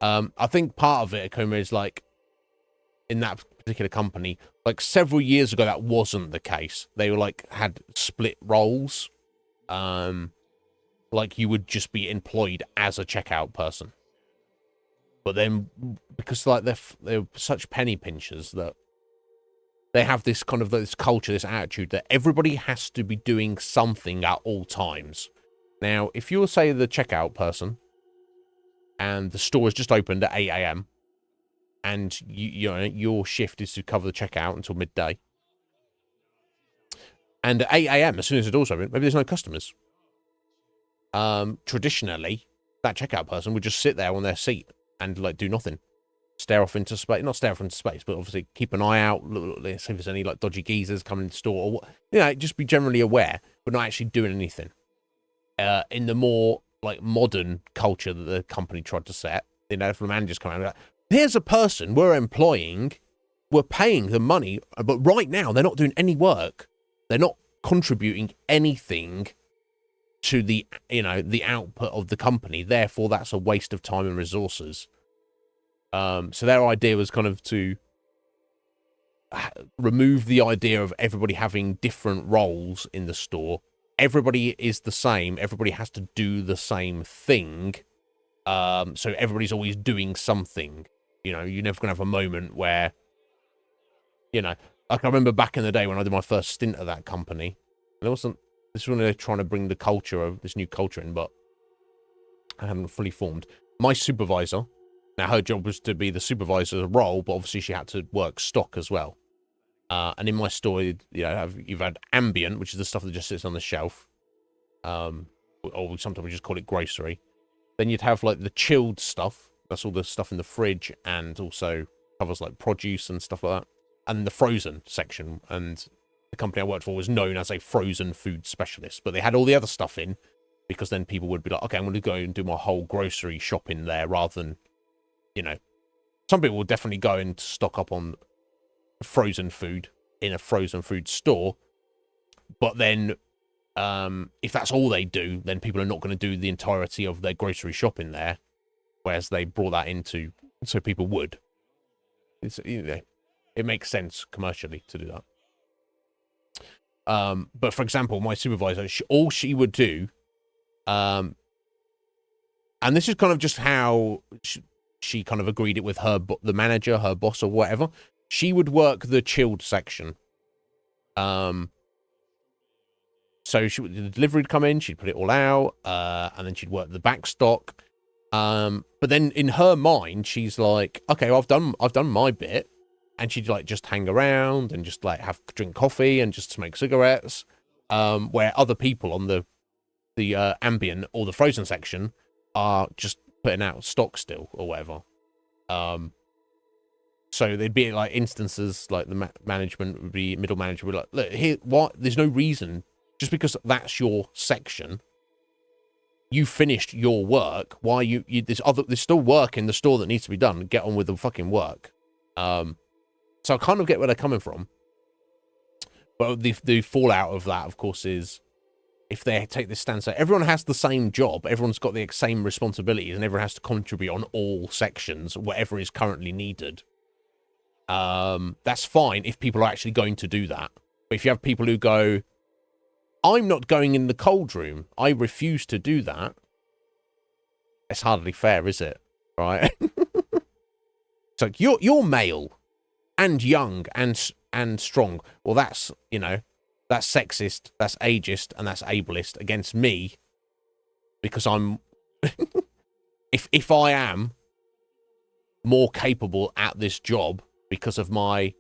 I think part of it, Akuma, is like, in that particular company, like several years ago, that wasn't the case. They were like, had split roles. Like you would just be employed as a checkout person. But then, because like they're such penny pinchers that they have this kind of this culture, this attitude that everybody has to be doing something at all times. Now, if you're, say, the checkout person, and the store is just opened at 8 AM, and you know your shift is to cover the checkout until midday, and at 8 AM, as soon as the door's open, maybe there's no customers. Traditionally, that checkout person would just sit there on their seat and like do nothing, stare off into space. Not stare off into space, but obviously keep an eye out, see if there's any like dodgy geezers coming in the store, or you know, just be generally aware, but not actually doing anything. In the more like modern culture that the company tried to set, you know, from the managers come out, like, here's a person we're employing, we're paying them money, but right now they're not doing any work. They're not contributing anything to the, you know, the output of the company. Therefore, that's a waste of time and resources. So their idea was kind of to remove the idea of everybody having different roles in the store. Everybody is the same. Everybody has to do the same thing. So everybody's always doing something. You know, you're never going to have a moment where, you know, like I remember back in the day when I did my first stint at that company, and it wasn't, this is when they're trying to bring the culture of this new culture in, but I hadn't fully formed. My supervisor, now her job was to be the supervisor's role, but obviously she had to work stock as well. And in my store, you know, you've had ambient, which is the stuff that just sits on the shelf. Or sometimes we just call it grocery. Then you'd have like the chilled stuff. That's all the stuff in the fridge, and also covers like produce and stuff like that. And the frozen section. And the company I worked for was known as a frozen food specialist. But they had all the other stuff in, because then people would be like, okay, I'm going to go and do my whole grocery shopping there, rather than, you know, some people will definitely go and stock up on frozen food in a frozen food store. But then if that's all they do, then people are not going to do the entirety of their grocery shopping there, whereas they brought that into so people would. It's, you know, it makes sense commercially to do that. But for example, my supervisor, all she would do, and this is kind of just how she kind of agreed it with her, the manager, her boss or whatever. She would work the chilled section. So the delivery would come in, she'd put it all out, and then she'd work the back stock. But then in her mind, she's like, okay, well, I've done my bit. And she'd like just hang around and just like drink coffee and just smoke cigarettes. Where other people on the ambient or the frozen section are just putting out stock still or whatever. So there'd be like instances like the management would be, middle manager would be like, look, here, what? There's no reason, just because that's your section, you finished your work. Why there's still work in the store that needs to be done. Get on with the fucking work. So I kind of get where they're coming from. But the fallout of that, of course, is if they take this stance that everyone has the same job, everyone's got the same responsibilities, and everyone has to contribute on all sections, whatever is currently needed. That's fine if people are actually going to do that. But if you have people who go, I'm not going in the cold room, I refuse to do that, it's hardly fair, is it? Right? So you're male and young and strong. Well, that's, you know, that's sexist, that's ageist, and that's ableist against me, because I'm if I am more capable at this job because of my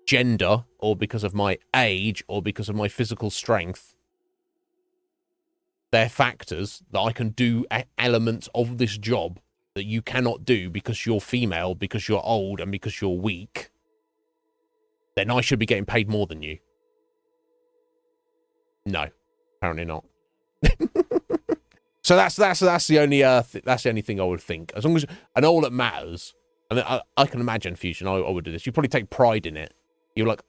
gender or because of my age or because of my physical strength, they're factors that I can do elements of this job that you cannot do because you're female, because you're old, and because you're weak, then I should be getting paid more than you. No, apparently not. So that's the only that's the only thing I would think. As long as, and all that matters, and I can imagine, Fusion, I would do this. You probably take pride in it. You're like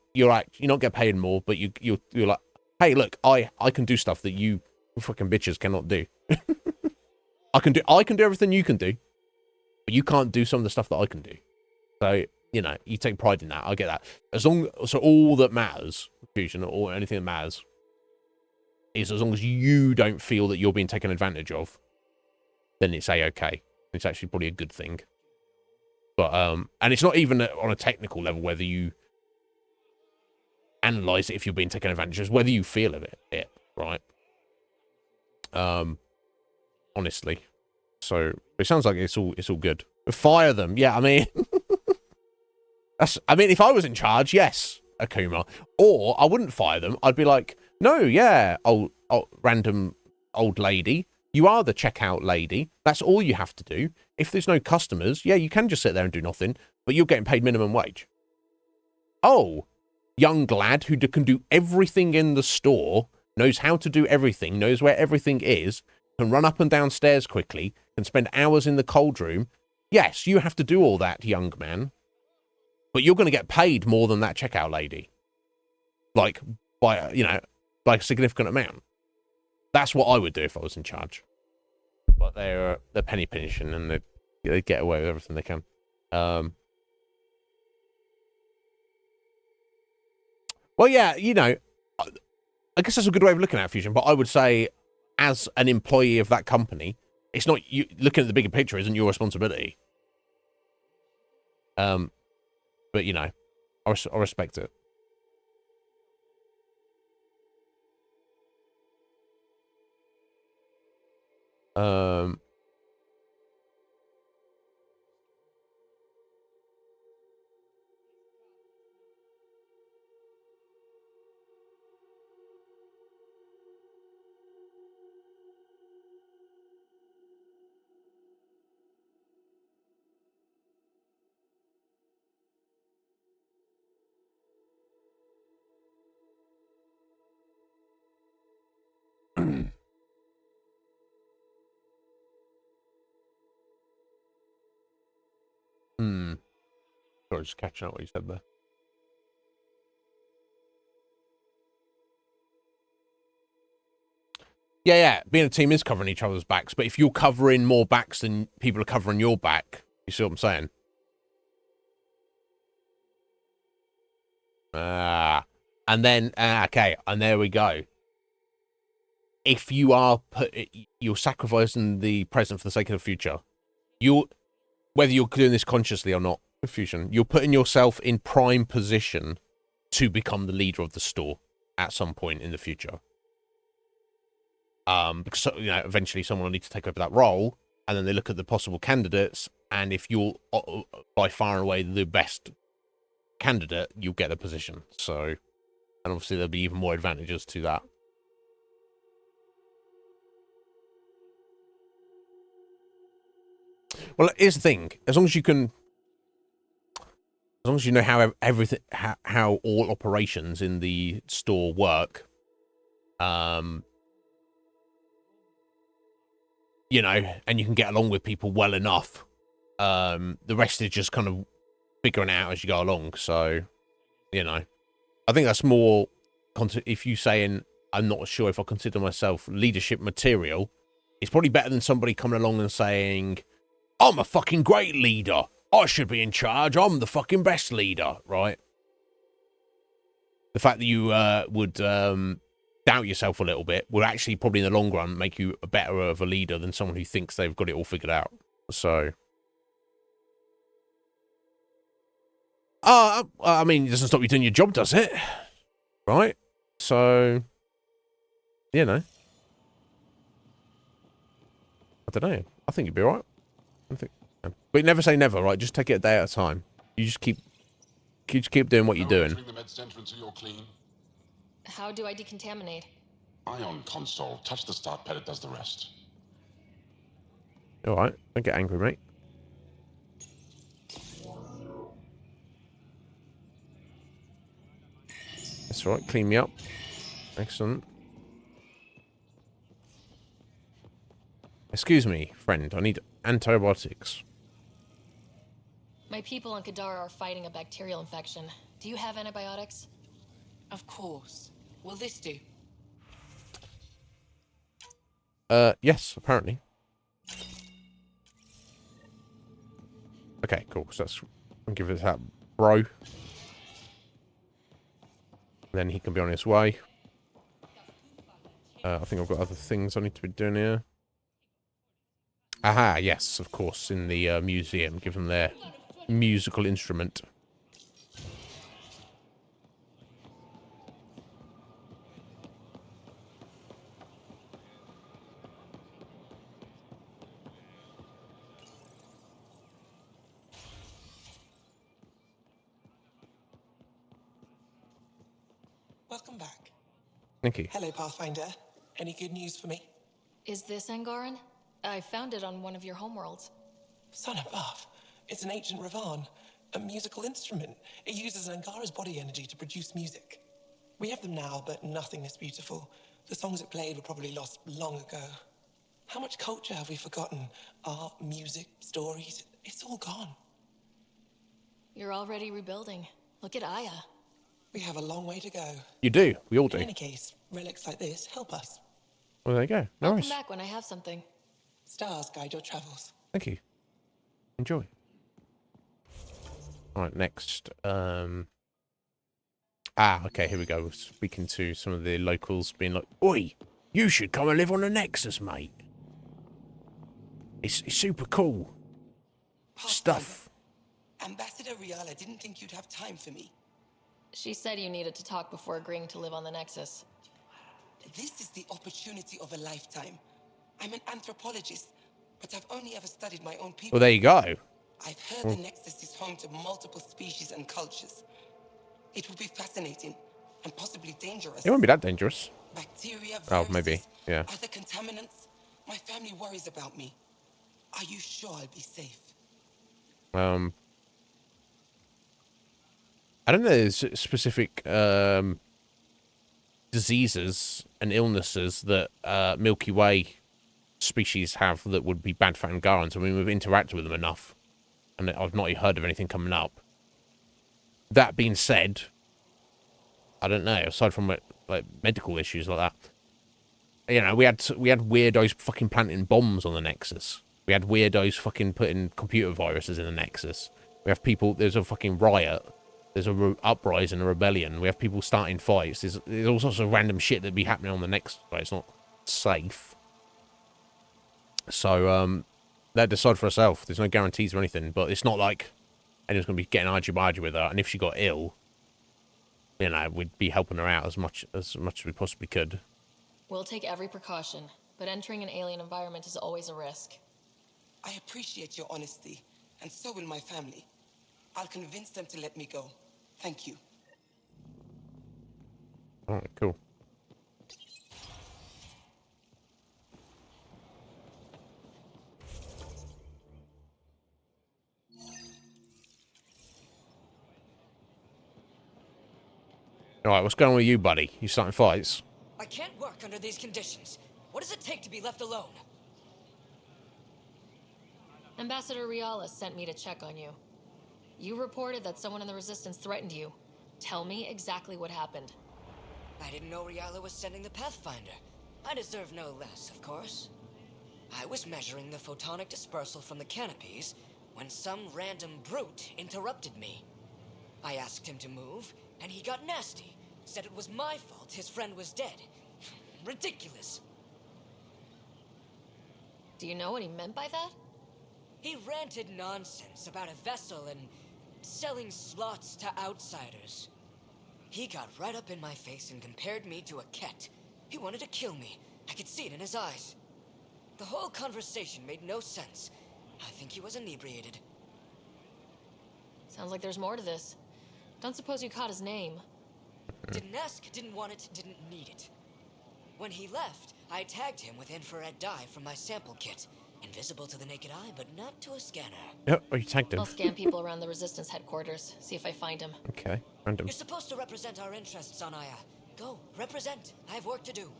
you not get paid more, but you're like, hey, look, I can do stuff that you fucking bitches cannot do. I can do everything you can do, but you can't do some of the stuff that I can do. So, you know, you take pride in that. I get that. So all that matters, Fusion, or anything that matters, is as long as you don't feel that you're being taken advantage of, then it's a-okay. It's actually probably a good thing. But and it's not even on a technical level whether you analyze it if you're being taken advantage of, whether you feel of it, right? Honestly. So it sounds like it's all good. Fire them, yeah. I mean, if I was in charge, yes, Akuma. Or I wouldn't fire them. I'd be like, no, yeah, old random old lady, you are the checkout lady. That's all you have to do. If there's no customers, yeah, you can just sit there and do nothing, but you're getting paid minimum wage. Oh, young lad who can do everything in the store, knows how to do everything, knows where everything is, can run up and down stairs quickly, can spend hours in the cold room. Yes, you have to do all that, young man. But you're going to get paid more than that checkout lady. Like, by, you know, by a significant amount. That's what I would do if I was in charge. But they're penny pinching, and they get away with everything they can. Well, yeah, you know, I guess that's a good way of looking at Fusion, but I would say as an employee of that company, it's not you looking at the bigger picture isn't your responsibility. But you know, I respect it. Sorry, just catching up what you said there. Yeah. Being a team is covering each other's backs, but if you're covering more backs than people are covering your back, you see what I'm saying? And then okay, and there we go. If you are you're sacrificing the present for the sake of the future, whether you're doing this consciously or not, Fusion, you're putting yourself in prime position to become the leader of the store at some point in the future. Because you know, eventually someone will need to take over that role, and then they look at the possible candidates, and if you're by far and away the best candidate, you'll get the position. So, and obviously there'll be even more advantages to that. Well, here's the thing: as long as you know how everything, how all operations in the store work, you know, and you can get along with people well enough, the rest is just kind of figuring out as you go along. So, you know, I think that's more. If you saying I'm not sure if I consider myself leadership material, it's probably better than somebody coming along and saying, I'm a fucking great leader. I should be in charge. I'm the fucking best leader, right? The fact that you would doubt yourself a little bit will actually probably in the long run make you a better of a leader than someone who thinks they've got it all figured out. So, I mean, it doesn't stop you doing your job, does it? Right? So, you know. I don't know. I think you'd be all right. But never say never, right? Just take it a day at a time. You just keep doing what you're doing. How do I decontaminate? Ion console. Touch the start pad, it does the rest. All right. Don't get angry, mate. That's all right. Clean me up. Excellent. Excuse me, friend. I need antibiotics. My people on Kadara are fighting a bacterial infection. Do you have antibiotics? Of course. Will this do? Yes, apparently. Okay, cool. So I'll give it that, bro. Then he can be on his way. I think I've got other things I need to be doing here. Aha, yes, of course, in the museum. Give them their musical instrument. Welcome back. Thank you. Hello, Pathfinder. Any good news for me? Is this Angaran? I found it on one of your homeworlds. Son above. It's an ancient Ravan, a musical instrument. It uses Angara's body energy to produce music. We have them now, but nothing is beautiful. The songs it played were probably lost long ago. How much culture have we forgotten? Art, music, stories, it's all gone. You're already rebuilding. Look at Aya. We have a long way to go. You do. We all do. In any case, relics like this help us. Well, there you go. I'll Nice. come back when I have something. Stars guide your travels. Thank you. Enjoy. All right, next. Ah, okay, here we go. We're speaking to some of the locals, being like, "Oi, you should come and live on the Nexus, mate. It's super cool stuff." Ambassador Riala didn't think you'd have time for me. She said you needed to talk before agreeing to live on the Nexus. This is the opportunity of a lifetime. I'm an anthropologist, but I've only ever studied my own people. Well, there you go. I've heard the Nexus is home to multiple species and cultures. It will be fascinating and possibly dangerous. It won't be that dangerous. Bacteria, viruses, Oh, maybe. Yeah. other contaminants. My family worries about me. Are you sure I'll be safe? I don't know. There's specific diseases and illnesses that Milky Way species have that would be bad for Angarans. I mean, we've interacted with them enough, and I've not heard of anything coming up. That being said, I don't know. Aside from like medical issues like that, you know, we had weirdos fucking planting bombs on the Nexus. We had weirdos fucking putting computer viruses in the Nexus. We have people. There's a fucking riot. There's a uprising, a rebellion. We have people starting fights. There's all sorts of random shit that'd be happening on the Nexus. But it's not safe. So let decide for herself. There's no guarantees or anything. But it's not like anyone's gonna be getting argy-bargy with her. And if she got ill, you know, we'd be helping her out as much as we possibly could. We'll take every precaution, but entering an alien environment is always a risk. I appreciate your honesty, and so will my family. I'll convince them to let me go. Thank you. All right, cool. All right, what's going on with you, buddy? You starting fights? I can't work under these conditions. What does it take to be left alone? Ambassador Riala sent me to check on you. You reported that someone in the Resistance threatened you. Tell me exactly what happened. I didn't know Riala was sending the Pathfinder. I deserve no less, of course. I was measuring the photonic dispersal from the canopies when some random brute interrupted me. I asked him to move, and he got nasty. Said it was my fault his friend was dead. Ridiculous. Do you know what he meant by that? He ranted nonsense about a vessel and selling slots to outsiders. He got right up in my face and compared me to a cat. He wanted to kill me. I could see it in his eyes. The whole conversation made no sense. I think he was inebriated. Sounds like there's more to this. Don't suppose you caught his name? Didn't ask, didn't want it, didn't need it. When he left, I tagged him with infrared dye from my sample kit. Invisible to the naked eye, but not to a scanner. Yep, oh, you tagged him. I'll scan people around the Resistance headquarters, see if I find him. Okay, random. You're supposed to represent our interests on Aya. Go, represent. I have work to do.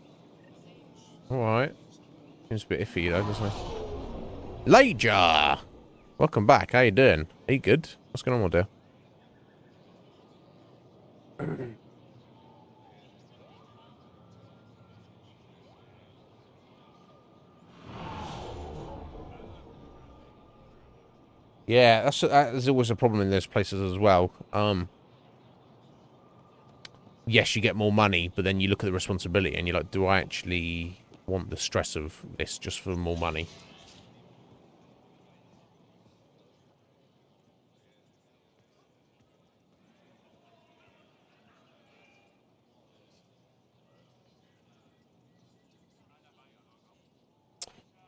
Alright. Seems a bit iffy though, doesn't it? Lager! Welcome back, how you doing? Are you good? What's going on, my dear? Yeah, that's always a problem in those places as well. Yes, you get more money, but then you look at the responsibility and you're like, do I actually want the stress of this just for more money?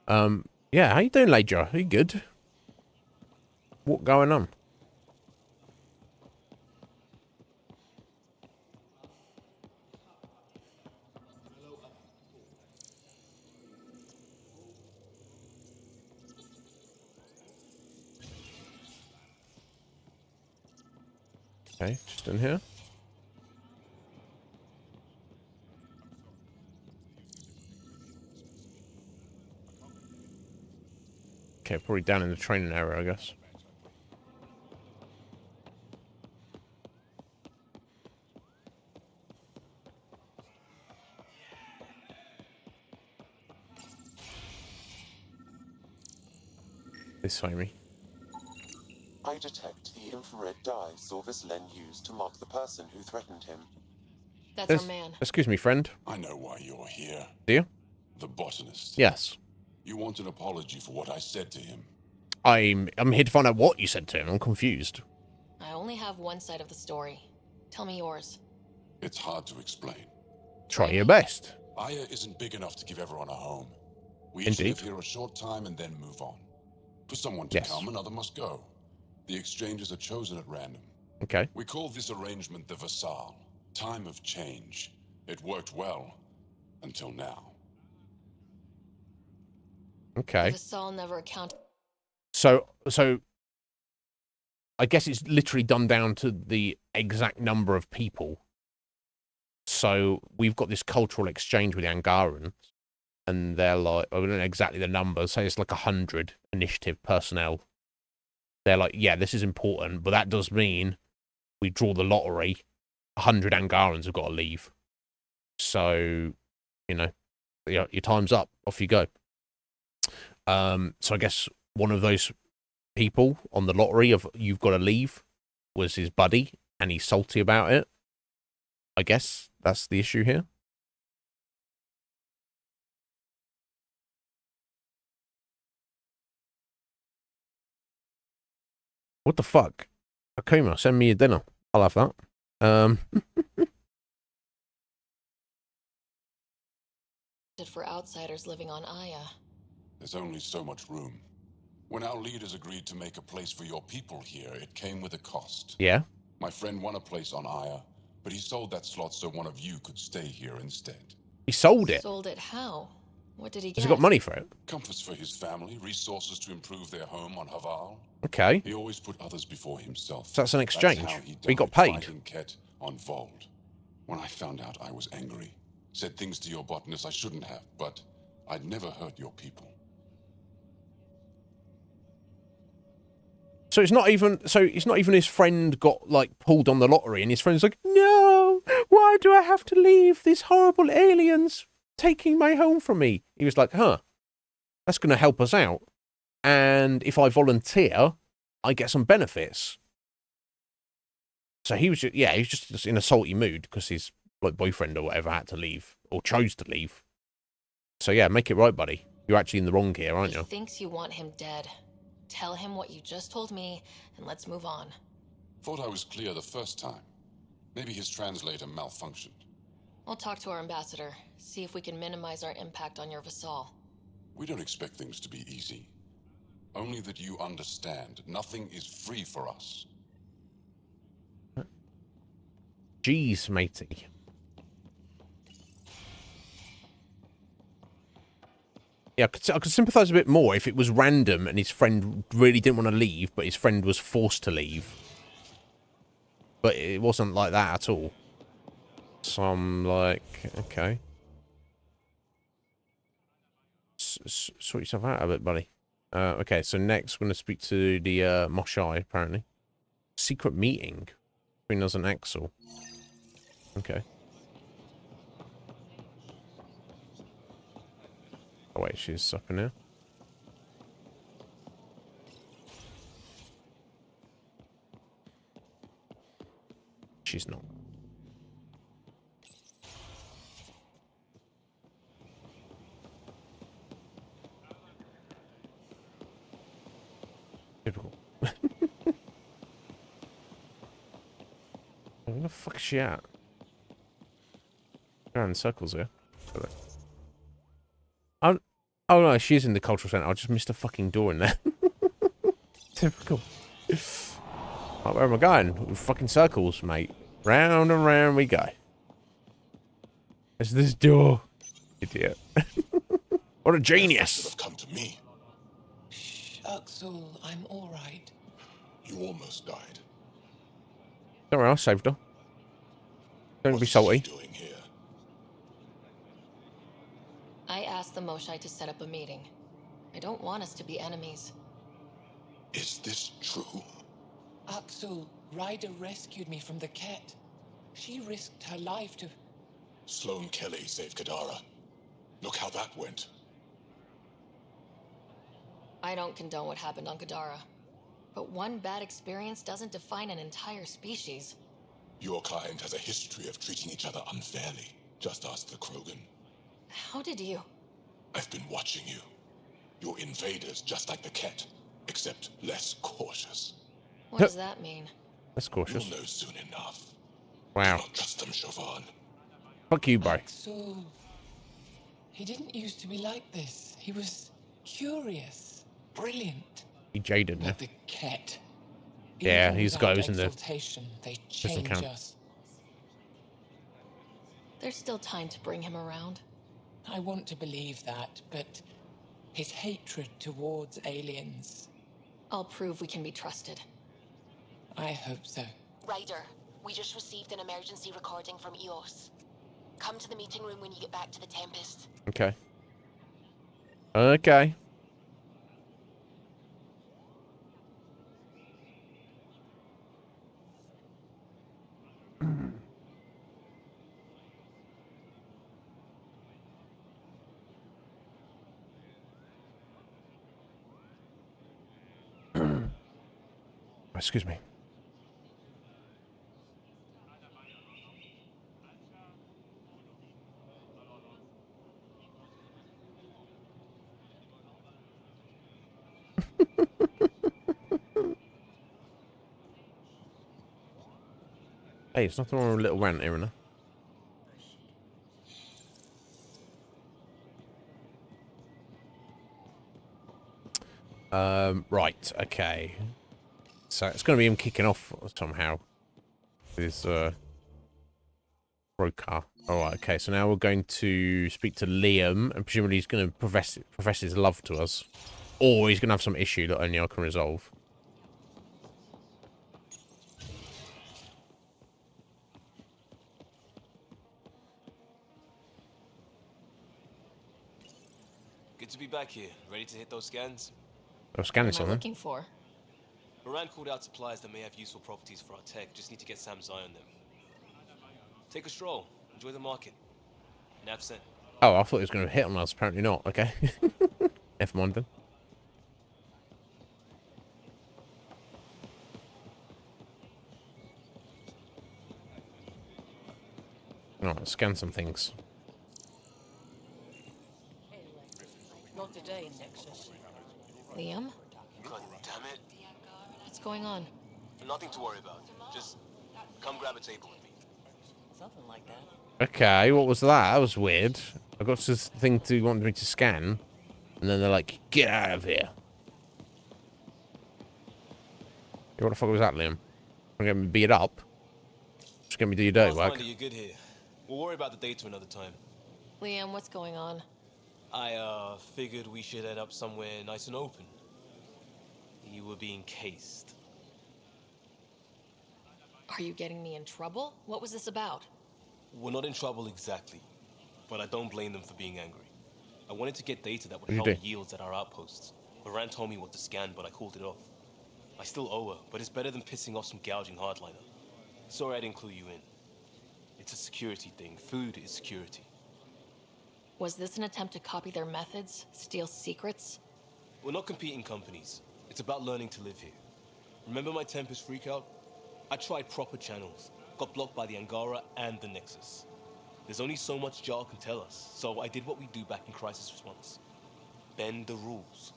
Yeah, how you doing, Ledger? Are you good? What going on? Okay, just in here. Okay, probably down in the training area, I guess. This way, me. I detect the infrared dye Sorvis Len used to mark the person who threatened him. That's our man. Excuse me, friend. I know why you're here. Do you? The botanist. Yes. You want an apology for what I said to him. I'm here to find out what you said to him. I'm confused. I only have one side of the story. Tell me yours. It's hard to explain. Try your best. Aya isn't big enough to give everyone a home. We each live here a short time and then move on. For someone to come, another must go. The exchanges are chosen at random. Okay. We call this arrangement the Vassal. Time of change. It worked well until now. Okay. The Vassal never accounted. So I guess it's literally done down to the exact number of people. So we've got this cultural exchange with the Angarans, and they're like, I don't know exactly the number, say it's like 100 initiative personnel. They're like, yeah, this is important, but that does mean we draw the lottery, 100 Angarans have got to leave. So, your time's up, off you go. So I guess one of those people on the lottery of you've got to leave was his buddy, and he's salty about it. I guess that's the issue here. What the fuck? Akuma, send me your dinner. I'll have that. For outsiders living on Aya. There's only so much room. When our leaders agreed to make a place for your people here, it came with a cost. Yeah? My friend won a place on Aya, but he sold that slot so one of you could stay here instead. He sold it? Sold it how? What did he get? Has he got money for it? Comforts for his family, resources to improve their home on Haval. Okay. He always put others before himself. So that's an exchange. That's how he We got paid. fighting Ket on Vold. When I found out, I was angry. Said things to your botanist I shouldn't have, but I'd never hurt your people. So it's not even his friend got like pulled on the lottery, and his friend's like, no, why do I have to leave? These horrible aliens taking my home from me. He was like, that's going to help us out. And if I volunteer, I get some benefits. So he was just in a salty mood because his like boyfriend or whatever had to leave or chose to leave. So yeah, make it right, buddy. You're actually in the wrong here, aren't you? He thinks you want him dead. Tell him what you just told me, and let's move on. Thought I was clear the first time. Maybe his translator malfunctioned. I'll talk to our ambassador, see if we can minimize our impact on your Vassal. We don't expect things to be easy. Only that you understand, nothing is free for us. Jeez, matey. Yeah, I could sympathise a bit more if it was random and his friend really didn't want to leave, but his friend was forced to leave. But it wasn't like that at all. So I'm like, okay. Sort yourself out a bit, buddy. Okay, so next we're going to speak to the Moshai, apparently. Secret meeting between us and Axel. Okay. Oh wait, she's up in here. She's not. Typical. Where the fuck is she at? Going in circles here. Oh no, she's in the cultural centre. I just missed a fucking door in there. Typical. Right, where am I going? With fucking circles, mate. Round and round we go. It's this door. Idiot. What a genius. Have come to me. Shh, Axel, I'm all right. You almost died. Don't worry, I saved her. Don't be salty. Doing here? I asked the Moshai to set up a meeting. I don't want us to be enemies. Is this true? Axel, Ryder rescued me from the Ket. She risked her life to... Sloane Kelly saved Kadara. Look how that went. I don't condone what happened on Kadara. But one bad experience doesn't define an entire species. Your kind has a history of treating each other unfairly. Just ask the Krogan. How did you? I've been watching you. You're invaders just like the Ket, except less cautious. What does that mean? That's cautious. You'll know soon enough. Wow. Do not trust them, Chauvin. Fuck you, bro. So, he didn't used to be like this. He was curious, brilliant. He jaded me. But the Ket. Yeah, even he's without got those in the. exaltation, they change count. us. There's still time to bring him around. I want to believe that, but his hatred towards aliens. I'll prove we can be trusted. I hope so. Ryder, we just received an emergency recording from EOS. Come to the meeting room when you get back to the Tempest. Okay. Okay. Excuse me. Hey, it's nothing wrong with a little rant here, innit? Right, okay. So it's going to be him kicking off somehow. With his, broker. Alright, okay, so now we're going to speak to Liam, and presumably he's going to profess his love to us. Or he's going to have some issue that only I can resolve. Good to be back here. Ready to hit those scans? I'll scan this What am on I them. looking for? Moran called out supplies that may have useful properties for our tech. Just need to get Sam's eye on them. Take a stroll. Enjoy the market. Nav sent. Oh, I thought he was going to hit on us. Apparently not. Okay. Never mind then. Alright, let's scan some things. Not today, Nexus. Liam? God damn it. What's going on? Nothing to worry about. Just come grab a table with me. Something like that. Okay, what was that? That was weird. I got this thing to want me to scan, and then they're like, "Get out of here!" Yeah, what the fuck was that, Liam? I'm gonna beat up. Just gonna do your dirty work. You're good here. We'll worry about the data another time. Liam, what's going on? I figured we should head up somewhere nice and open. You were being cased. Are you getting me in trouble? What was this about? We're not in trouble exactly, but I don't blame them for being angry. I wanted to get data that would What do you help do? yields at our outposts. Moran told me what to scan, but I called it off. I still owe her, but it's better than pissing off some gouging hardliner. Sorry I didn't clue you in. It's a security thing. Food is security. Was this an attempt to copy their methods? Steal secrets? We're not competing companies. It's about learning to live here. Remember my Tempest freakout? I tried proper channels. Got blocked by the Angara and the Nexus. There's only so much Jar can tell us, so I did what we do back in crisis response. Bend the rules.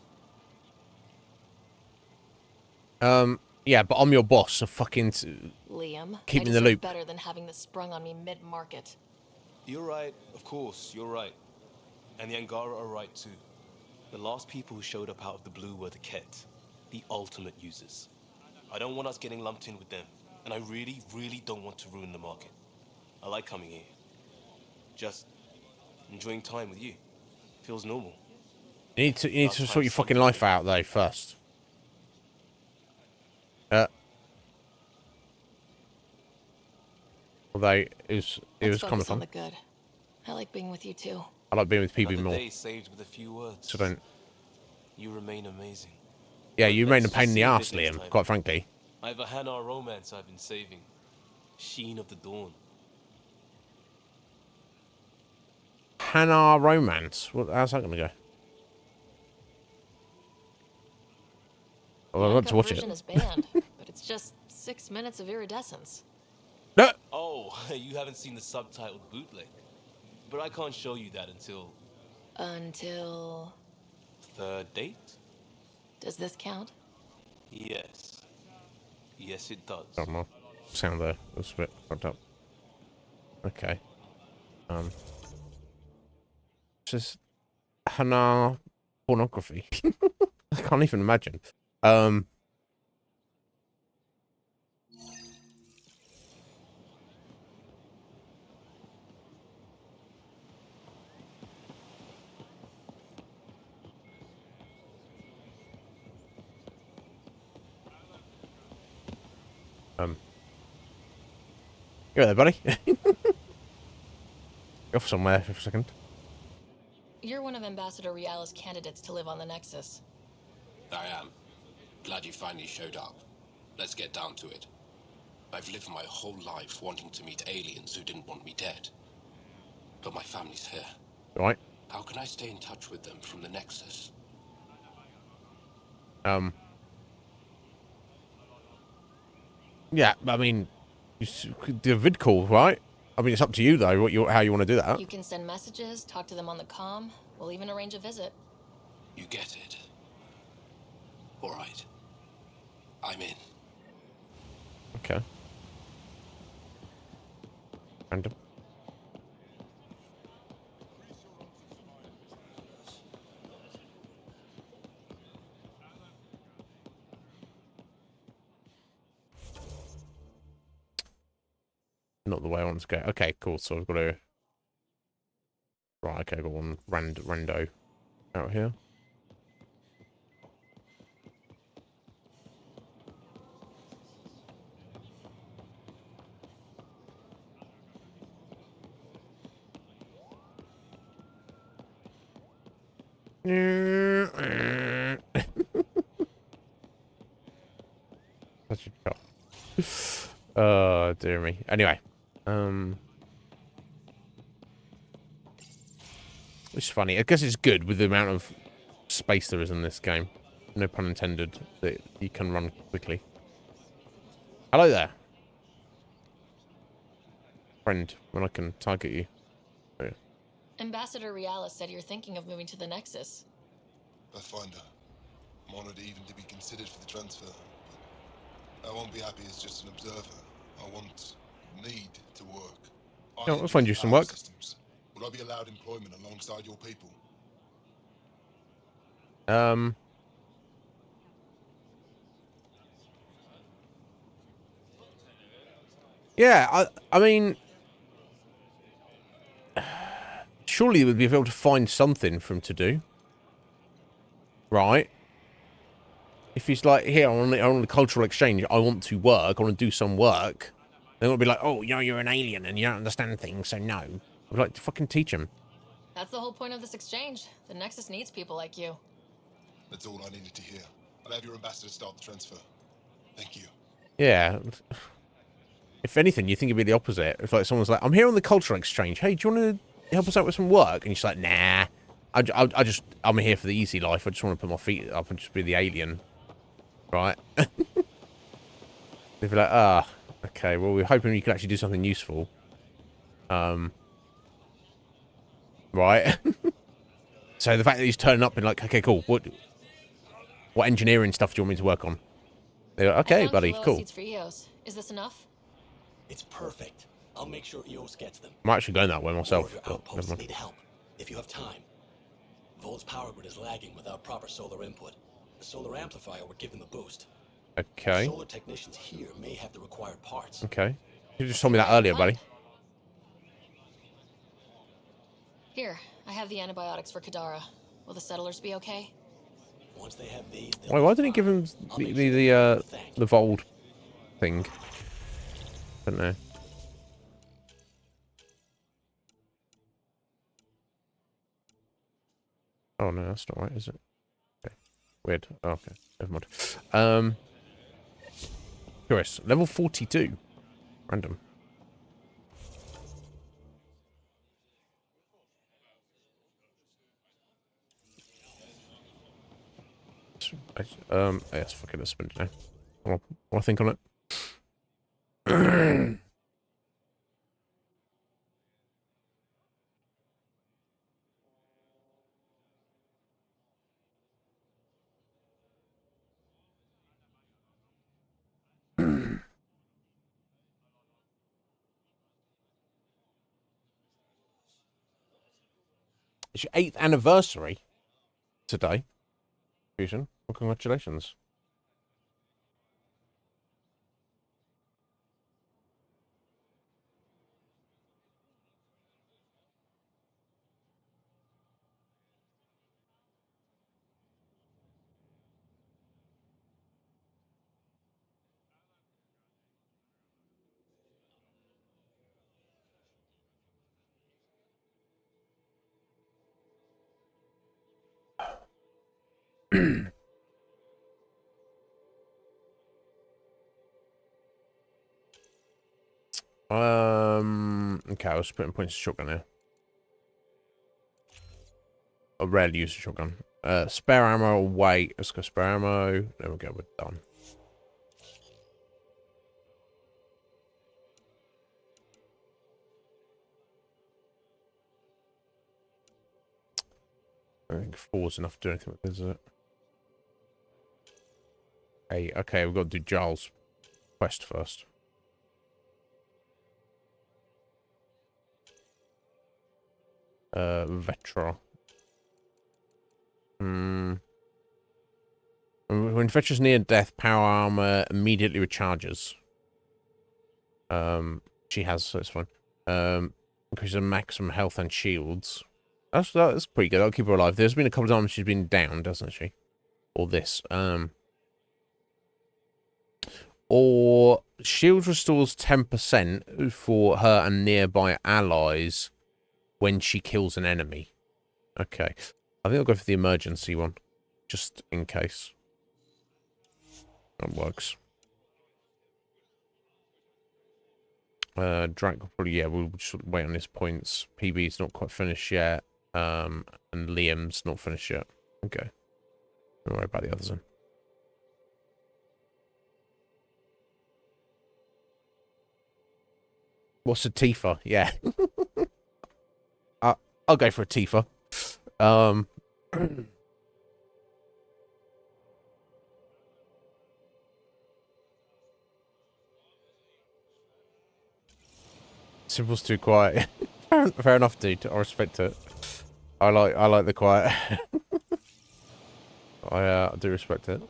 Yeah, but I'm your boss, so fucking Liam, keep I me in the deserve loop. better than having this sprung on me mid-market. You're right, of course, you're right. And the Angara are right too. The last people who showed up out of the blue were the Ket, the ultimate users. I don't want us getting lumped in with them, and I really, really don't want to ruin the market. I like coming here. Just enjoying time with you. Feels normal. You need to sort your fucking life out though first. Although it was Let's kind of focus on fun. the good. I like being with you too. I like being with people Another more. day saved with a few words. So don't. You remain amazing. Yeah, you remain a Let's pain in the see a arse, bit next Liam. time. Quite frankly. I have a Hanar romance I've been saving. Sheen of the Dawn. Hanar romance. How's that gonna go? Well, I'd like to watch it. Version is banned, but it's just 6 minutes of iridescence. No. Oh, you haven't seen the subtitled bootleg. But I can't show you that until... Until... Third date? Does this count? Yes. Yes, it does. Oh, my sound there was a bit fucked up. Okay. Just Hana pornography. I can't even imagine. You there, buddy? You're off somewhere for a second. You're one of Ambassador Reala's candidates to live on the Nexus. I am. Glad you finally showed up. Let's get down to it. I've lived my whole life wanting to meet aliens who didn't want me dead. But my family's here. Right. How can I stay in touch with them from the Nexus? Yeah, I mean, you do a vid call, right? I mean, it's up to you though. How you want to do that? You can send messages, talk to them on the comm. We'll even arrange a visit. You get it. All right. I'm in. Okay. Random. Not the way I want to go. Okay, cool. So I've got to... Right, okay, I've got one rando out here. Such a job. Oh, dear me. Anyway. It's funny. I guess it's good with the amount of space there is in this game. No pun intended, that you can run quickly. Hello there. Friend, when I can target you. Oh, yeah. Ambassador Reala said you're thinking of moving to the Nexus. Pathfinder. I'm honored even to be considered for the transfer. But I won't be happy as just an observer. I need to work. Yeah, I'll find you some work. Systems. Will I be allowed employment alongside your people? Yeah, I mean, surely you would be able to find something for him to do, right? If he's like, here, on the cultural exchange, I want to work, I want to do some work, then it'll be like, oh, you know, you're an alien and you don't understand things, so no. I'd like to fucking teach him. That's the whole point of this exchange. The Nexus needs people like you. That's all I needed to hear. I'll have your ambassador start the transfer. Thank you. Yeah. If anything, you think it'd be the opposite. If like someone's like, I'm here on the cultural exchange. Hey, do you want to help us out with some work? And you're just like, nah. I'm here for the easy life. I just want to put my feet up and just be the alien. Right? They'd be like, ah, okay, well, we're hoping you can actually do something useful. Right? So the fact that he's turning up and like, okay, cool. What engineering stuff do you want me to work on? They're like, okay, buddy, cool. Seats for EOS. Is this enough? It's perfect. I'll make sure EOS gets them. I'm actually going that way myself. Your outposts need help. If you have time. Volt's power grid is lagging without proper solar input. The solar amplifier would give them a boost. Okay. Solar technicians here may have the required parts. Okay. You just told me that earlier, buddy. Here, I have the antibiotics for Kadara. Will the settlers be okay? Once they have these, why didn't he give him the Vold thing? I don't know. Oh no, that's not right, is it? Okay. Weird. Oh, okay. Never mind. Curious. Level 42. Random. Yes, fuck it, let's spin it now. I want to think on it. It's your 8th anniversary today, Fusion. Well, congratulations. Okay, I was putting points to shotgun here. I rarely use a shotgun. Spare ammo or wait. Let's go spare ammo. There we go, we're done. I think 4's enough to do anything with this, is it? Hey, okay, we've got to do Giles' quest first. Vetra. When Vetra's near death, power armor immediately recharges. She has, so it's fine. Increases her maximum health and shields. That's pretty good. I'll keep her alive. There's been a couple of times she's been down, doesn't she? Or this. Or shield restores 10% for her and nearby allies when she kills an enemy. Okay. I think I'll go for the emergency one. Just in case. That works. Drake will probably, yeah, we'll just wait on his points. PB's not quite finished yet. And Liam's not finished yet. Okay. Don't worry about the others then. What's a Tifa? Yeah. I'll go for a Tifa. Simple's too quiet. Fair enough, dude. I respect it. I like the quiet. I do respect it.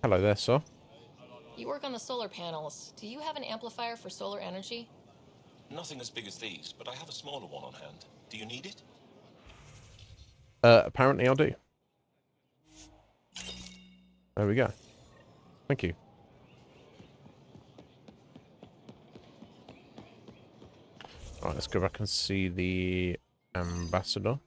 Hello there, sir. You work on the solar panels. Do you have an amplifier for solar energy? Nothing as big as these, but I have a smaller one on hand. Do you need it? Apparently I do. There we go. Thank you. Alright, let's go back and see the ambassador.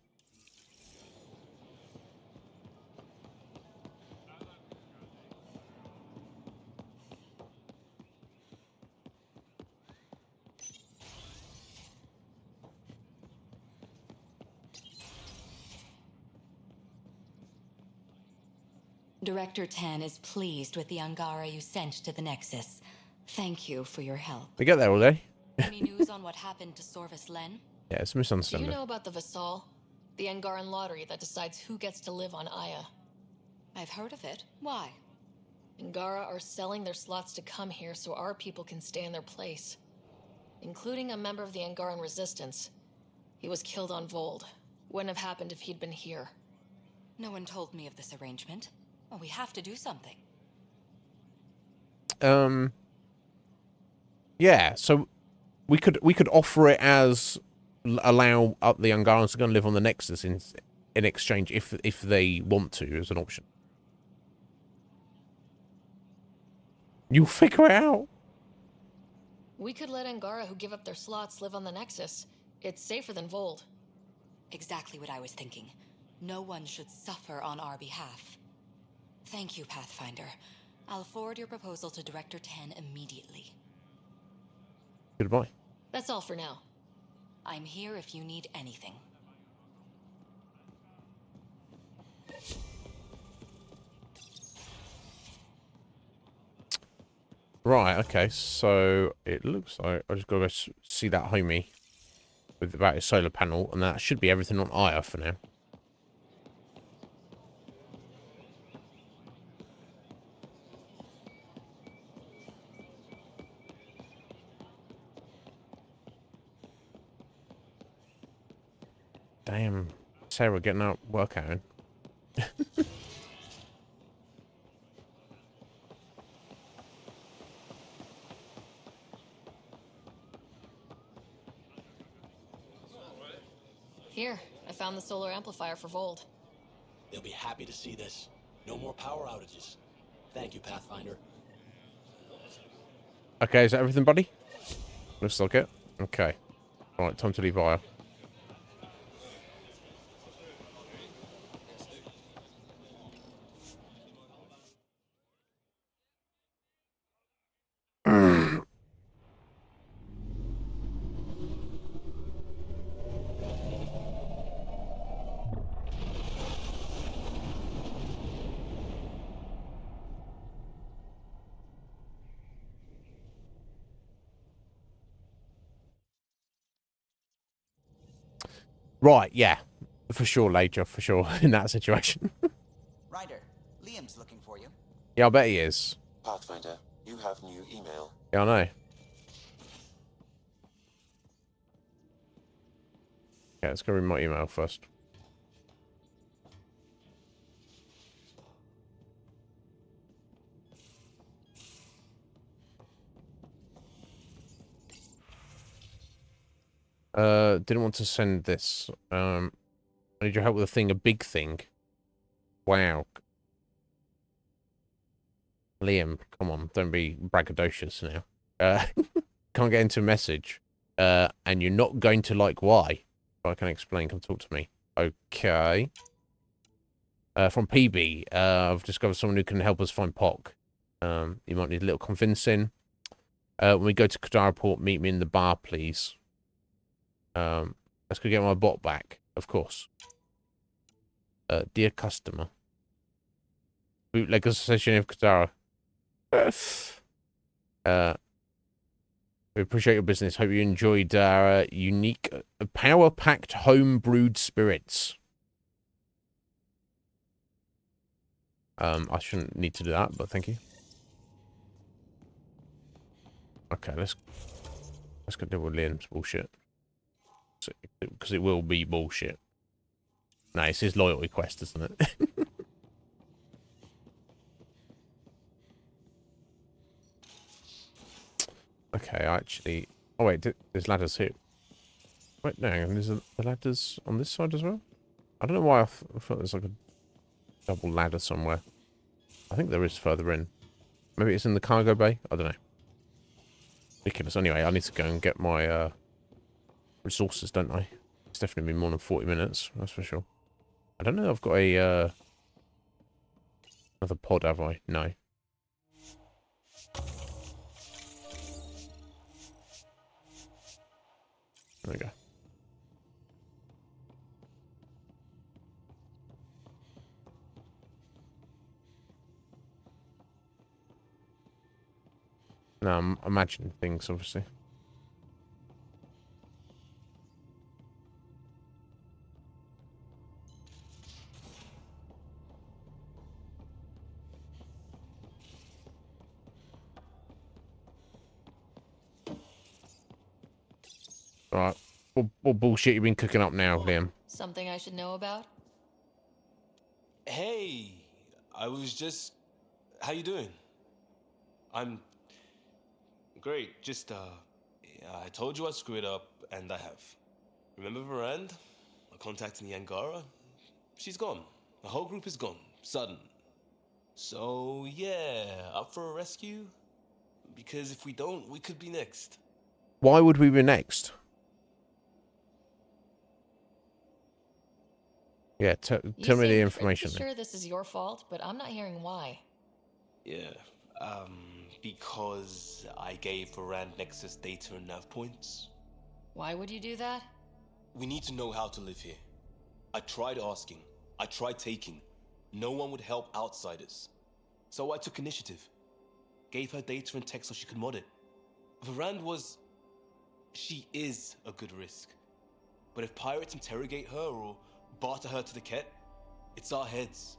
Director Tan is pleased with the Angara you sent to the Nexus. Thank you for your help. We get there all day. Any news on what happened to Sorvis Len? Yeah, it's a Do misunderstanding. you know about the Vassal? The Angaran lottery that decides who gets to live on Aya. I've heard of it. Why? Angara are selling their slots to come here so our people can stay in their place. Including a member of the Angaran resistance. He was killed on Vold. Wouldn't have happened if he'd been here. No one told me of this arrangement. Well, we have to do something. Yeah, so we could offer it as allow up the Angarans to go and live on the Nexus in exchange if they want to as an option. You'll figure it out. We could let Angara who give up their slots live on the Nexus. It's safer than Vold. Exactly what I was thinking. No one should suffer on our behalf. Thank you, Pathfinder. I'll forward your proposal to Director Tan immediately. Goodbye. That's all for now. I'm here if you need anything. Right, okay, so it looks like I just gotta go see that homie about his solar panel, and that should be everything on Aya for now. Damn, Sarah getting out workout. Here, I found the solar amplifier for Vold. They'll be happy to see this. No more power outages. Thank you, Pathfinder. Okay, is that everything, buddy? Looks like it. Okay. Right, time to leave Aya. Right, yeah. For sure, Lager, for sure, in that situation. Ryder, Liam's looking for you. Yeah, I bet he is. Pathfinder, you have new email. Yeah, I know. Yeah, let's go read my email first. Didn't want to send this. I need your help with a thing, a big thing. Wow. Liam, come on, don't be braggadocious now. Can't get into a message. And you're not going to like why. I can explain, come talk to me. Okay. From PB, I've discovered someone who can help us find Pock. You might need a little convincing. When we go to Kadara Port, meet me in the bar, please. Let's go get my bot back, of course. Dear customer. Bootleggers Association of Kadara. We appreciate your business. Hope you enjoyed our unique, power-packed home-brewed spirits. I shouldn't need to do that, but thank you. Okay, let's go deal with Liam's bullshit. Because it will be bullshit. No, it's his loyalty quest, isn't it? Okay, actually... Oh, wait, there's ladders here. Wait, no, hang on, there's the ladders on this side as well? I don't know why I thought there's like a double ladder somewhere. I think there is further in. Maybe it's in the cargo bay? I don't know. Ridiculous. Anyway, I need to go and get my resources, don't I? It's definitely been more than 40 minutes, that's for sure. I don't know if I've got a another pod, have I? No. There we go. No, I'm imagining things, obviously. Alright. What bullshit you been cooking up now, Liam? Something I should know about? Hey, I was just... How you doing? I'm... Great, just, I told you I'd screw it up, and I have. Remember Verand? I contacted the Angara? She's gone. The whole group is gone. Sudden. So, yeah, up for a rescue? Because if we don't, we could be next. Why would we be next? Yeah, tell me the information. I'm sure this is your fault, but I'm not hearing why. Yeah, because I gave Verand Nexus data and nav points. Why would you do that? We need to know how to live here. I tried asking. I tried taking. No one would help outsiders. So I took initiative. Gave her data and tech so she could mod it. Verand was... She is a good risk. But if pirates interrogate her or barter her to the Ket, it's our heads.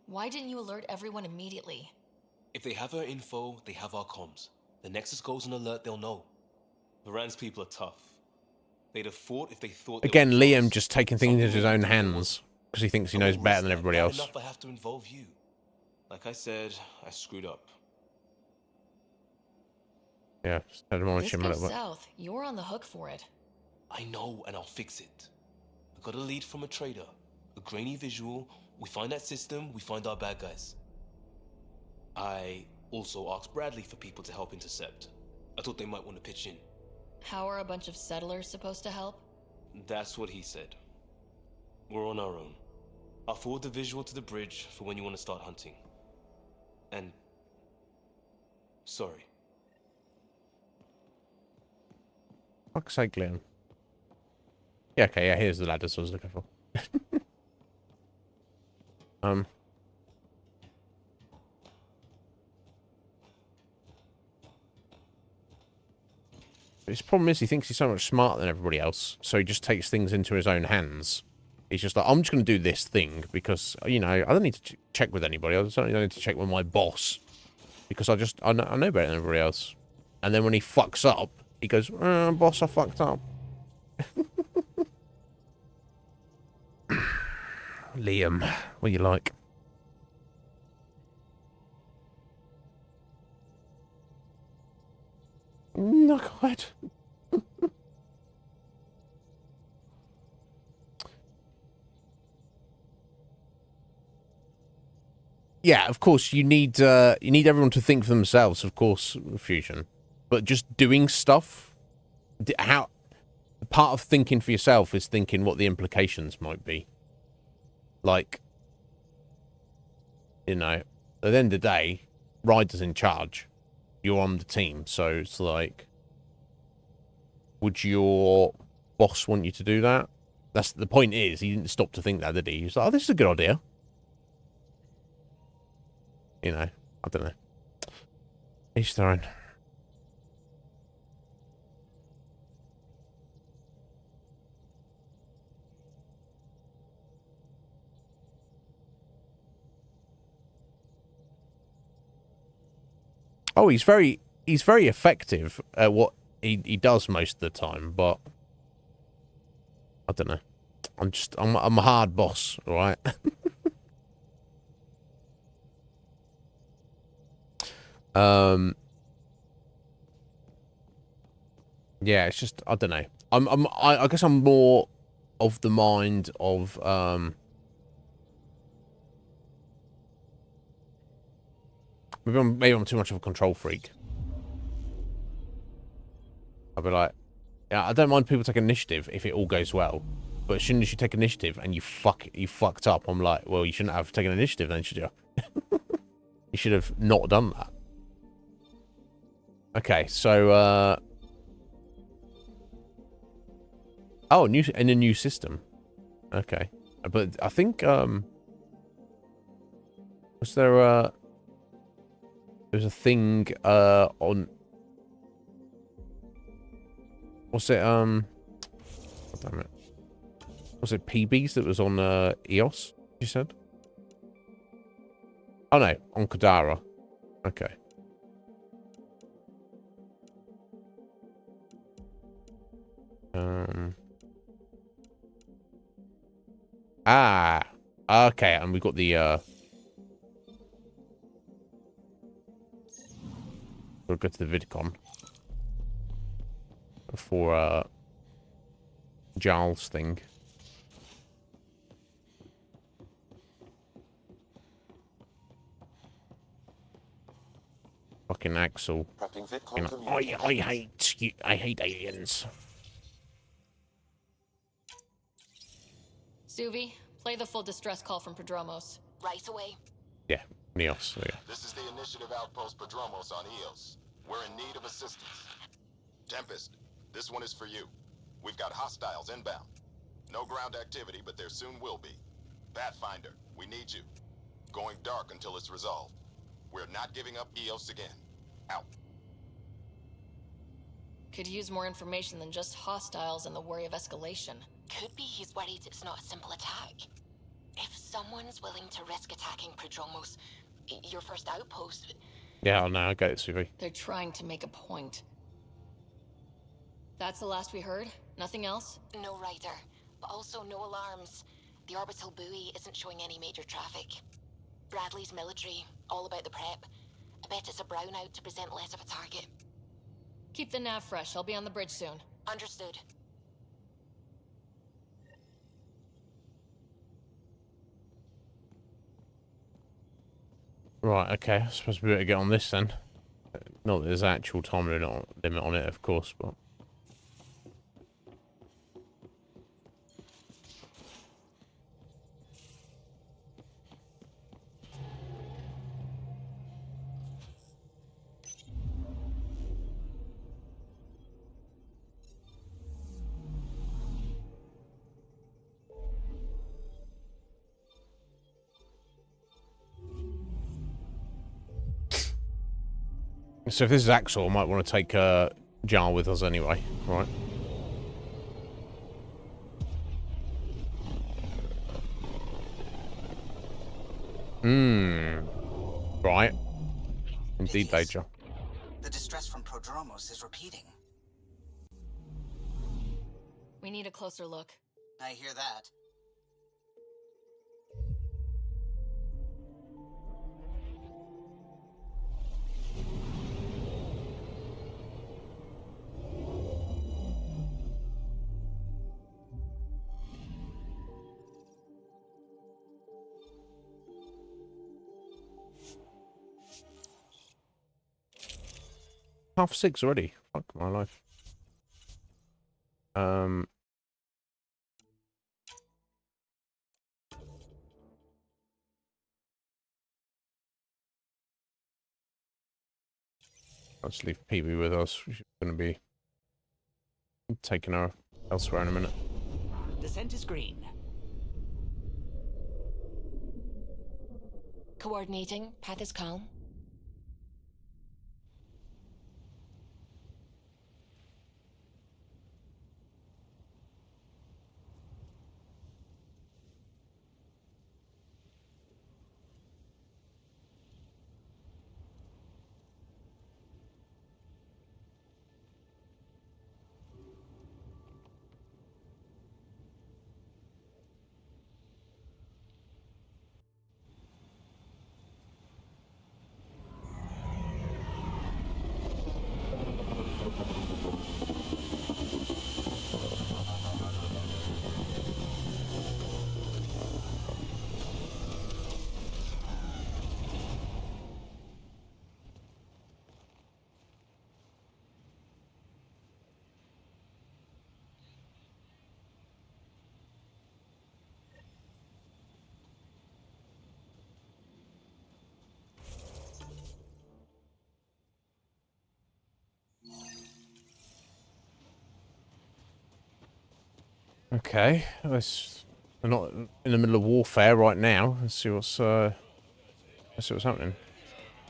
Why didn't you alert everyone immediately? If they have her info, they have our comms. The Nexus goes on alert, they'll know. Varan's people are tough. They'd have fought if they thought. Again, Liam just taking things into his own hands because he thinks he knows better than everybody else. Enough I have to involve you. Like I said, I screwed up. Yeah, just admonish him a little bit. South. You're on the hook for it. I know, and I'll fix it. I got a lead from a trader. A grainy visual. We find that system, we find our bad guys. I also asked Bradley for people to help intercept. I thought they might want to pitch in. How are a bunch of settlers supposed to help? That's what he said. We're on our own. I'll forward the visual to the bridge for when you want to start hunting. And... sorry. Fuck's sake, Liam. Yeah, okay, yeah, here's the ladders I was looking for. His problem is he thinks he's so much smarter than everybody else, so he just takes things into his own hands. He's just like, I'm just going to do this thing because, you know, I don't need to check with anybody. I certainly don't need to check with my boss because I know better than everybody else. And then when he fucks up, he goes, boss, I fucked up. Liam, what you like? Not quite. Yeah, of course, you need everyone to think for themselves, of course, Fusion. But just doing stuff, how part of thinking for yourself is thinking what the implications might be. Like, you know, at the end of the day, Ryder's in charge. You're on the team, so it's like, would your boss want you to do that? That's the point. Is he didn't stop to think that, did he? He's like, oh, this is a good idea. You know, I don't know. Each their own. Oh, he's very effective at what he does most of the time, but I don't know. I'm a hard boss, all right? Yeah, it's just I don't know. I guess I'm more of the mind of maybe I'm too much of a control freak. I'll be like, yeah, I don't mind people taking initiative if it all goes well, but as soon as you take initiative and you fucked up, I'm like, well, you shouldn't have taken initiative then, should you? You should have not done that. Okay, so oh, in a new system. Okay, but I think was there there's a thing on, was it oh, damn it, was it PBs that was on EOS, you said? Oh no, on Kadara. Okay. Okay, and we've got the we'll go to the VidCon for Giles thing. Fucking Axel. You know, I hate aliens. Suvi, play the full distress call from Prodromos. Right away. Yeah, Neos. So yeah. This is the initiative outpost Prodromos on Eos. We're in need of assistance. Tempest, this one is for you. We've got hostiles inbound. No ground activity, but there soon will be. Pathfinder, we need you. Going dark until it's resolved. We're not giving up Eos again. Out. Could use more information than just hostiles and the worry of escalation. Could be he's worried it's not a simple attack. If someone's willing to risk attacking Prodromos, your first outpost... Yeah, I know, I get it, Suvi. They're trying to make a point. That's the last we heard? Nothing else? No rider, but also no alarms. The orbital buoy isn't showing any major traffic. Bradley's military, all about the prep. I bet it's a brownout to present less of a target. Keep the nav fresh. I'll be on the bridge soon. Understood. Right, okay. I suppose we better get on this then. Not that there's actual time limit on it, of course, but... So if this is Axel, I might want to take Jar with us anyway, right? Right. Indeed, Major. The distress from Prodromos is repeating. We need a closer look. I hear that. Half 6 already. Fuck my life. Let's leave PB with us. She's going to be taking her elsewhere in a minute. Descent is green. Coordinating. Path is calm. Okay, we're not in the middle of warfare right now. Let's see what's happening.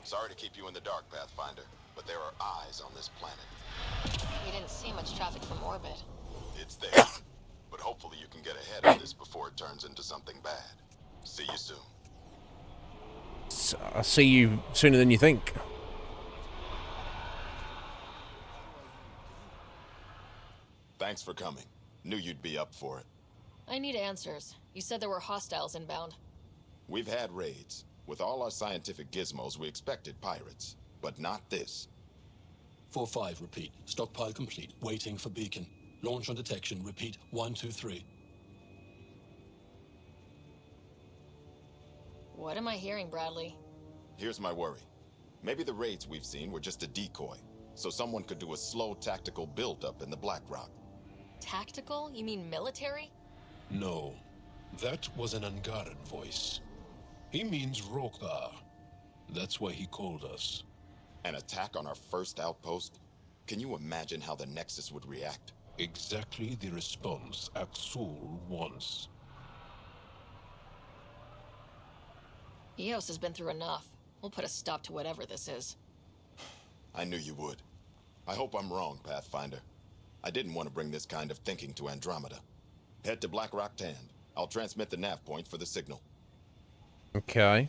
Sorry to keep you in the dark, Pathfinder, but there are eyes on this planet. We didn't see much traffic from orbit. It's there, but hopefully you can get ahead of this before it turns into something bad. See you soon. I'll see you sooner than you think. Thanks for coming. Knew you'd be up for it. I need answers. You said there were hostiles inbound. We've had raids. With all our scientific gizmos, we expected pirates. But not this. 4-5, repeat. Stockpile complete. Waiting for beacon. Launch on detection. Repeat. 1, 2, 3. What am I hearing, Bradley? Here's my worry. Maybe the raids we've seen were just a decoy, so someone could do a slow tactical build-up in the Black Rock. Tactical? You mean military? No. That was an Angaran voice. He means Rokar. That's why he called us. An attack on our first outpost? Can you imagine how the Nexus would react? Exactly the response Axul wants. Eos has been through enough. We'll put a stop to whatever this is. I knew you would. I hope I'm wrong, Pathfinder. I didn't want to bring this kind of thinking to Andromeda. Head to Black Rock Tand. I'll transmit the nav point for the signal. Okay.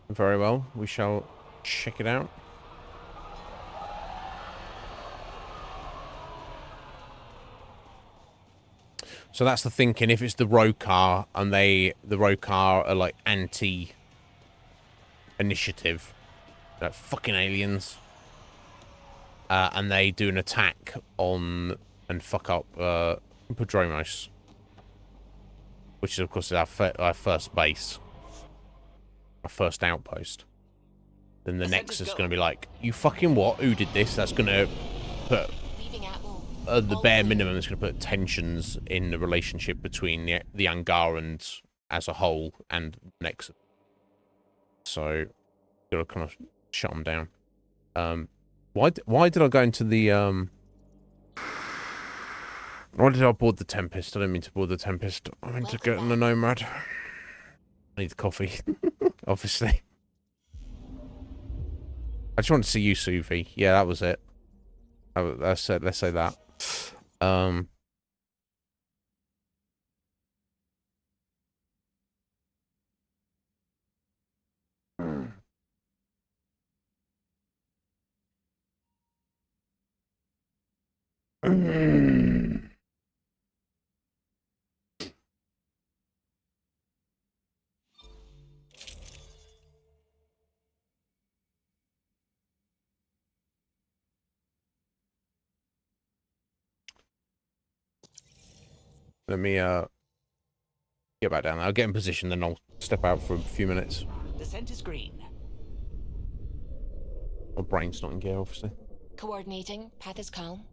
Very well. We shall check it out. So that's the thinking. If it's the Rokar and the Rokar are like anti-initiative, like fucking aliens, and they do an attack on and fuck up Prodromos, which is of course our first base, our first outpost. Then the Nexus is going to be like, you fucking what? Who did this? That's going to put the bare minimum. It's going to put tensions in the relationship between the Angarans as a whole and Nexus. So, got to kind of shut them down. Why did I go into the Why did I board the Tempest? I didn't mean to board the Tempest. I meant to get in the Nomad. I need the coffee, obviously. I just wanted to see you, Suvi. Yeah, that was it. Let's say that. Let me get back down there. I'll get in position, then I'll step out for a few minutes. Descent is green. My brain's not in gear, obviously. Coordinating. Path is calm.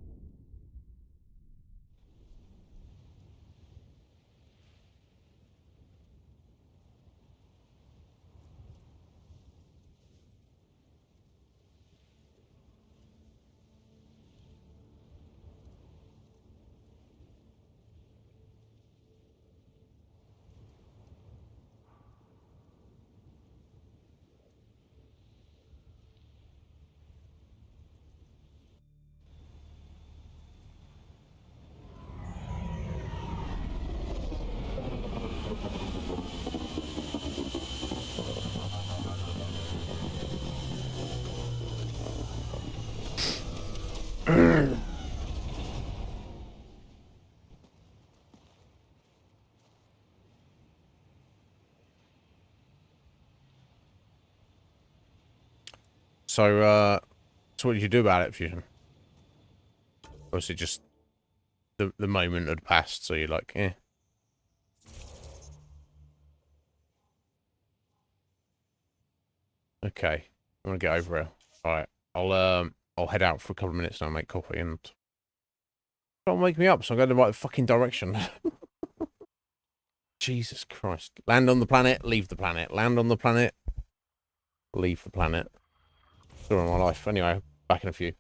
So what did you do about it, Fusion? Or was it just the moment had passed, so you're like, eh? Okay, I'm gonna get over here. All right, I'll head out for a couple of minutes now, make coffee, and don't wake me up, so I'm going the right fucking direction. Jesus Christ! Land on the planet, leave the planet. Land on the planet, leave the planet. Story of my life. Anyway, back in a few.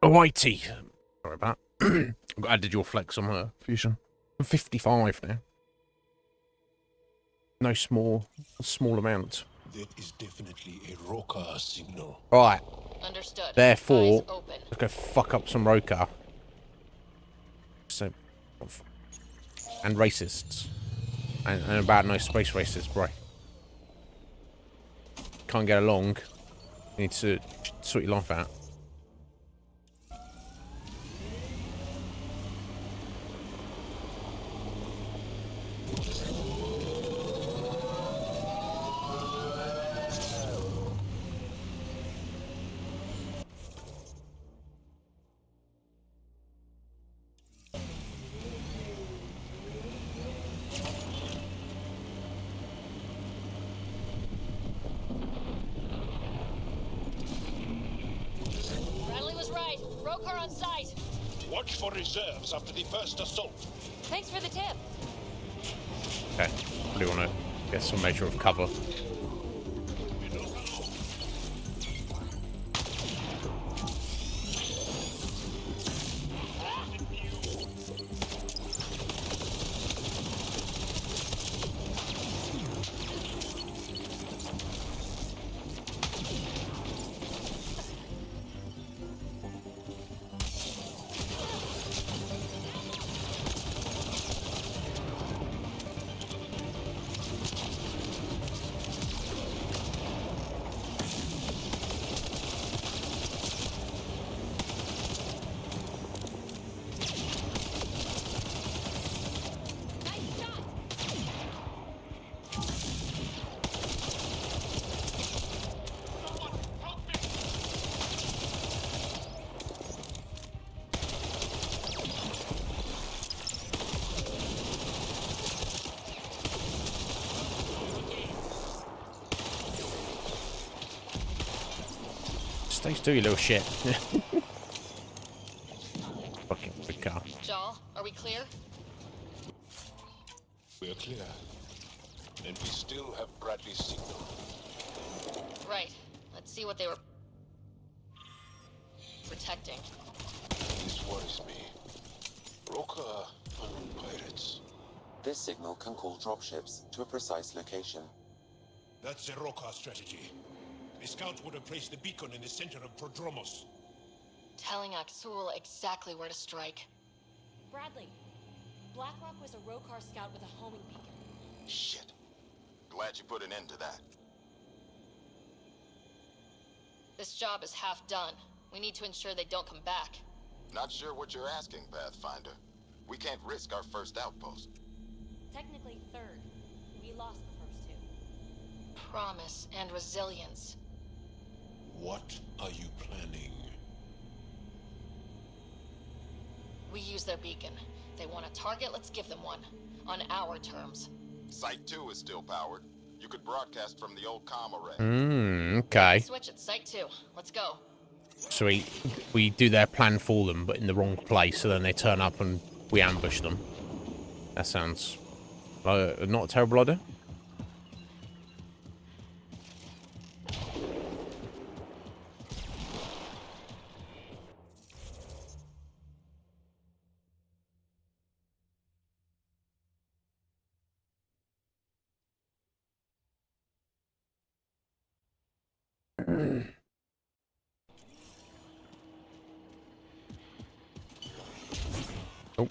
Alrighty. Sorry about that. I added your flex on her fusion. I'm 55 now. No small amount. That is definitely a Roka signal. Right. Understood. Therefore, Eyes open. let's go fuck up some Roka. So, and racists. And about no space racists, bro. Can't get along. You need to sort your life out. Watch for reserves after the first assault. Thanks for the tip. Okay, probably want to get some measure of cover. Stay still, you little shit. Fucking big car. Jal, are we clear? We're clear. And we still have Bradley's signal. Right. Let's see what they were protecting. This worries me. Roka pirates. This signal can call dropships to a precise location. That's a Roka strategy. The scout would have placed the beacon in the center of Prodromos. Telling Aksul exactly where to strike. Bradley, Blackrock was a Rokar scout with a homing beacon. Shit. Glad you put an end to that. This job is half done. We need to ensure they don't come back. Not sure what you're asking, Pathfinder. We can't risk our first outpost. Technically third. We lost the first two. Promise and resilience. What are you planning? We use their beacon. They want a target, let's give them one. On our terms. Site 2 is still powered. You could broadcast from the old comm array. Okay. Switch at Site 2. Let's go. So we do their plan for them, but in the wrong place, so then they turn up and we ambush them. That sounds like not a terrible idea. Oh.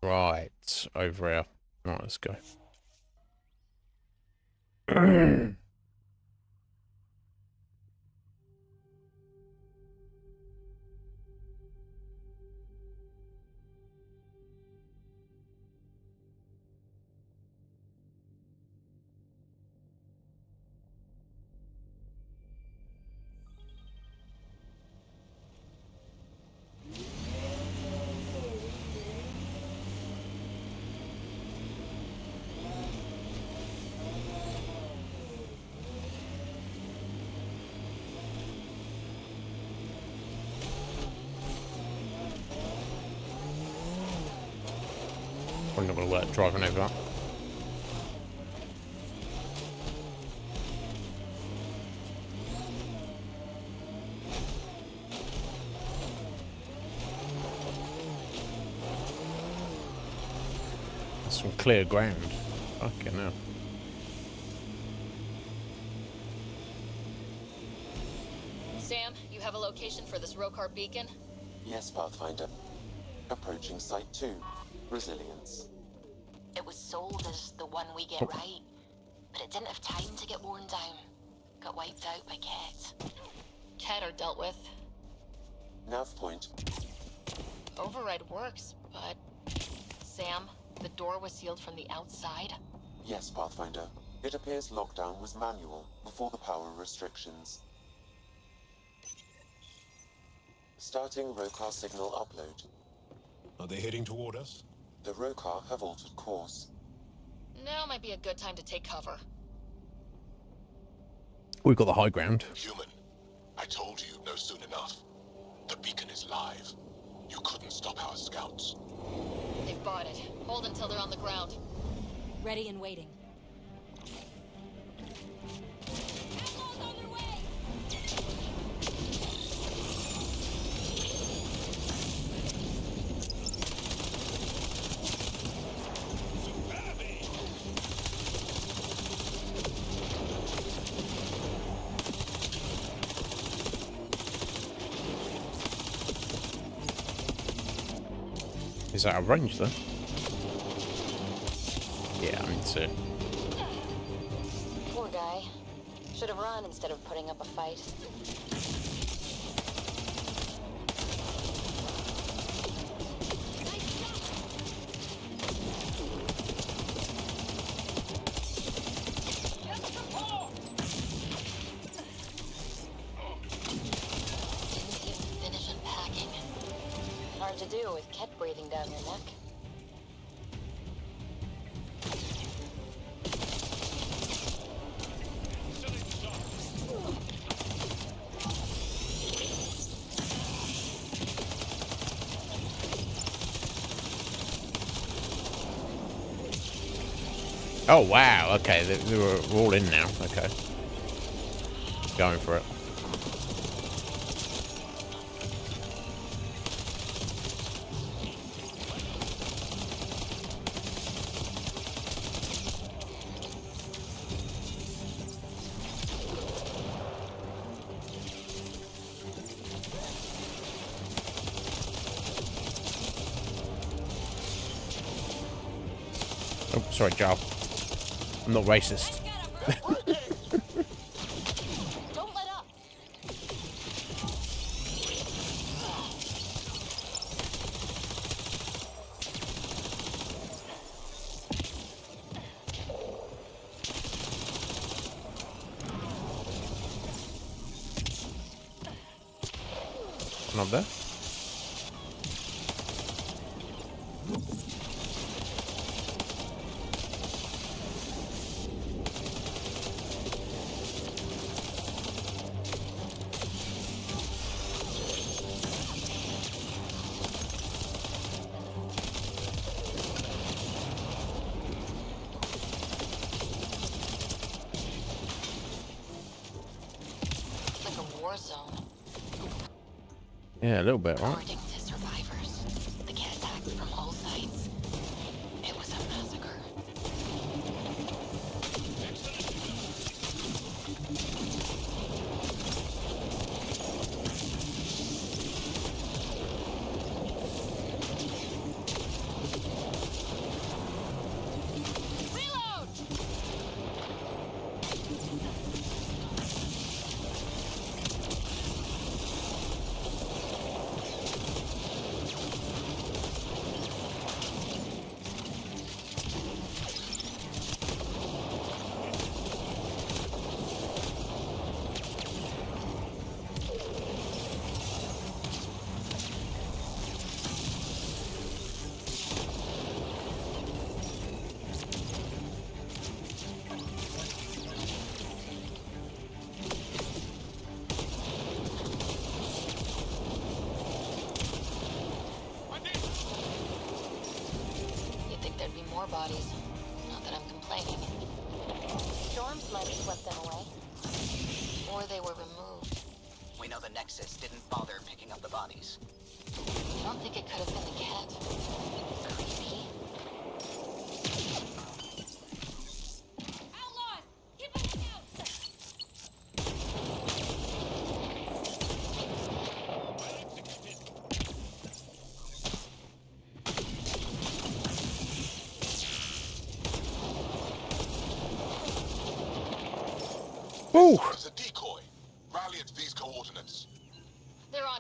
Right, over here. Right, let's go. Probably not going to work driving over that. Some clear ground. Fucking hell. Sam, you have a location for this Rokar beacon? Yes, Pathfinder. Approaching Site 2. Resilience. It was sold as the one we get right, but it didn't have time to get worn down. Got wiped out by Ket. Ket are dealt with. Nav point. Override works, but... Sam, the door was sealed from the outside? Yes, Pathfinder. It appears lockdown was manual before the power restrictions. Starting Rokar signal upload. Are they heading toward us? The Rokar have altered course. Now might be a good time to take cover. We've got the high ground. Human, I told you no soon enough. The beacon is live. You couldn't stop our scouts. They've bought it. Hold until they're on the ground. Ready and waiting. Is that a range though? Yeah, I mean so. Poor guy. Should have run instead of putting up a fight. Didn't even finish unpacking. Hard to do with Ket breathing down your neck. Oh wow, okay, they were all in now, okay. Going for it. Oh, sorry, Joel. I'm not racist. Don't let up. Not there. Like a war zone. Yeah, a little bit, right? According to survivors, the Ket attacked from all sides. It was a massacre. Reload! You'd think there'd be more bodies. Not that I'm complaining. Storms might have swept them away. Or they were removed. We know the Nexus didn't bother picking up the bodies. I don't think it could have been the Ket. Creepy.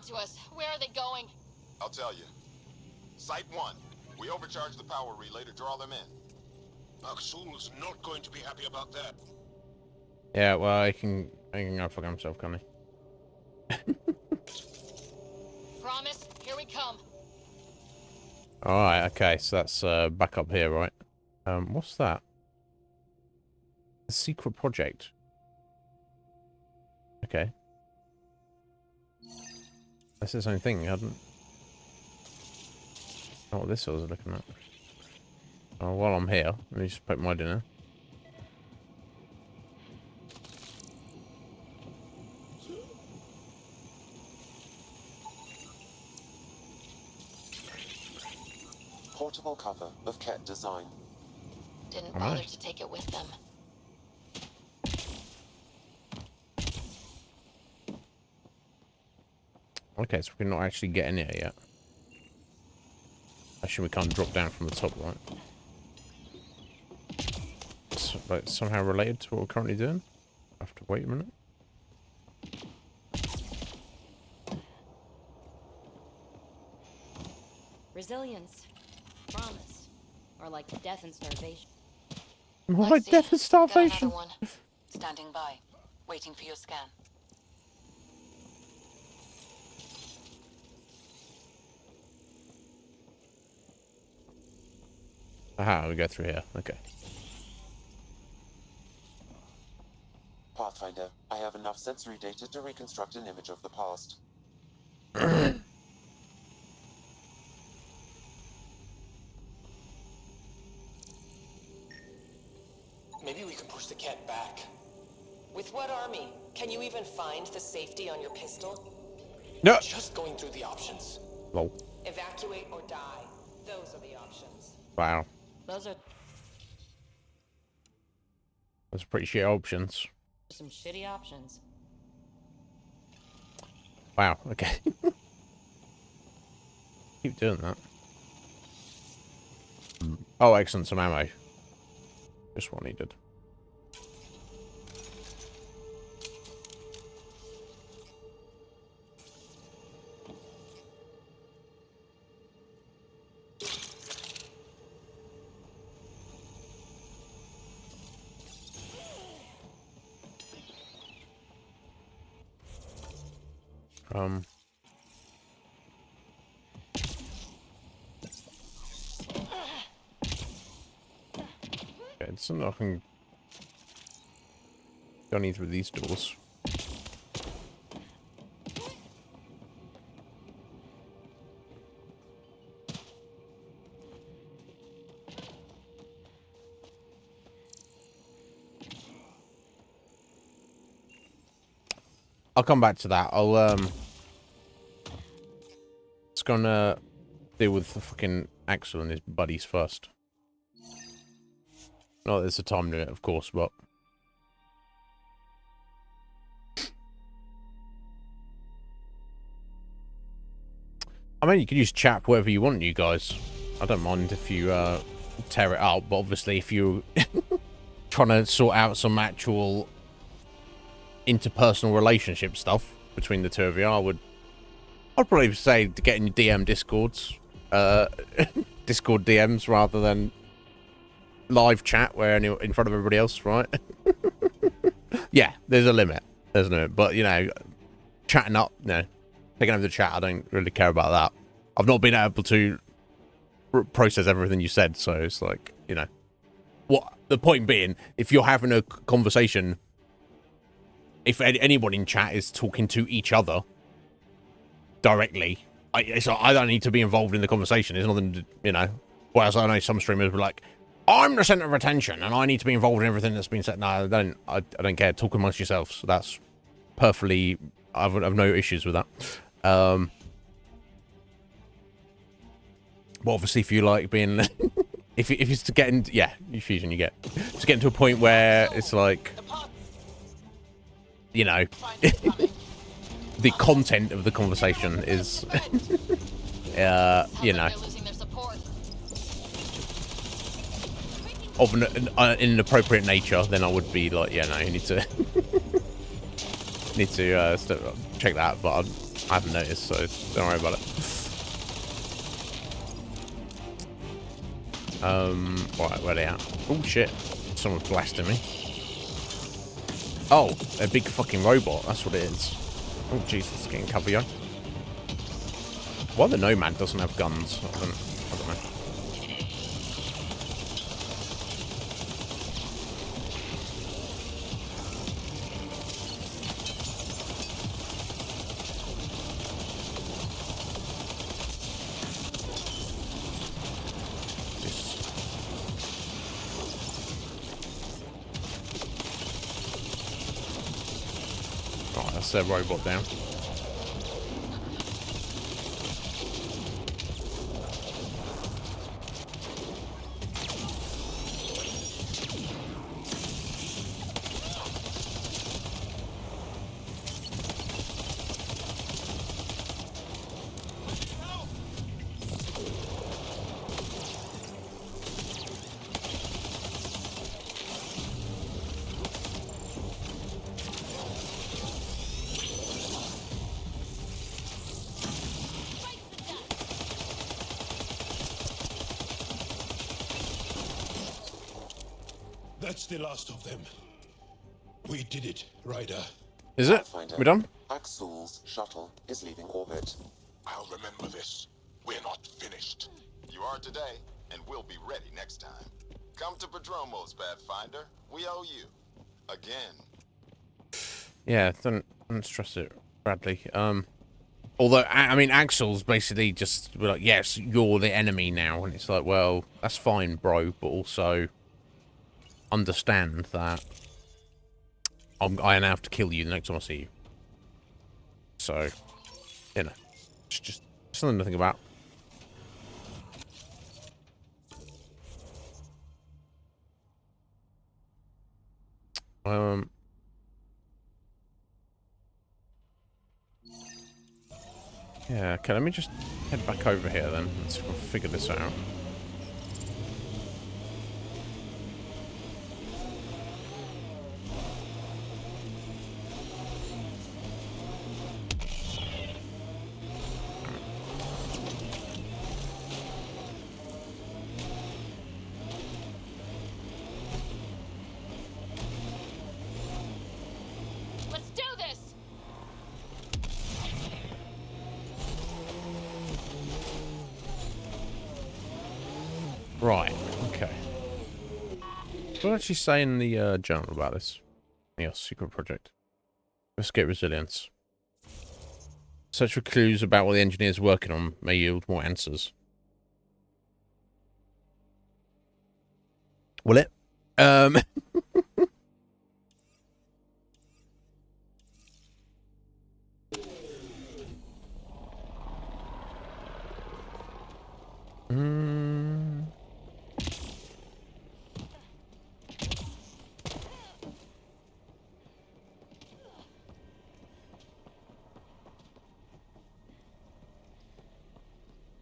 to us. Where are they going? I'll tell you. Site 1. We overcharged the power relay to draw them in. Axel's not going to be happy about that. Yeah, well, I can go fuck himself, can't he? Promise, here we come. Alright, okay, so that's back up here, right? What's that? A secret project. Okay. That's the same thing, I hadn't... Oh, what this was looking at. Oh, while I'm here, let me just poke my dinner. Portable cover of Ket design. Didn't bother to take it with them. Okay, so we're not actually getting it yet. Actually, we can't drop down from the top, right? So, like, somehow related to what we're currently doing? I have to wait a minute. Resilience. Promise. Or like death and starvation. More like death and starvation. Standing by, waiting for your scan. Aha, we go through here. Okay. Pathfinder, I have enough sensory data to reconstruct an image of the past. Maybe we can push the cat back. With what army? Can you even find the safety on your pistol? No. Just going through the options. Lol. Evacuate or die. Those are the options. Wow. Those are Those are pretty shit options. some shitty options. Wow, okay. Keep doing that. Oh, excellent, some ammo. Just what I needed. Okay, it's something I can go in through these doors. I'll come back to that. I'll just gonna deal with the fucking Axel and his buddies first. Not that there's a time limit, of course, but I mean, you can use chat wherever you want, you guys. I don't mind if you tear it out, but obviously if you're trying to sort out some actual interpersonal relationship stuff between the two of you, I'd probably say to get in your DM Discords, Discord DMs rather than live chat where in front of everybody else, right? Yeah, there's a limit. There's a limit, but you know, chatting up, you know, taking over the chat, I don't really care about that. I've not been able to process everything you said, so it's like, you know, what the point being, if you're having a conversation, if anyone in chat is talking to each other directly, I don't need to be involved in the conversation. There's nothing to, you know. Whereas I know some streamers were like, I'm the center of attention and I need to be involved in everything that's been said. No, I don't care. Talk amongst yourselves. That's perfectly. I've no issues with that. But obviously, if you like being, if it's to get in, yeah, Fusion, you get to get to a point where it's like, you know, the content of the conversation is, you know, of an appropriate nature, then I would be like, yeah, no, you need to check that. But I haven't noticed, so don't worry about it. Right, where they at? Oh shit! Someone's blasting me. Oh, a big fucking robot. That's what it is. Oh Jesus, getting cover, yo. Why the Nomad doesn't have guns? I don't know. Right, that's their robot down. That's the last of them. We did it, Ryder. Is it? We done? Axel's shuttle is leaving orbit. I'll remember this. We're not finished. You are today, and we'll be ready next time. Come to Padromos, Pathfinder. We owe you. Again. Yeah, don't stress it, Bradley. Although, I mean, Axel's basically just like, yes, you're the enemy now. And it's like, well, that's fine, bro. But also understand that I now have to kill you the next time I see you. So, you know, just something to think about. Yeah, okay, let me just head back over here then. Let's figure this out. Let's do this! Right, okay. What did I actually say in the journal about this? Yeah, secret project. Investigate resilience. Search for clues about what the engineer's working on may yield more answers. Will it?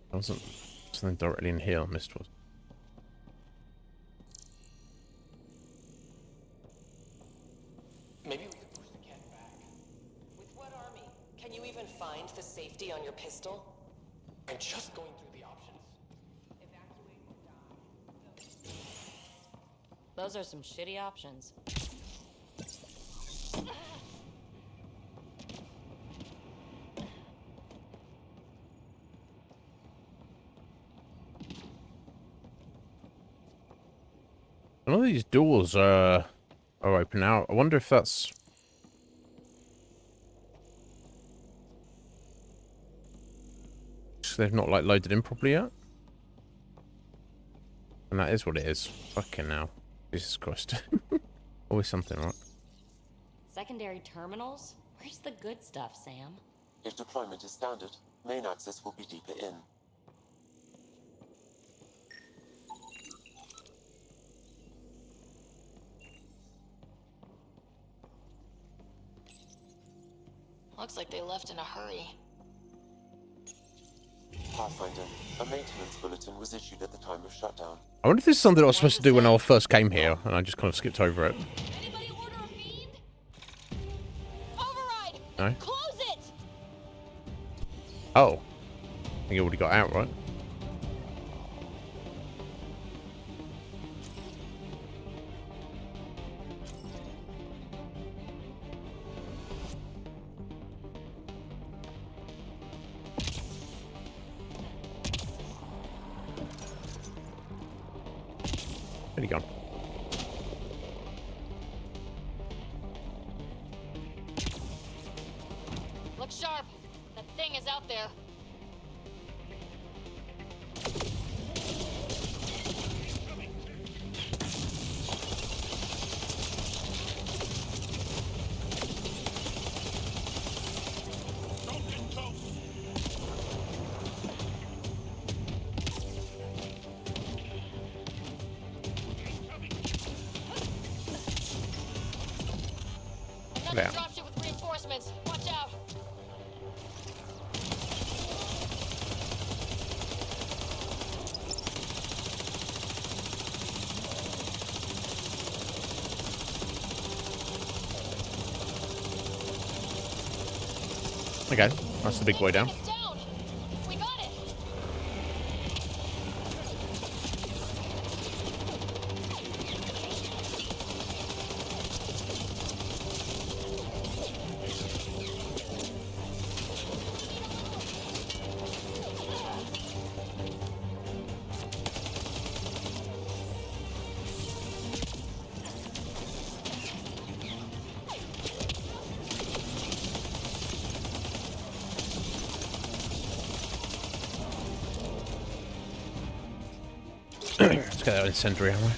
There wasn't something directly in here I missed, was. Maybe we could push the cat back. With what army? Can you even find the safety on your pistol? I'm just going through the options. Those are some shitty options. None of these doors are open now. I wonder if that's... they've not, like, loaded in properly yet? And that is what it is. Fucking hell. Jesus Christ. Always something, right? Secondary terminals? Where's the good stuff, Sam? If deployment is standard, main access will be deeper in. Looks like they left in a hurry. Pathfinder, a maintenance bulletin was issued at the time of shutdown. I wonder if this is something I was supposed to do when I first came here, and I just kind of skipped over it. Anybody order a feed? Override! No? Close it! Oh. I think he already got out, right? Where'd he gone? Look sharp. That thing is out there. Yeah. Dropship with reinforcements. Watch out. Okay, that's the big boy down. We got it. Let's get that incendiary ammo.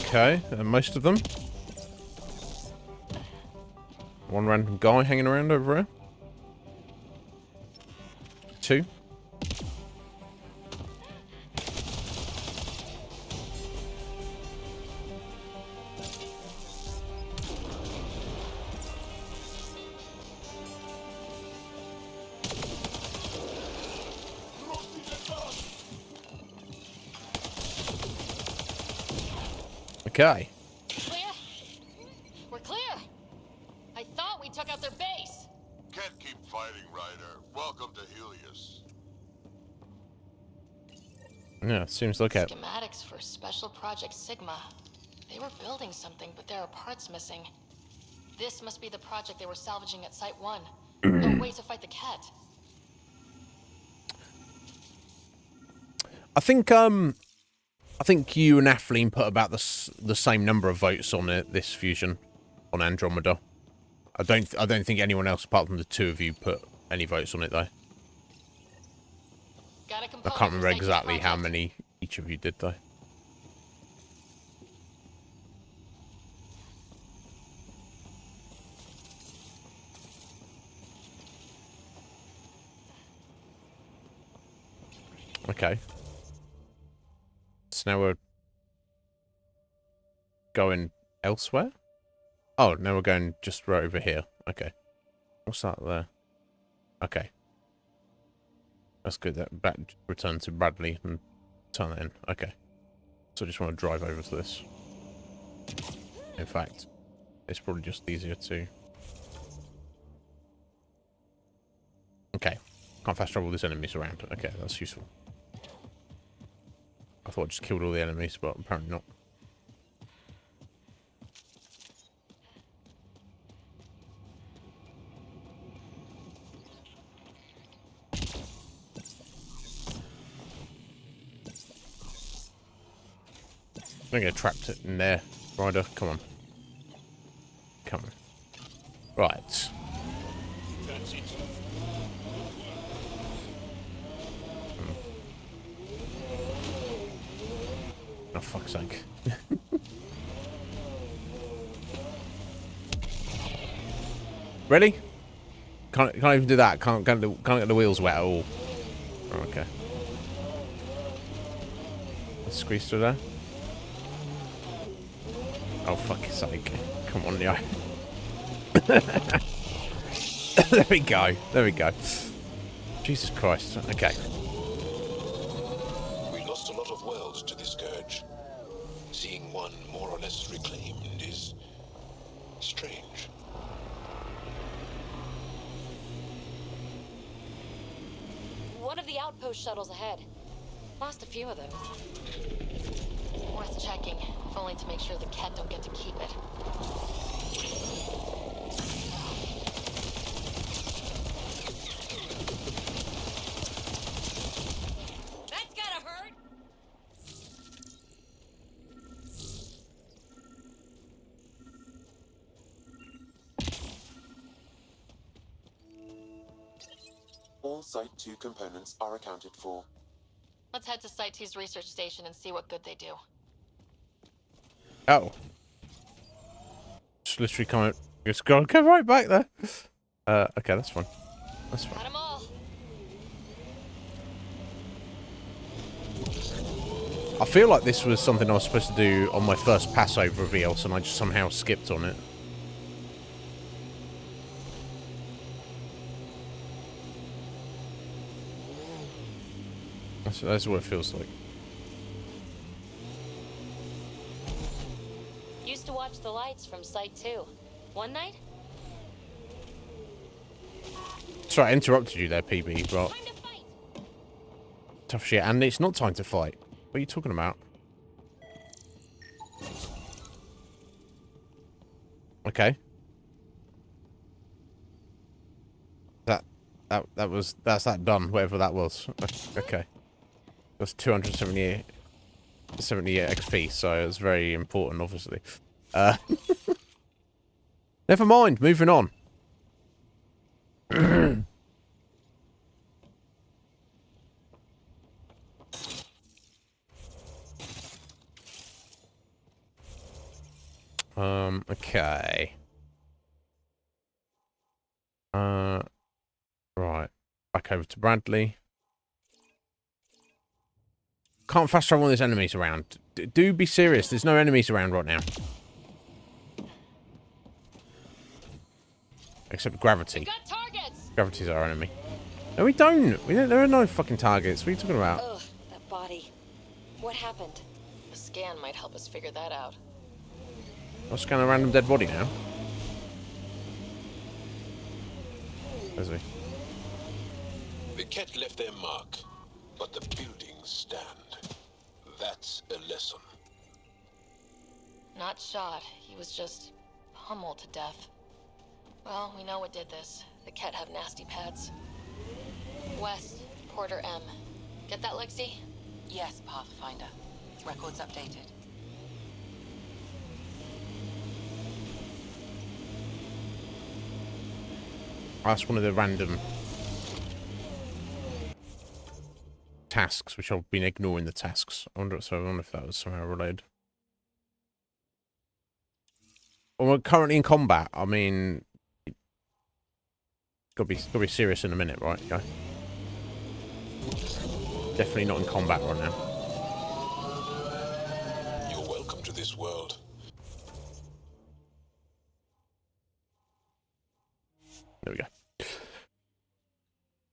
Okay, most of them. One random guy hanging around over here. Two. Okay. Clear? We're clear. I thought we took out their base. Can't keep fighting, Ryder. Welcome to Helios. Yeah, seems like it. Schematics for Special Project Sigma. They were building something, but there are parts missing. This must be the project they were salvaging at Site 1. No way to fight the cat. I think you and Athleen put about the same number of votes on this fusion on Andromeda. I don't think anyone else apart from the two of you put any votes on it though. I can't remember exactly how many each of you did though. Okay. So now we're going elsewhere? Oh, now we're going just right over here. Okay. What's that there? Okay. That's good. That back return to Bradley and turn it in. Okay. So I just want to drive over to this. In fact, it's probably just easier to... Okay. Can't fast travel these enemies around. Okay, that's useful. I thought I just killed all the enemies, but apparently not. I'm gonna get trapped in there, Ryder. Come on. Come on. Right. That's it. Oh, fuck's sake. Really? Can't even do that. Can't get the wheels wet at all. Oh, okay. Let's squeeze through there. Oh, fuck's sake. Come on, yo. There we go. There we go. Jesus Christ. Okay. We lost a lot of worlds to the Scourge. Seeing one more or less reclaimed is strange. One of the outpost shuttles ahead. Lost a few of those. Worth checking, if only to make sure the Ket don't get to keep it. That's gotta hurt! All Site 2 components are accounted for. Let's head to Site 2's research station and see what good they do. Oh. Just literally can't. Just go right back there. Okay, that's fine. That's fine. Got 'em all. I feel like this was something I was supposed to do on my first Passover of EOS, and I just somehow skipped on it. That's what it feels like. Used to watch the lights from Site 2. One night? Sorry, I interrupted you there, PB, but... Tough shit, and it's not time to fight. What are you talking about? Okay. That's that done, whatever that was. Okay. That's 278 XP, so it's very important, obviously. Never mind, moving on. Okay. Right. Back over to Bradley. Can't fast travel when there's enemies around. Do be serious. There's no enemies around right now. Except gravity. Gravity's our enemy. No, we don't. There are no fucking targets. What are you talking about? Ugh, that body. What happened? A scan might help us figure that out. I'll scan a random dead body now. Where's he? The Ket left their mark, but the buildings stand. That's a lesson. Not shot. He was just pummeled to death. Well, we know what did this. The Ket have nasty pads. West, Porter M. Get that, Lexi? Yes, Pathfinder. Records updated. That's one of the random tasks, which I've been ignoring the tasks. I wonder if that was somehow related. Well, we're currently in combat. I mean, gotta be serious in a minute, right, guy? Definitely not in combat right now. You're welcome to this world. There we go.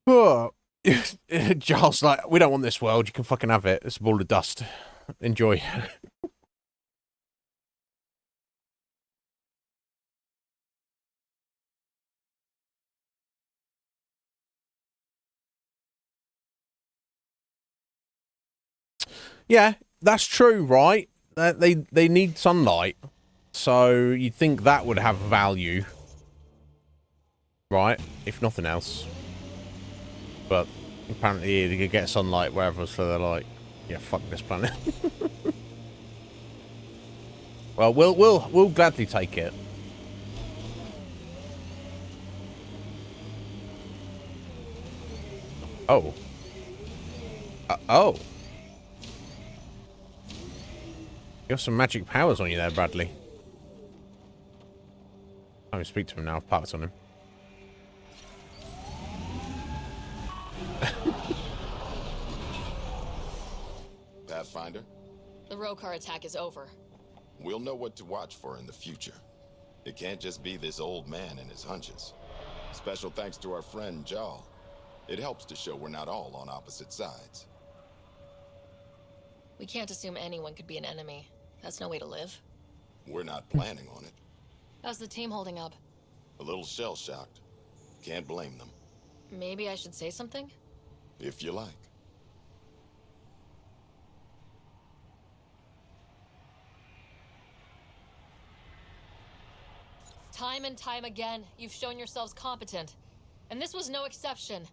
Oh, Giles, like, we don't want this world. You can fucking have it. It's a ball of dust. Enjoy. Yeah, that's true, right? They need sunlight, so you'd think that would have value, right? If nothing else. But apparently they could get sunlight wherever, so they're like, yeah, fuck this planet. Well, we'll gladly take it. Oh. Oh. You have some magic powers on you there, Bradley. I can speak to him now. I've parked on him. Pathfinder. The Rokar attack is over. We'll know what to watch for in the future. It can't just be this old man and his hunches. Special thanks to our friend Jarl. It helps to show we're not all on opposite sides. We can't assume anyone could be an enemy. That's no way to live. We're not planning on it. How's the team holding up? A little shell-shocked. Can't blame them. Maybe I should say something? If you like. Time and time again, you've shown yourselves competent. And this was no exception.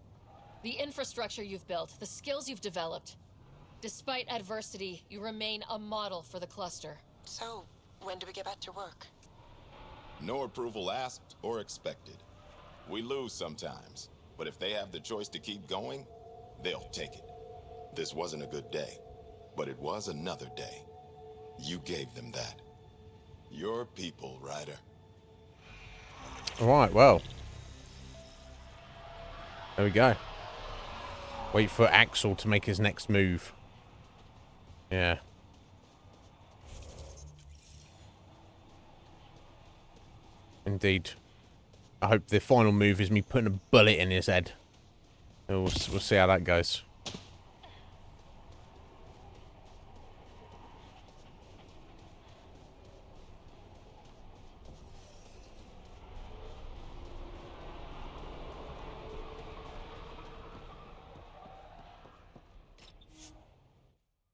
The infrastructure you've built, the skills you've developed. Despite adversity, you remain a model for the cluster. So, when do we get back to work? No approval asked or expected. We lose sometimes, but if they have the choice to keep going, they'll take it. This wasn't a good day, but it was another day. You gave them that. Your people, Ryder. Alright, well. There we go. Wait for Axel to make his next move. Yeah. Indeed. I hope the final move is me putting a bullet in his head. We'll see how that goes.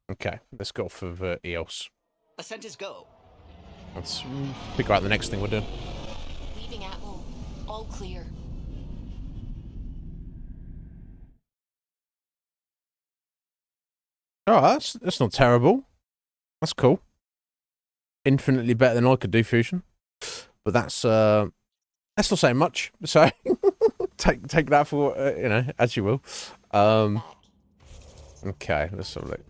Okay, let's go for EOS. Ascent is go. Let's figure out the next thing we're doing. Leaving Atmo. All clear. Oh, that's not terrible. That's cool. Infinitely better than I could do fusion, but that's not saying much. So take that for you know, as you will. Okay, let's have a look.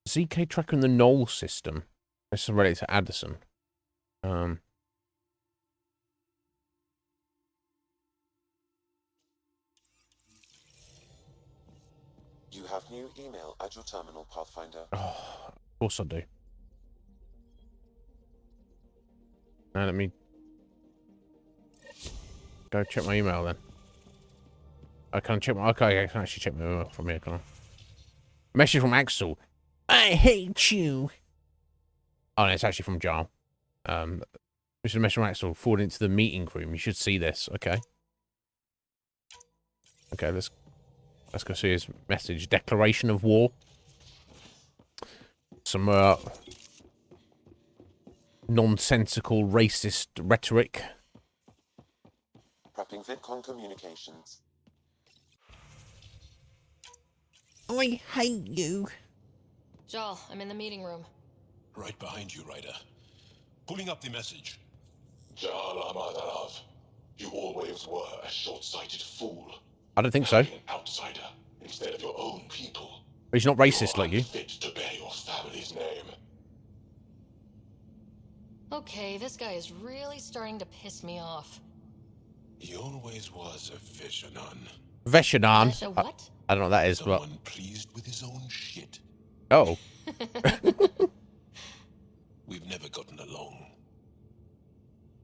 ZK tracker in the Knoll system. This is related to Addison. You have new email at your terminal, Pathfinder. Oh, of course I do. Now let me go check my email then. I can check my. Okay, I can actually check my email from here, can I? Message from Axel. I hate you. Oh, no, it's actually from Jarl. This is a message from Axel. Forward into the meeting room. You should see this. Okay. Okay, let's go see his message. Declaration of war. Some nonsensical racist rhetoric. Prepping VidCon communications. I hate you. Jarl, I'm in the meeting room. Right behind you, Ryder. Pulling up the message. Jarl Amadarav, you always were a short-sighted fool. I don't think so. An outsider instead of your own people. He's not racist like you. Fit to bear your family's name. Okay, this guy is really starting to piss me off. He always was a Veshanan. Veshanan? Vesha what? I don't know what that is, Someone but... pleased with his own shit. Oh. We've never gotten along.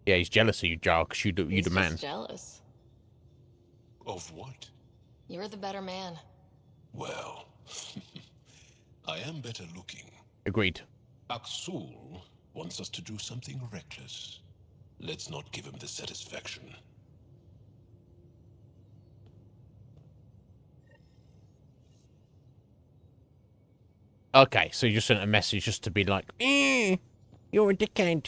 Yeah, he's jealous of you, Jarl, because you the man. Just jealous. Of what? You're the better man. Well, I am better looking. Agreed. Axul wants us to do something reckless. Let's not give him the satisfaction. Okay, so you just sent a message just to be like, you're a dickhead.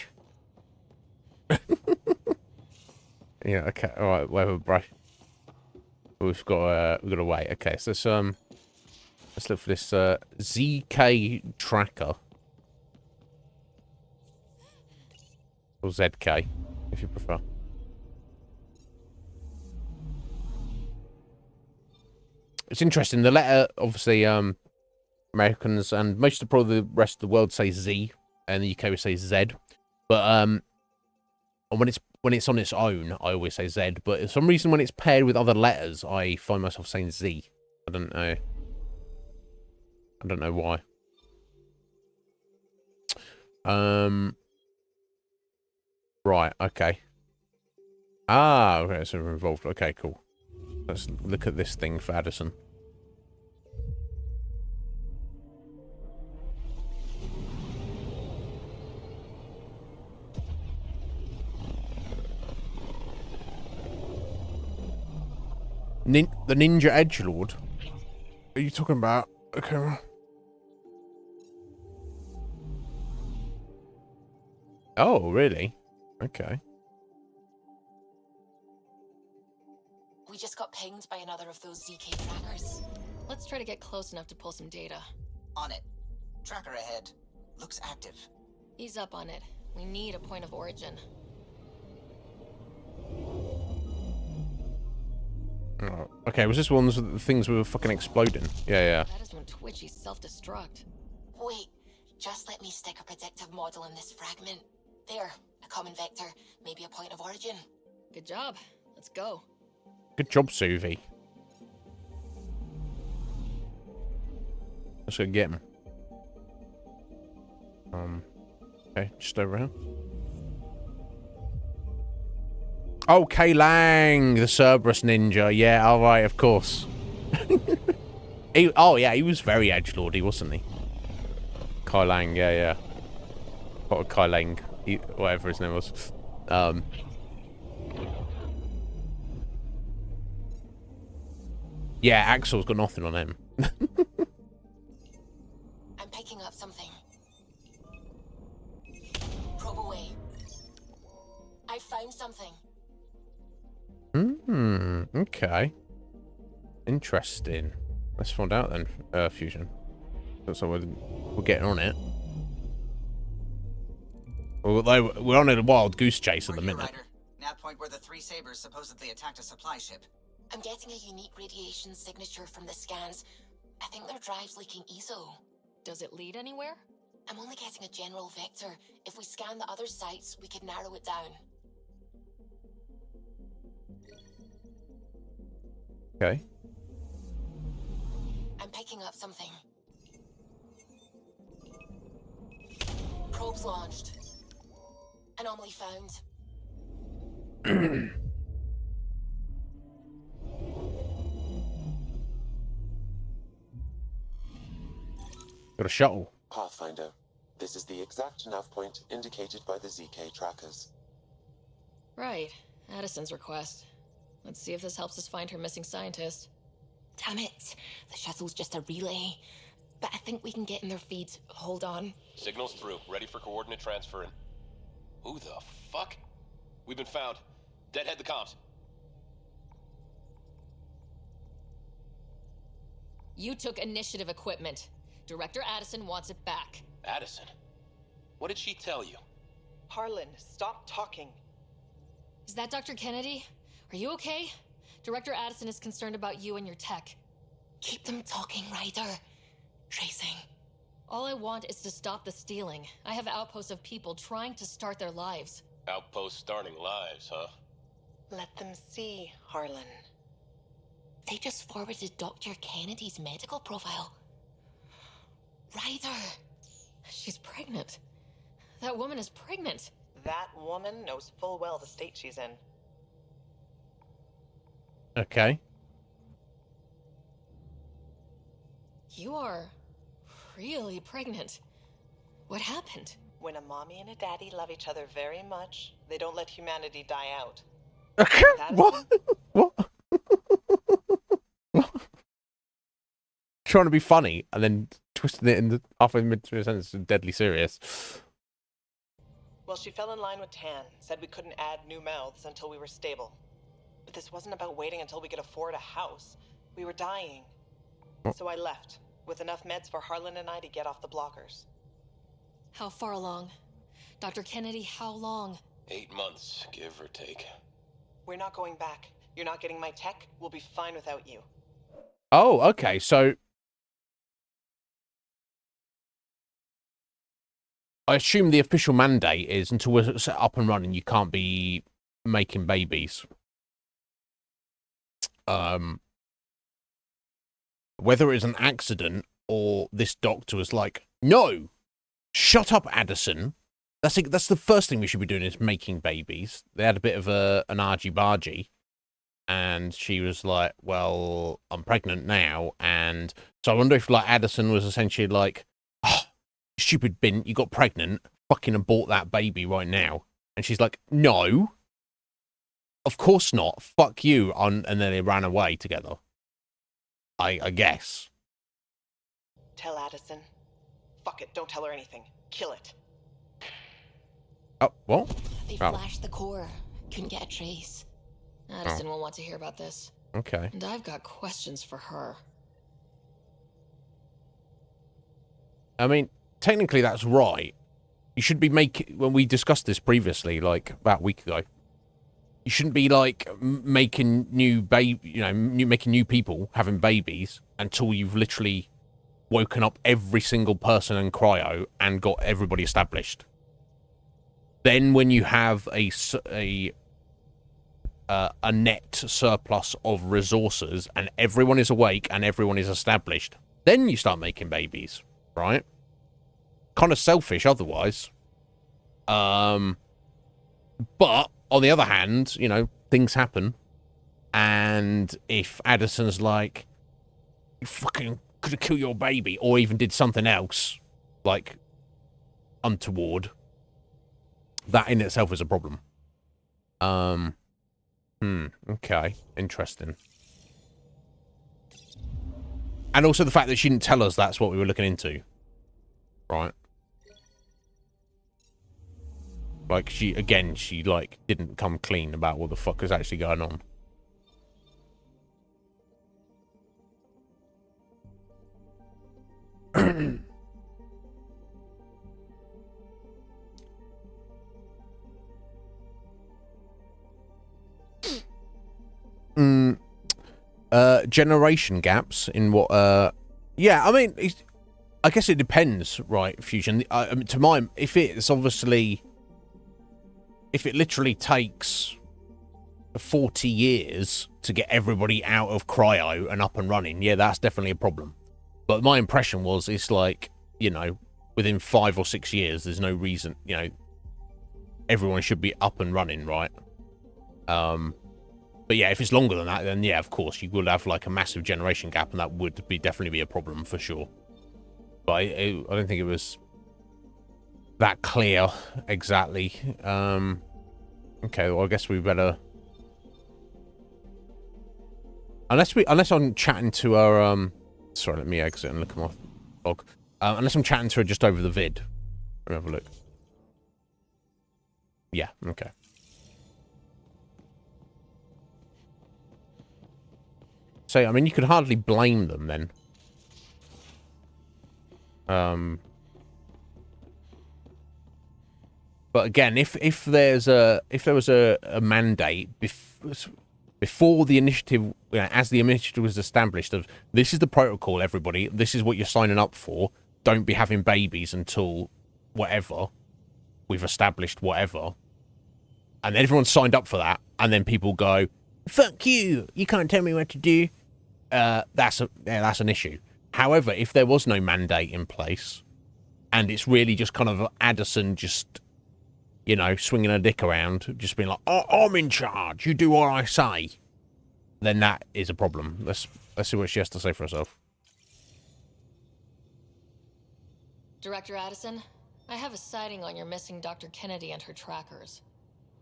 Yeah, okay, alright, whatever, bro. We've got to wait. Okay, so let's look for this ZK tracker. Or ZK, if you prefer. it's interesting. The letter, obviously, Americans and most of probably the rest of the world say Z, and the UK would say Z. But and when it's on its own, I always say Z. But for some reason, when it's paired with other letters, I find myself saying Z. I don't know. I don't know why. Right. Okay. Ah. Okay. So we're involved. Okay. Cool. Let's look at this thing for Addison. The Ninja Edgelord? Are you talking about? Okay. Oh, really? Okay. We just got pinged by another of those ZK trackers. Let's try to get close enough to pull some data. On it. Tracker ahead. Looks active. Ease up on it. We need a point of origin. Oh, okay, was this one of the things we were fucking exploding? Yeah. That is when Twitchy's self-destruct. Wait, just let me stick a predictive model in this fragment. There, a common vector, maybe a point of origin. Good job. Let's go. Good job, Suvi. Let's go get him. Okay, just over here. Oh, K. Lang, the Cerberus ninja. Yeah, all right, of course. He was very edgelordy, wasn't he? Kai Lang, yeah. Or Kai Lang, whatever his name was. Yeah, Axel's got nothing on him. I'm picking up something. Probe away. I found something. Okay. Interesting. Let's find out then, Fusion. So we're getting on it. Although we're on a wild goose chase at the minute. Ryder. Nav point where the 3 Sabres supposedly attacked a supply ship. I'm getting a unique radiation signature from the scans. I think their drive's leaking ESO. Does it lead anywhere? I'm only getting a general vector. If we scan the other sites, we could narrow it down. Okay. I'm picking up something. Probes launched. Anomaly found. Got a shuttle. Pathfinder, this is the exact nav point indicated by the ZK trackers. Right. Addison's request. Let's see if this helps us find her missing scientist. Damn it. The shuttle's just a relay. But I think we can get in their feeds. Hold on. Signal's through. Ready for coordinate transferring. Who the fuck? We've been found. Deadhead the comms. You took initiative equipment. Director Addison wants it back. Addison? What did she tell you? Harlan, stop talking. Is that Dr. Kennedy? Are you okay? Director Addison is concerned about you and your tech. Keep them talking, Ryder. Tracing. All I want is to stop the stealing. I have outposts of people trying to start their lives. Outpost starting lives, huh? Let them see, Harlan. They just forwarded Dr. Kennedy's medical profile. Ryder! She's pregnant. That woman is pregnant. That woman knows full well the state she's in. Okay. You are really pregnant. What happened? When a mommy and a daddy love each other very much, they don't let humanity die out. What? What? Trying to be funny and then twisting it in the halfway mid-through sentence to deadly serious. Well, she fell in line with Tan, said we couldn't add new mouths until we were stable. But this wasn't about waiting until we could afford a house. We were dying. So I left, with enough meds for Harlan and I to get off the blockers. How far along? Dr. Kennedy, how long? 8 months, give or take. We're not going back. You're not getting my tech. We'll be fine without you. Oh, okay. So I assume the official mandate is until we're set up and running, you can't be making babies. Whether it's an accident or this doctor was like, no, shut up, Addison. That's the first thing we should be doing is making babies. They had a bit of an argy-bargy. And she was like, well, I'm pregnant now. And so I wonder if, like, Addison was essentially like, oh, stupid bint, you got pregnant. Fucking abort that baby right now. And she's like, no. Of course not. Fuck you. And then they ran away together. I guess. Tell Addison. Fuck it, don't tell her anything. Kill it. Oh, what? They flashed the core. Couldn't get a trace. Addison won't want to hear about this. Okay. And I've got questions for her. I mean, technically that's right. You should be making, when we discussed this previously, like about a week ago, you shouldn't be like making new making new people having babies until you've literally woken up every single person in cryo and got everybody established. Then when you have a net surplus of resources and everyone is awake and everyone is established, then you start making babies, right? Kind of selfish otherwise. But on the other hand, you know, things happen. And if Addison's like, you fucking could have killed your baby, or even did something else, like, untoward, that in itself is a problem. Okay. Interesting. And also the fact that she didn't tell us that's what we were looking into. Right. Like, she like, didn't come clean about what the fuck is actually going on. Generation gaps in what, yeah, I mean, I guess it depends, right, Fusion? I mean, to mine, if it literally takes 40 years to get everybody out of cryo and up and running, yeah, that's definitely a problem. But my impression was, it's like, you know, within 5 or 6 years, there's no reason, you know, everyone should be up and running, right? But yeah, if it's longer than that, then yeah, of course, you will have like a massive generation gap, and that would definitely be a problem for sure. But I don't think it was that clear exactly. Okay, well, I guess we better, unless I'm chatting to her. Sorry, let me exit and look at my log. Unless I'm chatting to her just over the vid. Let me have a look. Yeah. Okay. So, I mean, you could hardly blame them then. But again, if there was a mandate before the initiative, you know, as the initiative was established, of this is the protocol, everybody, this is what you're signing up for. Don't be having babies until whatever we've established, whatever, and everyone signed up for that, and then people go, "Fuck you! You can't tell me what to do." That's an issue. However, if there was no mandate in place, and it's really just kind of Addison just, you know, swinging her dick around, just being like, "Oh, I'm in charge. You do what I say," then that is a problem. Let's see what she has to say for herself. Director Addison, I have a sighting on your missing Dr. Kennedy and her trackers.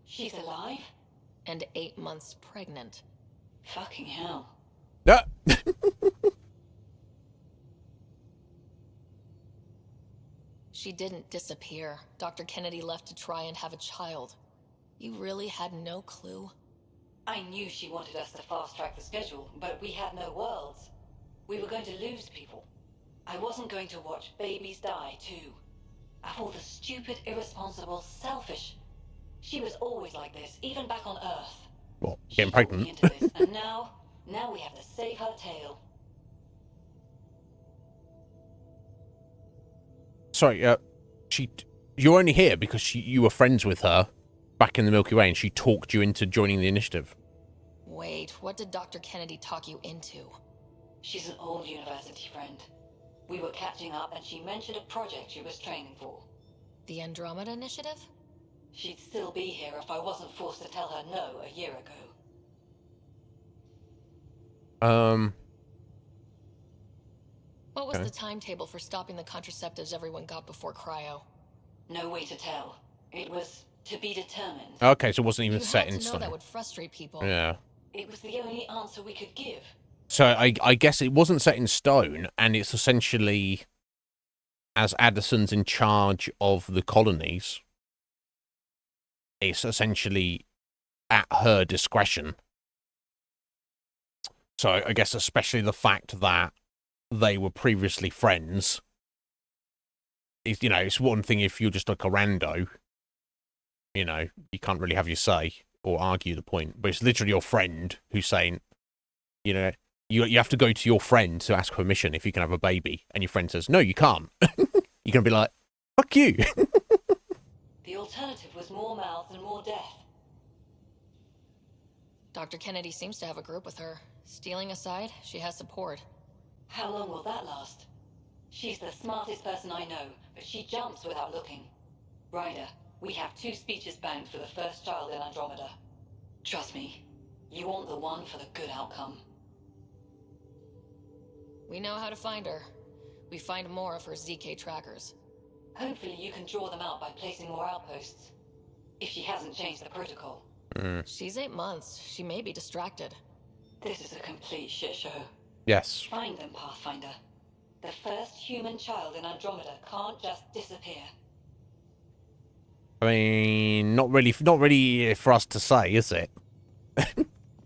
She's alive? And 8 months pregnant. Fucking hell. She didn't disappear. Dr. Kennedy left to try and have a child. You really had no clue? I knew she wanted us to fast-track the schedule, but we had no worlds. We were going to lose people. I wasn't going to watch babies die, too. I thought the stupid, irresponsible, selfish. She was always like this, even back on Earth. What, getting pregnant? Into this, and now we have to save her tail. sorry, you're only here because you were friends with her back in the Milky Way, and she talked you into joining the initiative. Wait, what did Dr. Kennedy talk you into? She's an old university friend. We were catching up and she mentioned a project she was training for. The Andromeda Initiative? She'd still be here if I wasn't forced to tell her no a year ago. What was the timetable for stopping the contraceptives everyone got before cryo? No way to tell. It was to be determined. Okay, so it wasn't even set in You had to know stone. that would frustrate people. Yeah. It was the only answer we could give. So I guess it wasn't set in stone, and it's essentially, as Addison's in charge of the colonies, it's essentially at her discretion. So I guess especially the fact that they were previously friends, is, you know, it's one thing if you're just like a rando, you know, you can't really have your say or argue the point, but it's literally your friend who's saying, you know, you have to go to your friend to ask permission if you can have a baby, and your friend says, no, you can't. You're going to be like, fuck you. The alternative was more mouths and more death. Dr. Kennedy seems to have a group with her. Stealing aside, she has support. How long will that last? She's the smartest person I know, but she jumps without looking. Ryder, we have 2 speeches banked for the first child in Andromeda. Trust me, you want the one for the good outcome. We know how to find her. We find more of her ZK trackers. Hopefully you can draw them out by placing more outposts. If she hasn't changed the protocol. She's 8 months. She may be distracted. This is a complete shit show. Yes. Find them, Pathfinder. The first human child in Andromeda can't just disappear. I mean, not really for us to say, is it?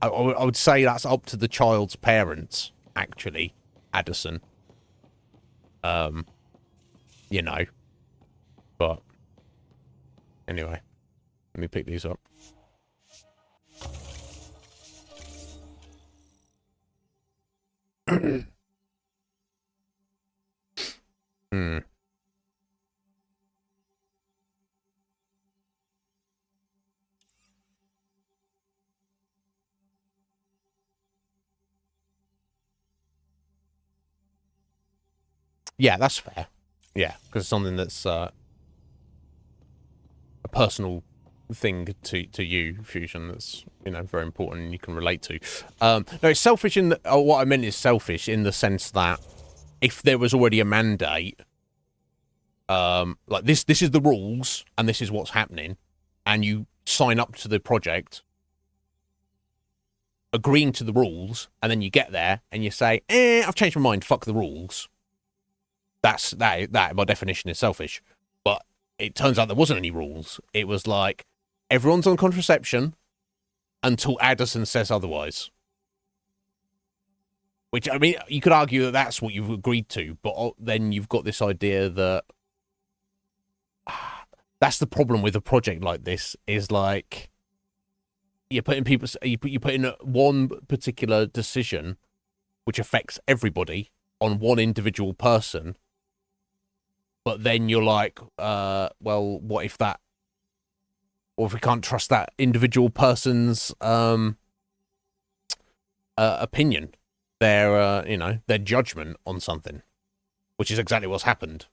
I would say that's up to the child's parents, actually, Addison. You know. But anyway, let me pick these up. Yeah, that's fair. Yeah, because it's something that's a personal thing to you, Fusion, that's, you know, very important and you can relate to. No, it's selfish in what I meant is selfish in the sense that if there was already a mandate, like this is the rules and this is what's happening, and you sign up to the project agreeing to the rules, and then you get there and you say, I've changed my mind, fuck the rules. That by definition is selfish. But it turns out there wasn't any rules. It was like everyone's on contraception until Addison says otherwise. Which, I mean, you could argue that that's what you've agreed to, but then you've got this idea that that's the problem with a project like this, is like you're putting people, you put in one particular decision which affects everybody on one individual person. But then you're like, well, what if that, or if we can't trust that individual person's opinion, their, you know, their judgment on something, which is exactly what's happened.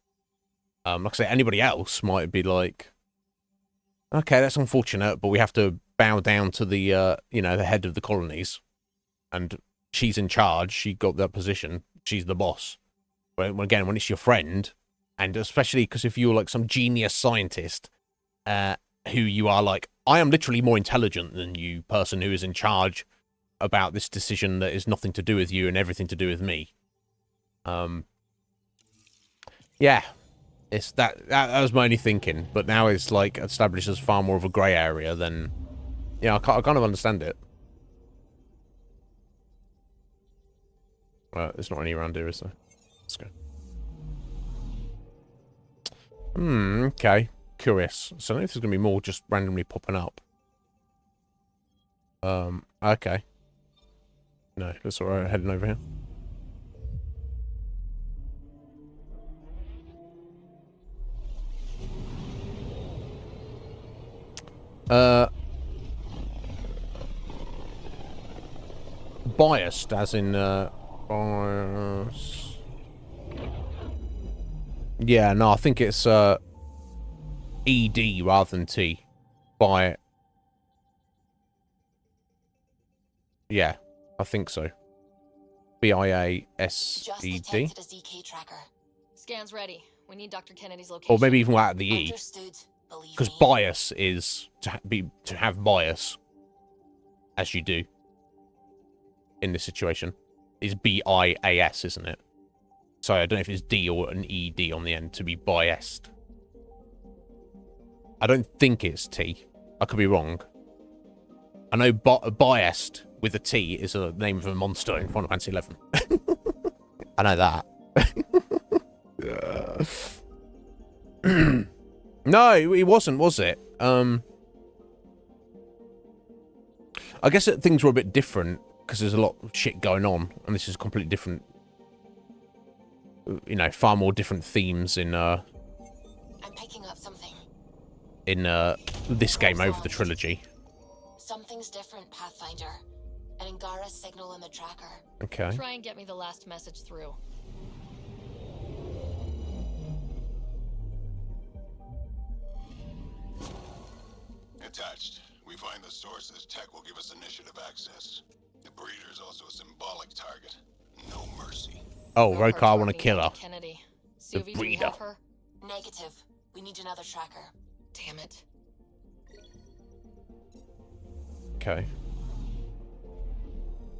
Like I say, anybody else might be like, okay, that's unfortunate, but we have to bow down to the, you know, the head of the colonies, and she's in charge. She got that position. She's the boss. But again, when it's your friend, and especially because if you're like some genius scientist, who you are like, I am literally more intelligent than you, person who is in charge about this decision that is nothing to do with you and everything to do with me. Yeah, it's that was my only thinking, but now it's like established as far more of a grey area than, yeah, I kind of understand it. There's not any around here, is there? Let's go. Okay. Curious. So I don't know if there's going to be more just randomly popping up. Okay. No, that's alright, heading over here. Biased, as in bias. Yeah, no, I think it's ED rather than T. Yeah, I think so. Just BIASED. detected a ZK tracker. Scans ready. We need Dr. Kennedy's location. Or maybe even without the E. Understood. Believe Because me. bias is to have bias, as you do in this situation, is BIAS, isn't it? So I don't know if it's D or an ED on the end to be biased. I don't think it's T. I could be wrong. I know biased with a T is a name of a monster in Final Fantasy XI. I know that. No, it wasn't, was it? I guess that things were a bit different because there's a lot of shit going on, and this is completely different. You know, far more different themes in I'm picking up something. in this game over the trilogy. Something's different, Pathfinder. An Angara signal in the tracker. Okay. Try and get me the last message through. Attached, we find the source as tech will give us initiative access. The breeder is also a symbolic target. No mercy. Oh, Rokar, I want to kill her. Kennedy. The Suvi, do we breeder. have her? Negative. We need another tracker. Damn it. Okay.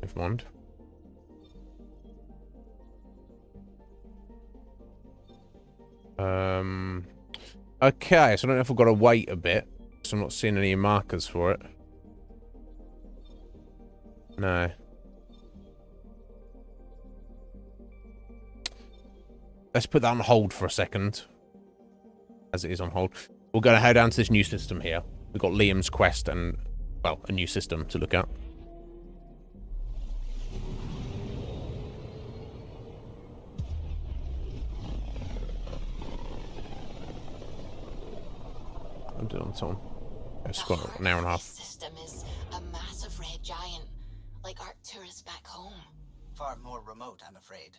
Never mind. Okay, so I don't know if I've got to wait a bit, so I'm not seeing any markers for it. No. Let's put that on hold for a second. As it is on hold. We're going to head down to this new system here. We've got Liam's quest and, well, a new system to look at. I'm doing on time. It's got an hour and a half. System is a massive red giant, like Arcturus back home. Far more remote, I'm afraid.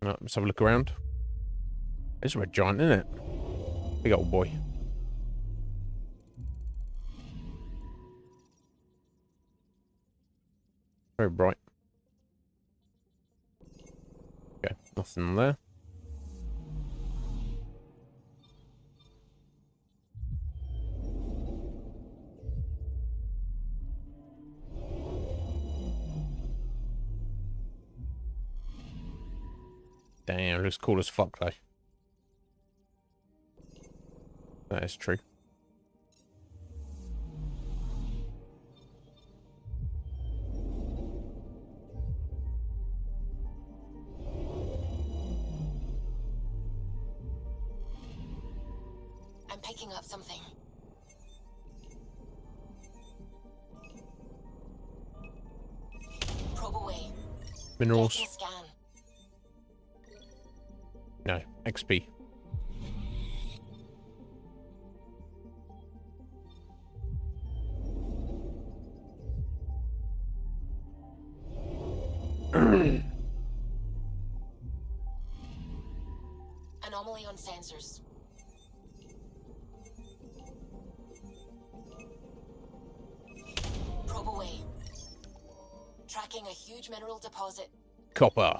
Let's have a look around. It's a red giant, isn't it? Big old boy. Very bright. Okay, nothing there. Damn, it looks cool as fuck, though. That is true. I'm picking up something. Probe away. Minerals. Getting a scan. No, XP. Anomaly on sensors. Probe away. Tracking a huge mineral deposit. Copper.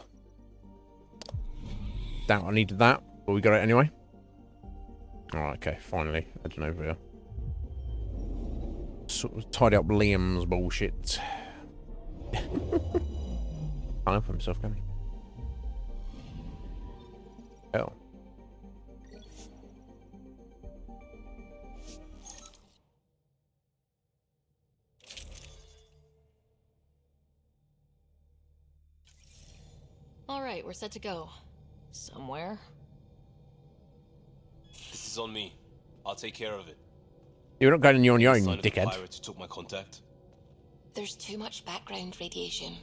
Doubt I needed that, but we got it anyway. Alright, okay, finally. Heading over here. Sort of tidy up Liam's bullshit. Can't help himself, can he? Hell. All right, we're set to go. Somewhere. This is on me. I'll take care of it. You're not going on your own, Sign of the dickhead. pirates who took my contact. There's too much background radiation.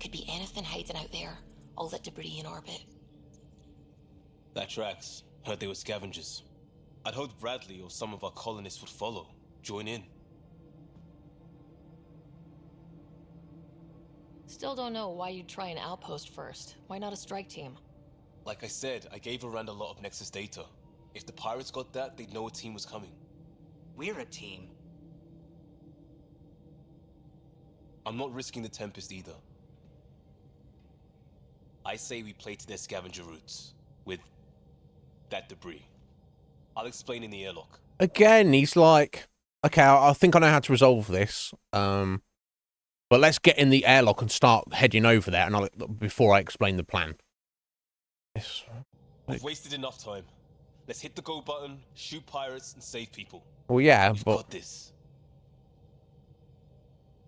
Could be anything hiding out there. All that debris in orbit. That tracks. Heard they were scavengers. I'd hoped Bradley or some of our colonists would follow, join in. Still don't know why you'd try an outpost first. Why not a strike team? Like I said, I gave Rand a lot of Nexus data. If the pirates got that, they'd know a team was coming. We're a team. I'm not risking the Tempest either. I say we play to their scavenger routes, with that debris. I'll explain in the airlock. Again, he's like, okay, I think I know how to resolve this. But let's get in the airlock and start heading over there, and before I explain the plan. Yes. We've wasted enough time. Let's hit the go button, shoot pirates, and save people. Well, yeah, We've but got this.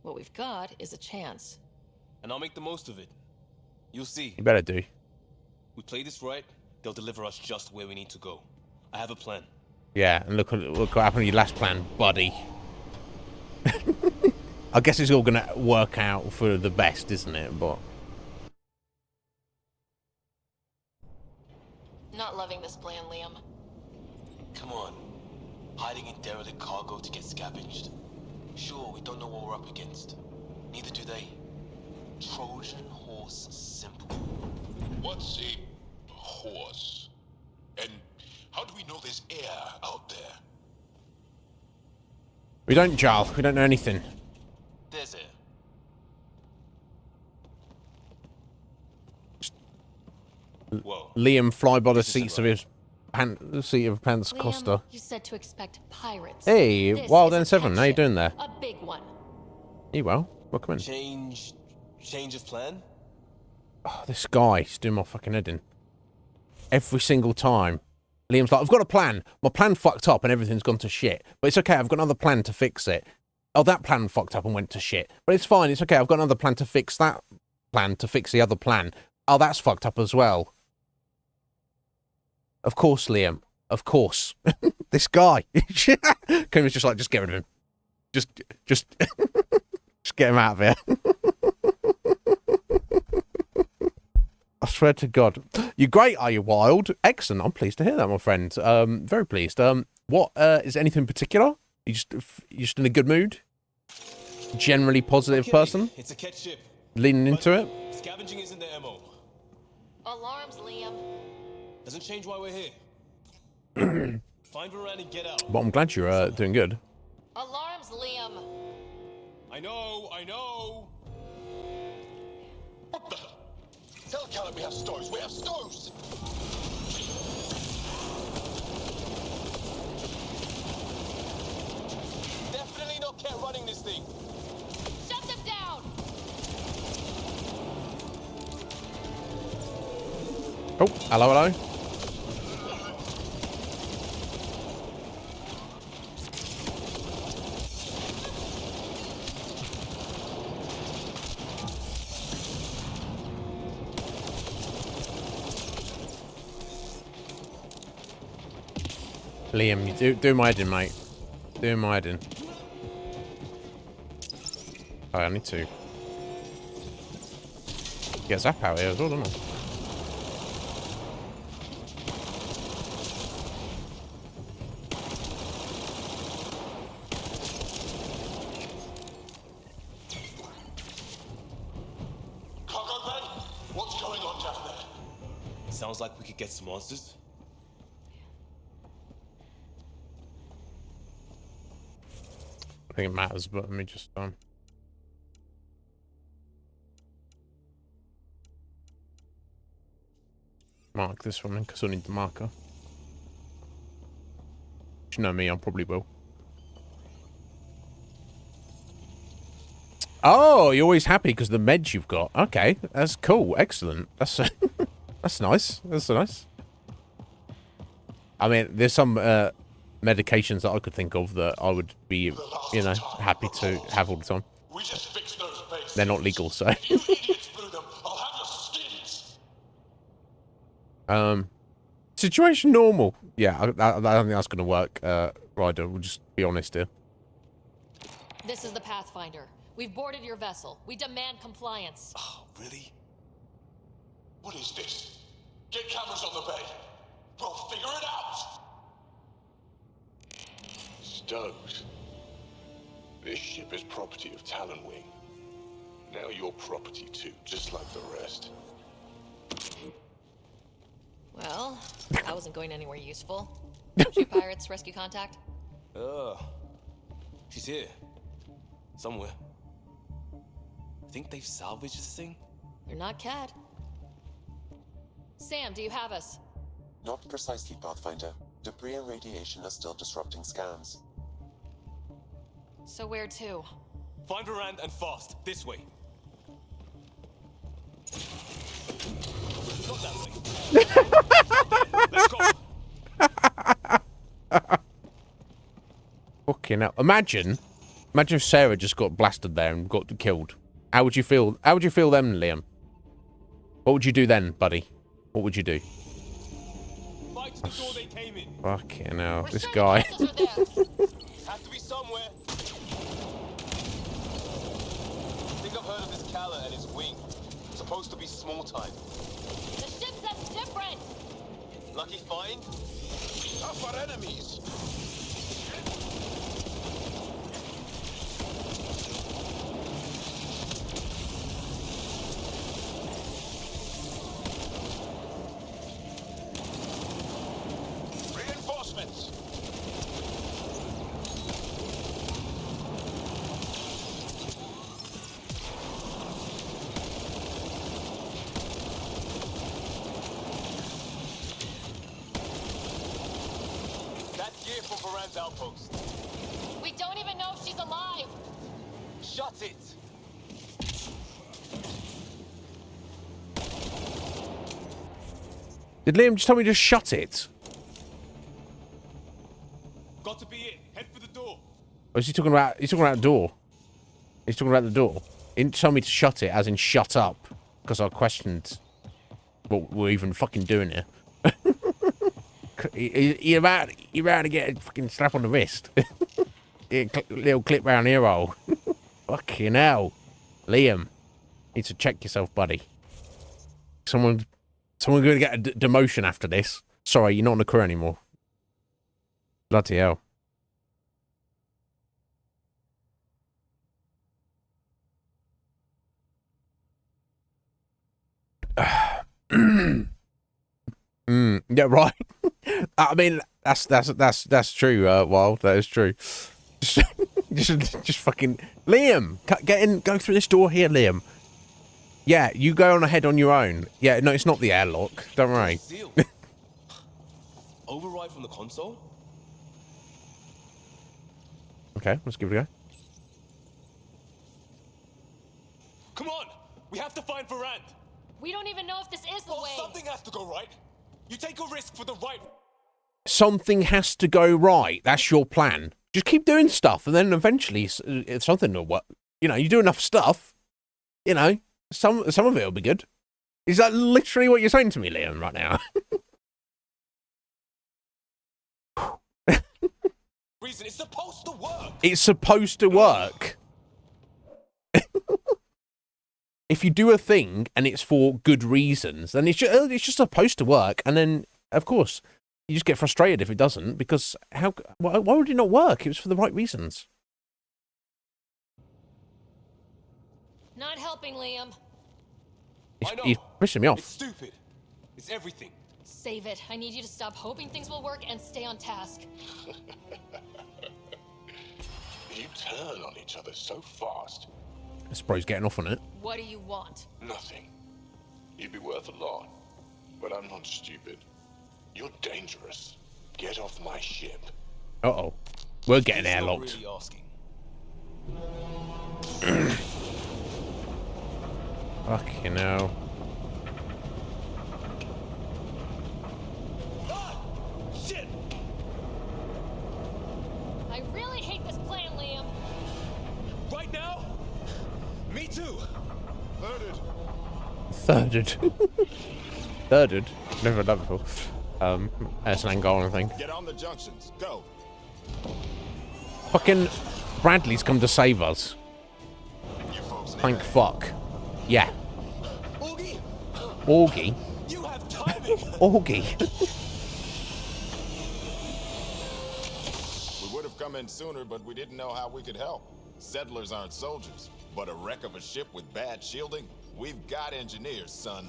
What we've got is a chance. And I'll make the most of it. You'll see. You better do. We play this right, they'll deliver us just where we need to go. I have a plan. Yeah, and look what happened to your last plan, buddy. I guess it's all going to work out for the best, isn't it? But Not loving this plan, Liam. Come on. Hiding in derelict cargo to get scavenged. Sure, we don't know what we're up against. Neither do they. Trojan horse simple. What's a horse? And how do we know there's air out there? we don't, Jarl. We don't know anything. There's air. Whoa. Liam fly by the seats of his pants Costa. Liam, you said to expect pirates. Hey, This Wild is a N7, pet how you ship, doing there? A big one. You well? Welcome in. Change of plan? Oh, this guy's doing my fucking head in. Every single time. Liam's like, I've got a plan. My plan fucked up and everything's gone to shit. But it's okay, I've got another plan to fix it. Oh, that plan fucked up and went to shit. But it's fine, it's okay, I've got another plan to fix that plan to fix the other plan. Oh, that's fucked up as well. Of course, Liam. Of course. This guy. Kim was just like, just get rid of him. Just get him out of here. I swear to God. You're great, are you, Wild? Excellent. I'm pleased to hear that, my friend. Very pleased. What, is anything particular? You just in a good mood? Generally positive person? It's a cat ship. Leaning into it? Scavenging isn't their MO. Alarms, Liam. Doesn't change why we're here. Find Varane and get out. But I'm glad you're doing good. Alarms, Liam. I know. What the? Tell Callum we have stoves. We have stoves. Definitely not Cat running this thing. Shut them down. Oh, hello. Liam, you do my head in, mate. Do my head in. Oh, I need to get Zap out here as well, don't I? Cargo bay? What's going on down there? Sounds like we could get some monsters. I think it matters, but let me just mark this one because I need the marker. You know me, I probably will. Oh, you're always happy because the meds you've got. Okay, that's cool. Excellent. That's that's nice. That's nice. I mean, there's some medications that I could think of that I would be, you know, happy to have all the time. We just fixed those bases. They're not legal, so. If you idiots blew them, I'll have your skins. Situation normal. Yeah, I don't think that's going to work, Ryder. We'll just be honest here. This is the Pathfinder. We've boarded your vessel. We demand compliance. Oh, really? What is this? Get cameras on the bay. We'll figure it out! Stoked. This ship is property of Talonwing. Now you're property too, just like the rest. Well, I wasn't going anywhere useful. Shoot pirates, rescue contact? She's here. Somewhere. Think they've salvaged this thing? You're not Cad. Sam, do you have us? Not precisely, Pathfinder. Debris and radiation are still disrupting scans. So where to? Find Varand and fast. This way. Not that way. Let's go. Fucking hell. Imagine if Sarah just got blasted there and got killed. How would you feel? How would you feel then, Liam? What would you do then, buddy? What would you do? Fight to the door they came in. Fucking hell. This guy. Have to be somewhere. I think I've heard of this Kala and his wing. Supposed to be small time. The ship says different! Lucky find? Tough our enemies! Reinforcements! That's gear for Varand's outpost. We don't even know if she's alive! Shut it! Did Liam just tell me to shut it? Got to be it. Head for the door. Or is he talking about? He's talking about the door. He's talking about the door. He didn't tell me to shut it, as in shut up, because I questioned what we're even fucking doing here. You're about to get a fucking slap on the wrist. Little clip round ear hole. Fucking hell, Liam. Need to check yourself, buddy. Someone's going to get a demotion after this. Sorry, you're not on the crew anymore. Bloody hell. Yeah, right. I mean, that's true. Wild, that is true. Just fucking Liam, get in, go through this door here, Liam. Yeah, you go on ahead on your own. Yeah, no, it's not the airlock. Don't worry. Override from the console? Okay, let's give it a go. Come on! We have to find Varand! We don't even know if this is the way. Something has to go right. You take a risk for the right. Something has to go right. That's your plan. Just keep doing stuff, and then eventually something will work. You know, you do enough stuff, you know, some of it will be good. Is that literally what you're saying to me, Liam, right now? Reason, it's supposed to work. It's supposed to work. If you do a thing and it's for good reasons, then it's just supposed to work. And then, of course, you just get frustrated if it doesn't, because why would it not work? It was for the right reasons. Not helping, Liam. He's pushing me off. It's stupid. It's everything. Save it. I need you to stop hoping things will work and stay on task. You turn on each other so fast. I suppose getting off on it. What do you want? Nothing. You'd be worth a lot. But I'm not stupid. You're dangerous. Get off my ship. Uh-oh. We're getting airlocked. Really asking. Fucking hell. Shit! I really hate this plan, Liam. Right now? Me too. Thirded. Never done before. That's an Angolan thing. Get on the junctions. Go. Fucking Bradley's come to save us. Thank fuck. Yeah. Augie. Augie? You have timing. Augie? come in sooner, but we didn't know how we could help. Settlers aren't soldiers, but a wreck of a ship with bad shielding? We've got engineers, son.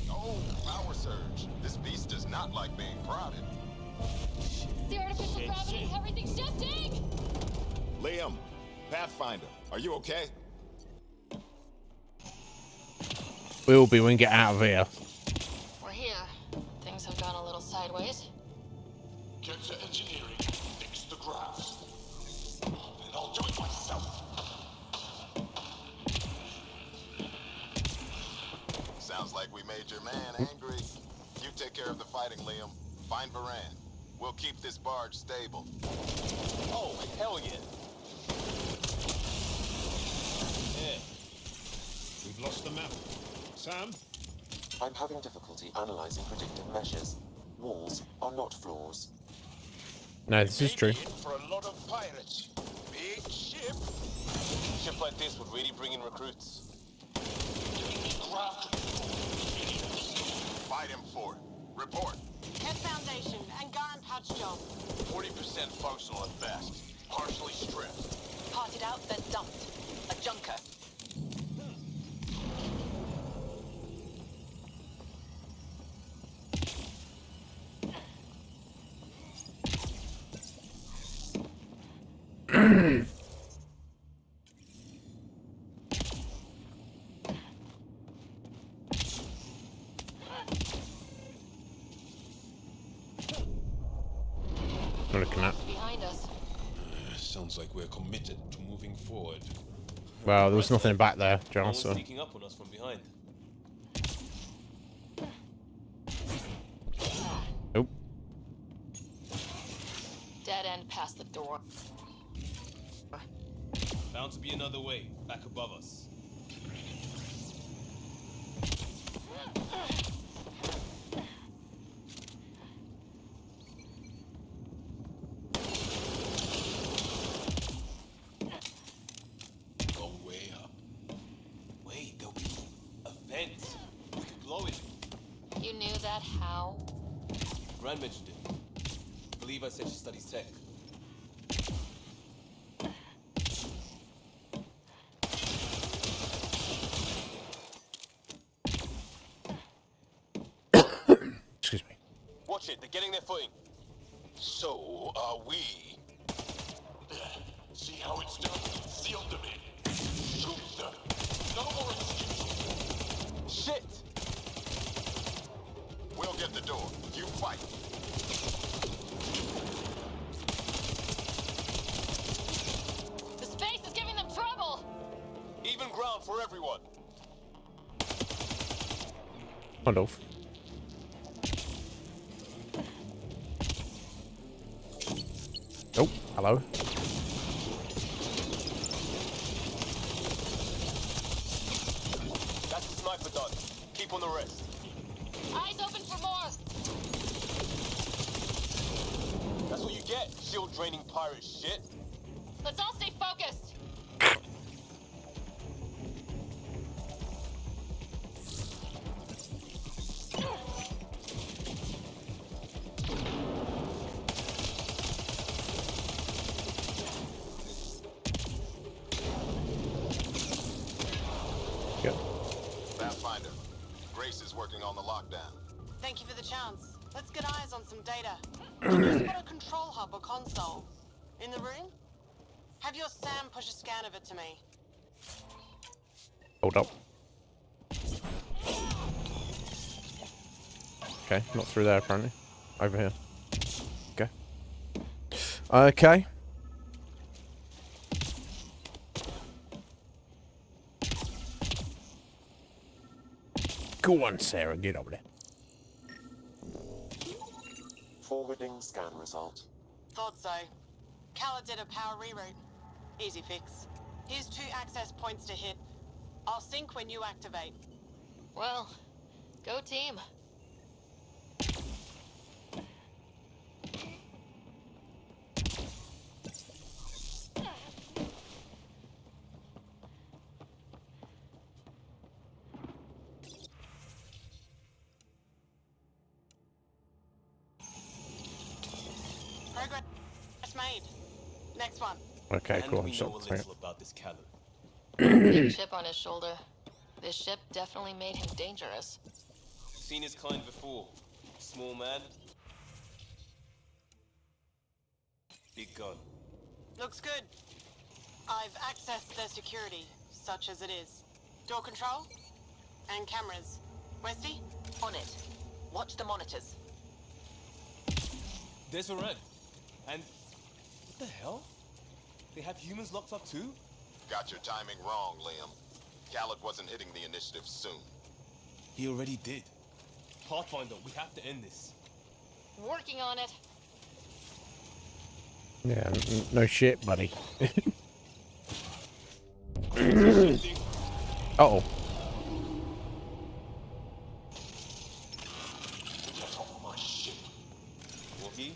Oh, power surge. This beast does not like being prodded. The artificial gravity, everything's shifting! Liam, Pathfinder, are you okay? We'll be when we get out of here. We're here. Things have gone a little sideways. Get to engineering, fix the graphs. And I'll do it myself. Sounds like we made your man angry. You take care of the fighting, Liam. Find Varan. We'll keep this barge stable. Oh, hell yeah. Yeah. We've lost the map. Sam? I'm having difficulty analyzing predictive measures. Walls are not floors. No, this is true. For a lot of pirates. Big ship. A ship like this would really bring in recruits. Fight him for it. Report. Head Foundation, Angaran patch job. 40% functional at best. Partially stripped. Parted out, then dumped. A junker. Behind us. Sounds like we're committed to moving forward. Well, there was nothing back there, No John, one's so... sneaking up on us from behind. Nope. Dead end past the door. Bound to be another way, back above us. Go way up. Wait, there'll be a vent. We could blow it. You knew that how? Gran mentioned it. I believe I said she studies tech. Excuse me. Watch it, they're getting their footing. So are we. See how it's done? Seal them in. Shoot them. No more excuses. Shit! We'll get the door. You fight. The space is giving them trouble! Even ground for everyone. Rudolph. Oh, hello. That's the sniper done. Keep on the rest. Eyes open for more! That's what you get, shield draining pirate shit. Let's all stay focused! Pathfinder, Grace is working on the lockdown. Thank you for the chance. Let's get eyes on some data. Can you spot a control hub or console? In the room? Have your Sam push a scan of it to me. Hold up. Okay, not through there apparently. Over here. Okay. Okay. Go on, Sarah, get over there. Forwarding scan result. Thought so. Kala did a power reroute. Easy fix. Here's 2 access points to hit. I'll sync when you activate. Well, go team. Progress made. Next one. Okay, And cool. we I'm know a shocked. little about this Khaled. Big chip on his shoulder. This ship definitely made him dangerous. Seen his kind before. Small man. Big gun. Looks good. I've accessed their security, such as it is. Door control and cameras. Westy? On it. Watch the monitors. There's a red. And what the hell? They have humans locked up too? Got your timing wrong, Liam. Khaled wasn't hitting the initiative soon. He already did. Pathfinder, we have to end this. Working on it. Yeah, no shit, buddy. Uh-oh. Wookie?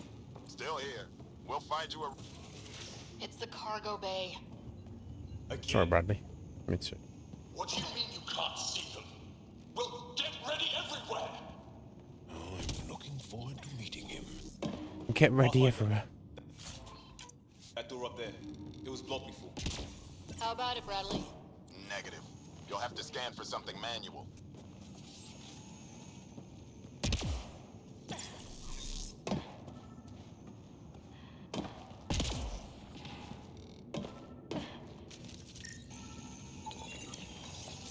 Still here. We'll find you a... It's the cargo bay. Sorry, Bradley. Me too. What do you mean you can't see them? Well, get ready everywhere! I'm looking forward to meeting him. Get ready everywhere. That door up there. It was blocked before. How about it, Bradley? Negative. You'll have to scan for something manual.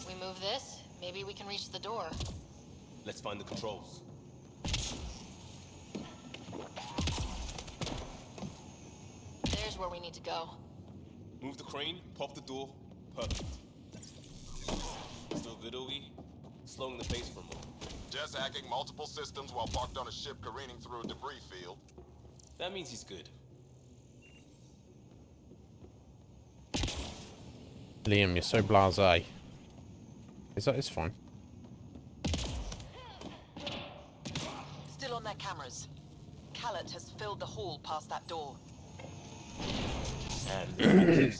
We move this, maybe we can reach the door. Let's find the controls. There's where we need to go. Move the crane, pop the door. Perfect. Still good, Ogie? Slowing the pace for a moment. Just hacking multiple systems while parked on a ship careening through a debris field. That means he's good. Liam, you're so blasé. It's fine. Still on their cameras. Khaled has filled the hall past that door. And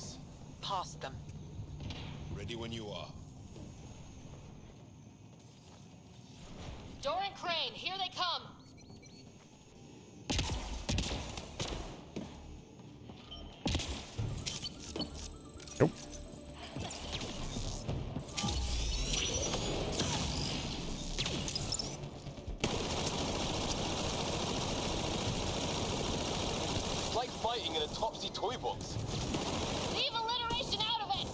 Past them. Ready when you are. Door and crane, here they come! Nope. it's like fighting in a topsy toy box. Leave alliteration out of it!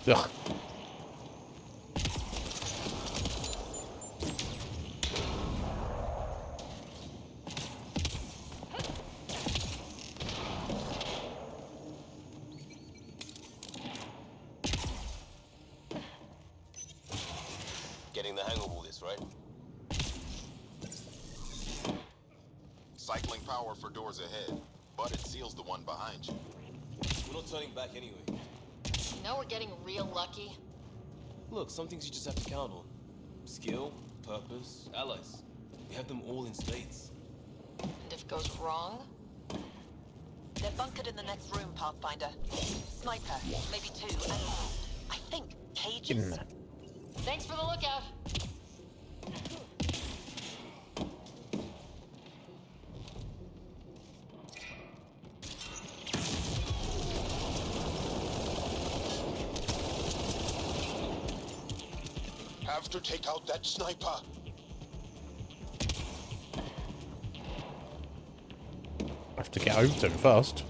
Ugh. Getting the hang of all this, right? Cycling power for doors ahead, but it seals the one behind you. We're not turning back anyway. You know we're getting real lucky. Look, some things you just have to count on. Skill, purpose, allies. We have them all in spades. And if it goes wrong? They're bunkered in the next room, Pathfinder. Sniper, maybe two, and I think cages. Thanks for the lookout. Have to take out that sniper. I have to get over to him first.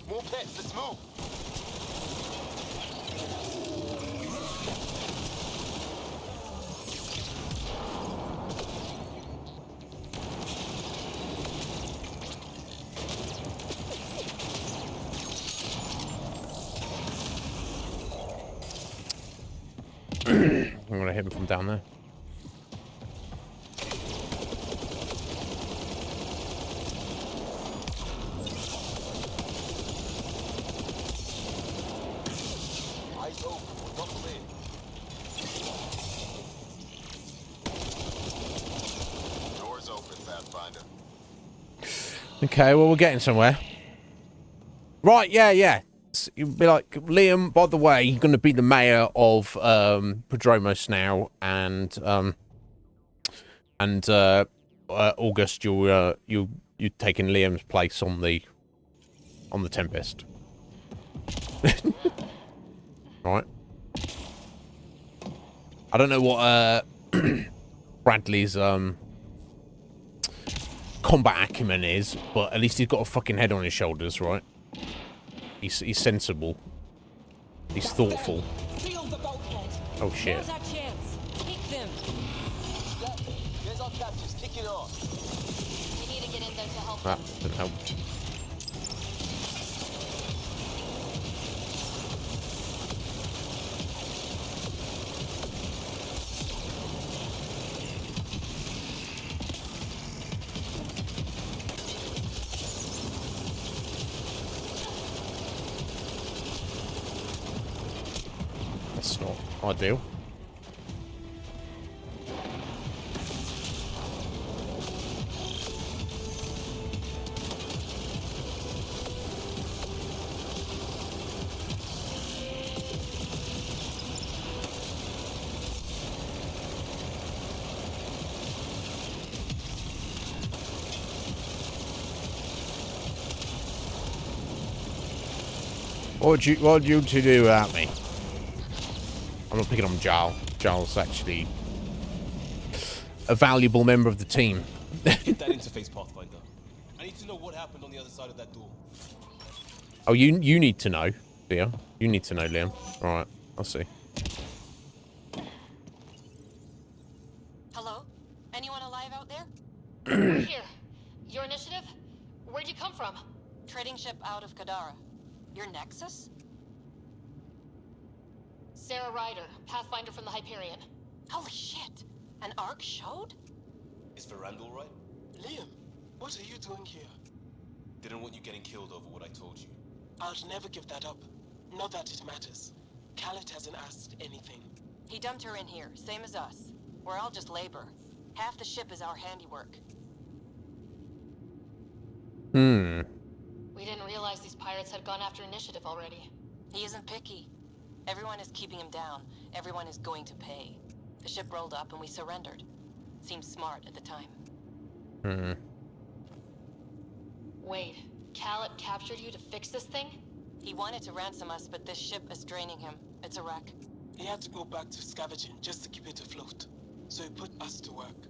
More pets, let's move! I'm gonna hit him from down there. Eyes open, not clear. Okay, well, we're getting somewhere. Right, yeah. You'd be like, Liam, by the way, you're going to be the mayor of Prodromos now, and August, you're taking Liam's place on the Tempest. Right. I don't know what Bradley's combat acumen is, but at least he's got a fucking head on his shoulders, right? He's sensible. He's thoughtful. Oh shit. Now's our chance. Take them. There's our captors. Kick it off. We need to get in there to help That didn't help. That's not ideal. What would you two do without me? I'm not picking on Jarl. Jarl's actually a valuable member of the team. Hit that interface, Pathfinder. I need to know what happened on the other side of that door. Oh, you need to know, Liam. You need to know, Liam. All right, I'll see. Hello? Anyone alive out there? We're here. Your initiative? Where'd you come from? Trading ship out of Kadara. Your Nexus? Sarah Ryder, Pathfinder from the Hyperion. Holy shit! An arc showed? Is Verandal right? Liam, what are you doing here? Didn't want you getting killed over what I told you. I'll never give that up. Not that it matters. Khaled hasn't asked anything. He dumped her in here, same as us. We're all just labor. Half the ship is our handiwork. We didn't realize these pirates had gone after initiative already. He isn't picky. Everyone is keeping him down. Everyone is going to pay. The ship rolled up and we surrendered. Seemed smart at the time. Wait, Khaled captured you to fix this thing? He wanted to ransom us, but this ship is draining him. It's a wreck. He had to go back to scavenging just to keep it afloat. So he put us to work.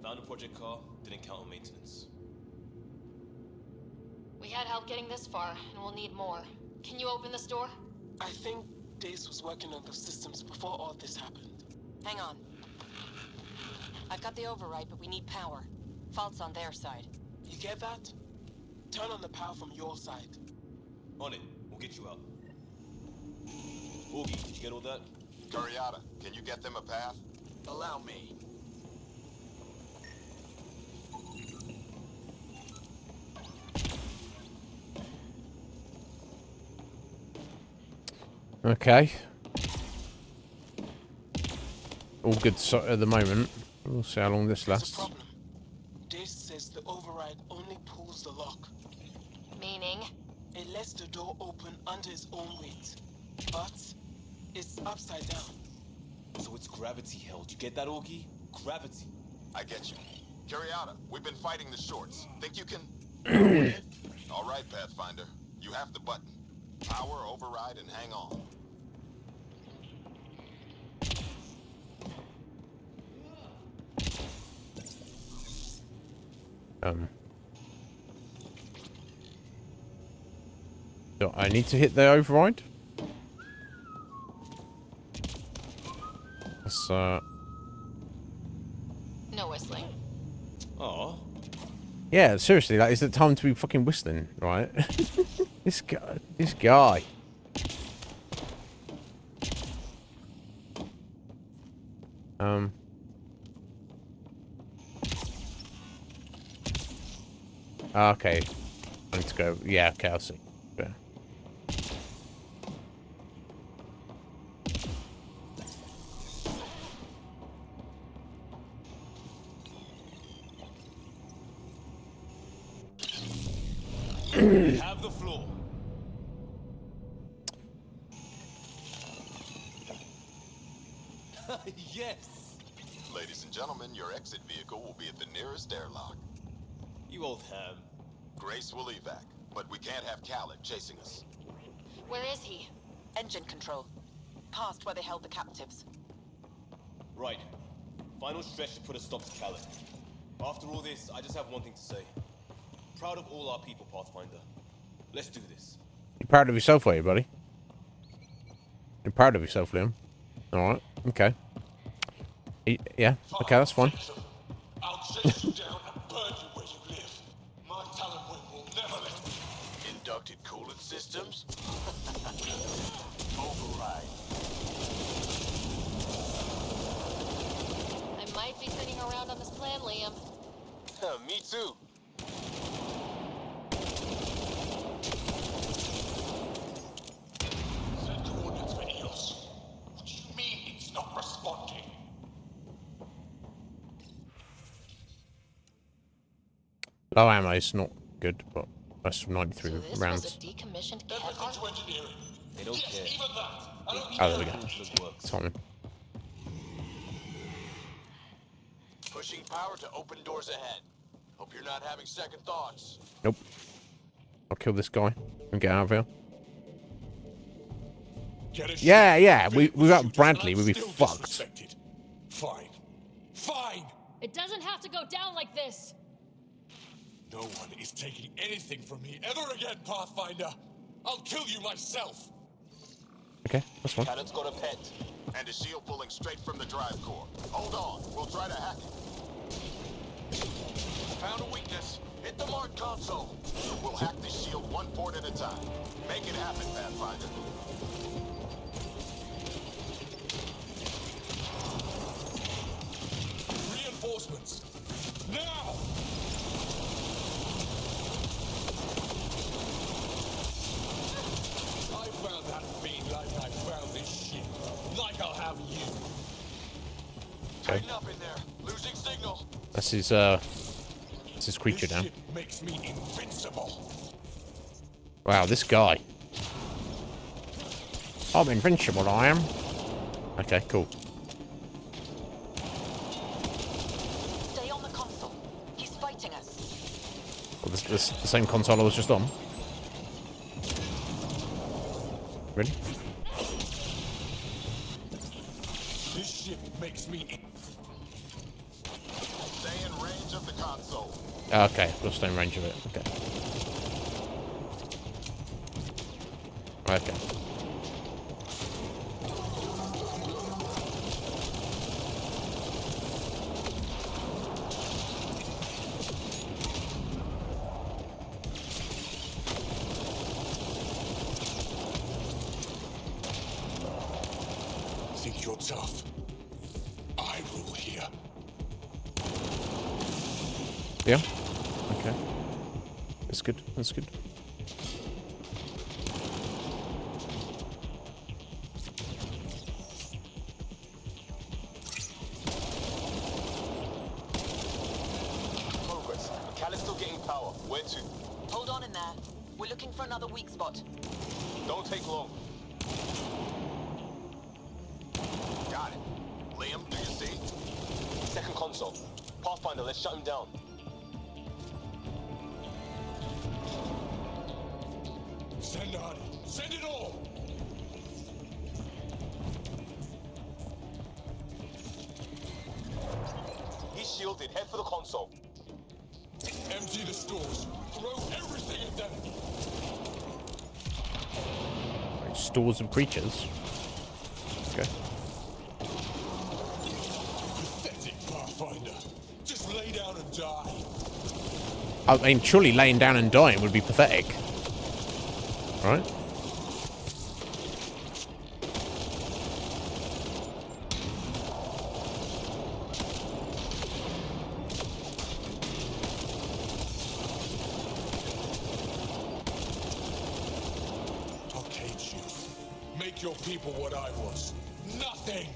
Found a project car, didn't count on maintenance. We had help getting this far, and we'll need more. Can you open this door? I think Dace was working on those systems before all this happened. Hang on. I've got the override, but we need power. Fault's on their side. You get that? Turn on the power from your side. On it. We'll get you out. Oogie, did you get all that? Curiata, can you get them a path? Allow me. Okay. All good at the moment. We'll see how long this lasts. Dace says the override only pulls the lock. Meaning? It lets the door open under its own weight. But it's upside down. So it's gravity held. You get that, Augie? Gravity. I get you. Curiata, we've been fighting the shorts. Think you can... All right, Pathfinder. You have the button. Power, override, and hang on. Do I need to hit the override? That's, No whistling. Oh. yeah, seriously, that is the time to be fucking whistling, right? This guy. Okay. I need to go. Yeah, okay, I'll see. Yeah. Have the floor. Yes. Ladies and gentlemen, your exit vehicle will be at the nearest airlock. You old ham. Grace will evac, but we can't have Khaled chasing us. Where is he? Engine control. Past where they held the captives. Right. Final stretch to put a stop to Khaled. After all this, I just have one thing to say. Proud of all our people, Pathfinder. Let's do this. You're proud of yourself, are you, buddy? You're proud of yourself, Liam. Alright, okay. Yeah, okay, that's fine. I'll chase you down and burn you where you live. My talent will never let me. Inducted coolant systems? Override. I might be turning around on this plan, Liam. Me too. Send coordinates for EOS. What do you mean it's not responding? Low ammo is not good, but that's 93 So this rounds. was a decommissioned Everything to engineering. They don't Yes, care. even that. I don't Oh, there we go. Timing. Pushing power to open doors ahead. Hope you're not having second thoughts. Nope. I'll kill this guy and get out of here. Yeah. Without Bradley, we'd be fucked. Fine. Fine. It doesn't have to go down like this. No one is taking anything from me ever again, Pathfinder. I'll kill you myself. Okay, that's fine. Khaled's got a pet. And a shield pulling straight from the drive core. Hold on, we'll try to hack it. Found a weakness. Hit the mark console. We'll hack the shield one port at a time. Make it happen, Pathfinder. Reinforcements. Now! I found that fiend like I found this ship. Like I'll have you. Tighten up in there. Losing signal. That's his creature This down. ship makes me invincible. Wow, this guy. I'm invincible, I am. Okay, cool. Stay on the console. He's fighting us. Well, this the same console I was just on. Ready? This ship makes me Stay in range of the console. Okay, we'll stay in range of it. Okay. Okay. think you're tough. I rule here. Yeah. Okay. That's good. That's good. Progress. Khaled's still getting power. Where to? Hold on in there. We're looking for another weak spot. Don't take long. Got it. Liam, do you see? Second console. Pathfinder, let's shut him down. Send on. Send it all. He's shielded. Head for the console. Empty the stores. Throw everything at them. Stores of creatures. Okay. Pathetic, Pathfinder. Just lay down and die. I mean, surely laying down and dying would be pathetic. Right? I'll cage you. Make your people what I was. Nothing!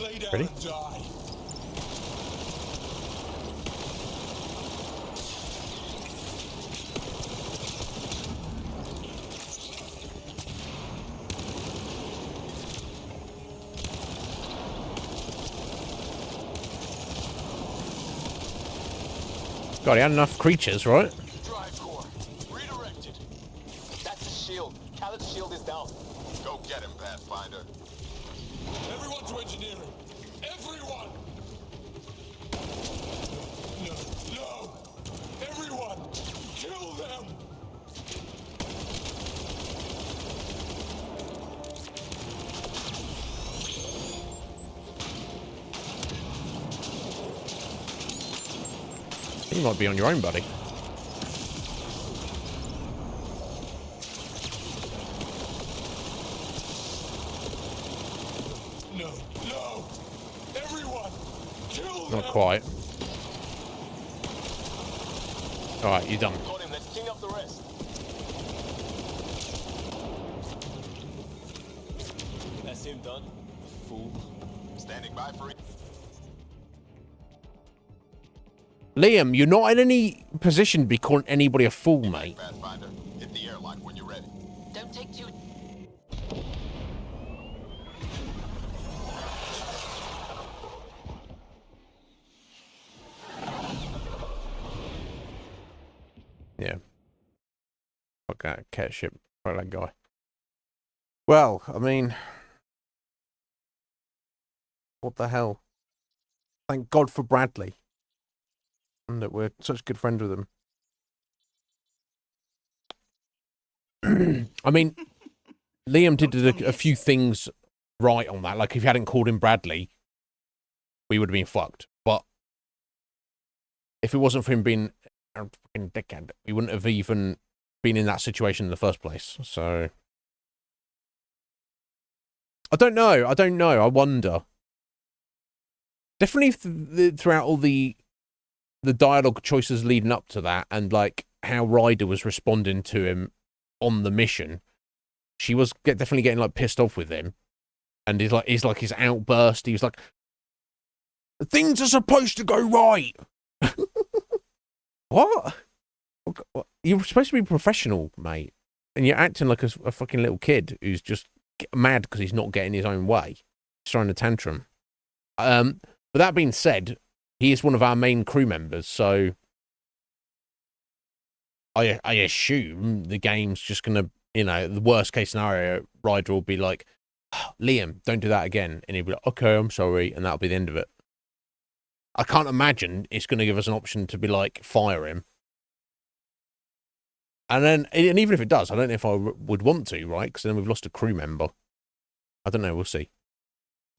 lay down Ready? and die. God, he had enough creatures, right? Drive core. Redirected. That's a shield. Khaled's shield is down. Go get him, Pathfinder. Everyone to engineering. Everyone! No! Everyone! Kill them! You might be on your own, buddy. No! Everyone! Kill them! Not quite. Alright, you're done. Got him. Let's clean up the rest. That's him done. Fool. Standing by for it. Liam, you're not in any position to be calling anybody a fool, mate. Pathfinder, hit the airlock when you're ready. Don't take too... Yeah. Fuck that cat ship. Fuck that guy. Well, I mean... What the hell? Thank God for Bradley. And that we're such good friends with him. I mean, Liam did a few things right on that. Like, if you hadn't called him Bradley, we would have been fucked. But if it wasn't for him being a fucking dickhead, we wouldn't have even been in that situation in the first place. So, I don't know. I wonder. Definitely throughout all the dialogue choices leading up to that, and like how Ryder was responding to him on the mission, she was definitely getting like pissed off with him, and he's like his outburst. He was like, "Things are supposed to go right." What? You're supposed to be professional, mate, and you're acting like a fucking little kid who's just mad because he's not getting his own way. He's throwing a tantrum. But that being said, he is one of our main crew members, so I assume the game's just gonna, the worst case scenario, Ryder will be like, Liam, don't do that again, and he'll be like, okay, I'm sorry, and that'll be the end of it. I can't imagine it's gonna give us an option to be like, fire him. And even if it does, I don't know if I would want to, right? Because then we've lost a crew member. I don't know, we'll see.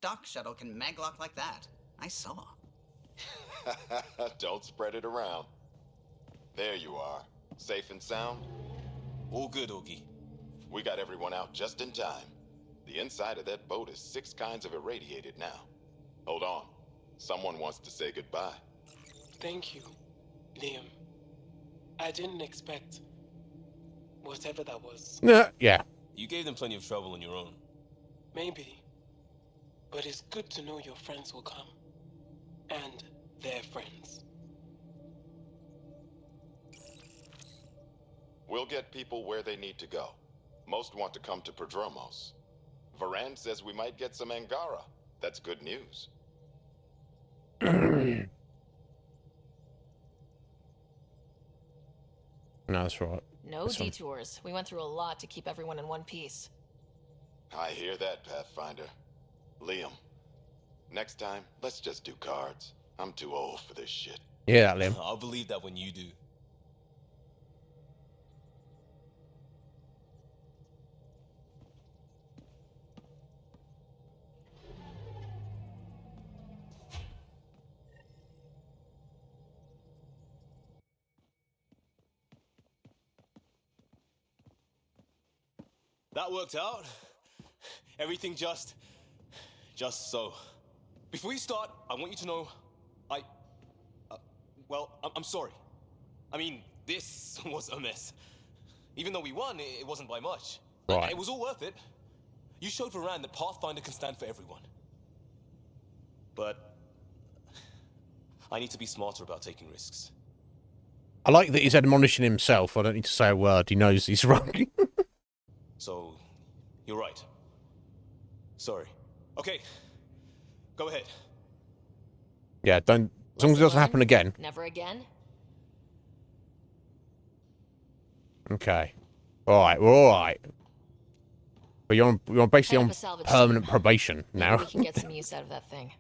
Dock shuttle can maglock like that. I saw. Don't spread it around. There you are. Safe and sound? All good, Augie. We got everyone out just in time. The inside of that boat is 6 kinds of irradiated now. Hold on. Someone wants to say goodbye. Thank you, Liam. I didn't expect whatever that was. Yeah. You gave them plenty of trouble on your own. Maybe. But it's good to know your friends will come. And their friends. We'll get people where they need to go. Most want to come to Prodromos. Varan says we might get some Angara. That's good news. No, that's right. No detours. We went through a lot to keep everyone in one piece. I hear that, Pathfinder. Liam, next time, let's just do cards. I'm too old for this shit. Yeah, Liam. I'll believe that when you do. That worked out. Everything just so. Before you start, I want you to know, I'm sorry. I mean, this was a mess. Even though we won, it wasn't by much. Right. It was all worth it. You showed Varan that Pathfinder can stand for everyone. But I need to be smarter about taking risks. I like that he's admonishing himself. I don't need to say a word. He knows he's wrong. So, you're right. Sorry. Okay. Go ahead. Yeah, don't... As long as it doesn't happen again. Never again? Okay. Alright, we're alright. But you're basically on permanent probation now. Maybe we can get some use out of that thing.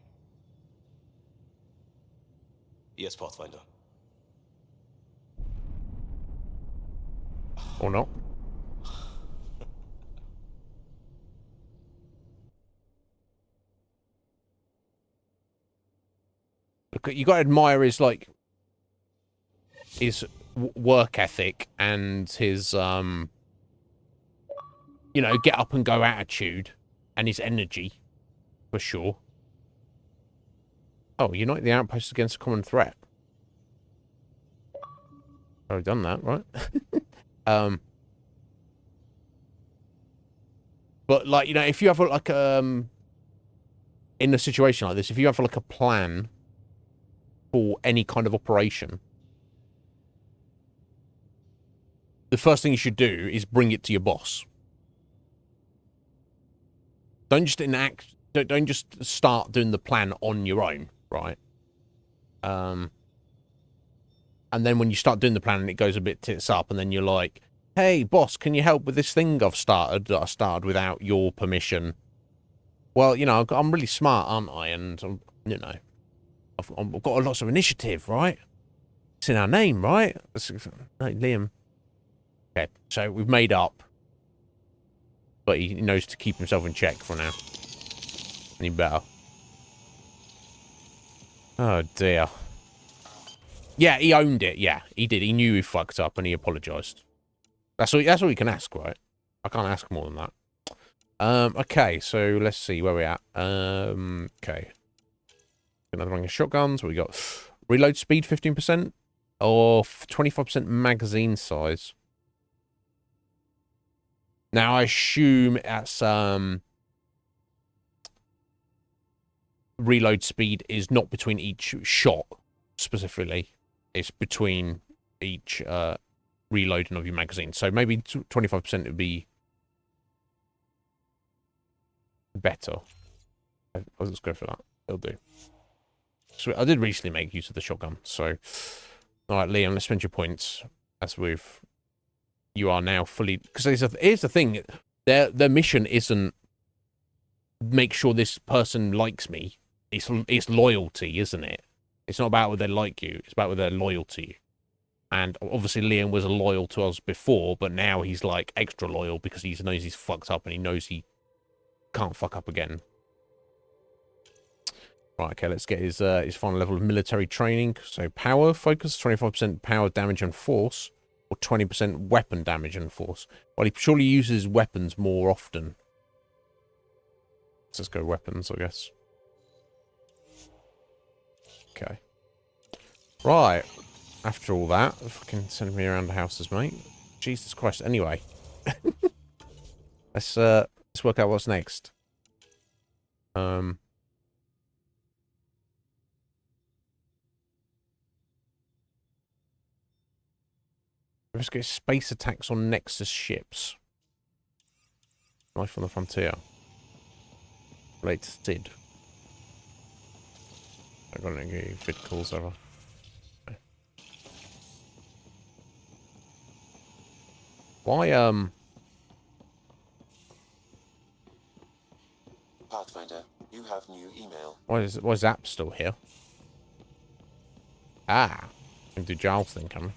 Yes, Pathfinder. Or not. Look, you got to admire his, like, his work ethic and his, you know, get up and go attitude and his energy, for sure. Oh, unite the outposts against a common threat. I've done that, right? But, like, you know, if you have, like, in a situation like this, if you have, like, a plan for any kind of operation, the first thing you should do is bring it to your boss. Don't just enact, don't just start doing the plan on your own, right? And then when you start doing the plan and it goes a bit tits up, and then you're like, hey, boss, can you help with this thing I've started that I started without your permission? Well, you know, I'm really smart, aren't I? And, you know, I've got lots of initiative, right? It's in our name, right? No, Liam. Okay, so we've made up. But he knows to keep himself in check for now. And he better. Oh, dear. Yeah, he owned it. Yeah, he did. He knew he fucked up and he apologized. That's all you can ask, right? I can't ask more than that. Okay, so let's see where we're at. Okay. Another one of shotguns. What we got? Reload speed 15% or 25% magazine size. Now I assume that's reload speed is not between each shot specifically. It's between each reloading of your magazine. So maybe 25% would be better. I'll just go for that. It'll do. So I did recently make use of the shotgun. So, all right, Liam, let's spend your points as you are now fully, because here's the thing, their mission isn't make sure this person likes me. It's loyalty, isn't it? It's not about whether they like you. It's about whether they're loyal to you. And obviously Liam was loyal to us before, but now he's like extra loyal because he knows he's fucked up and he knows he can't fuck up again. Right, okay, let's get his final level of military training. So power focus, 25% power, damage, and force, or 20% weapon damage and force. Well, he surely uses weapons more often. Let's just go weapons, I guess. Okay. Right. After all that, fucking send me around the houses, mate. Jesus Christ. Anyway. Let's work out what's next. Let's get space attacks on Nexus ships. Life on the Frontier. Relate to Sid. I got any vid calls ever. Okay. Why Pathfinder, you have new email. why is App still here? Ah, can do Giles thing, can we?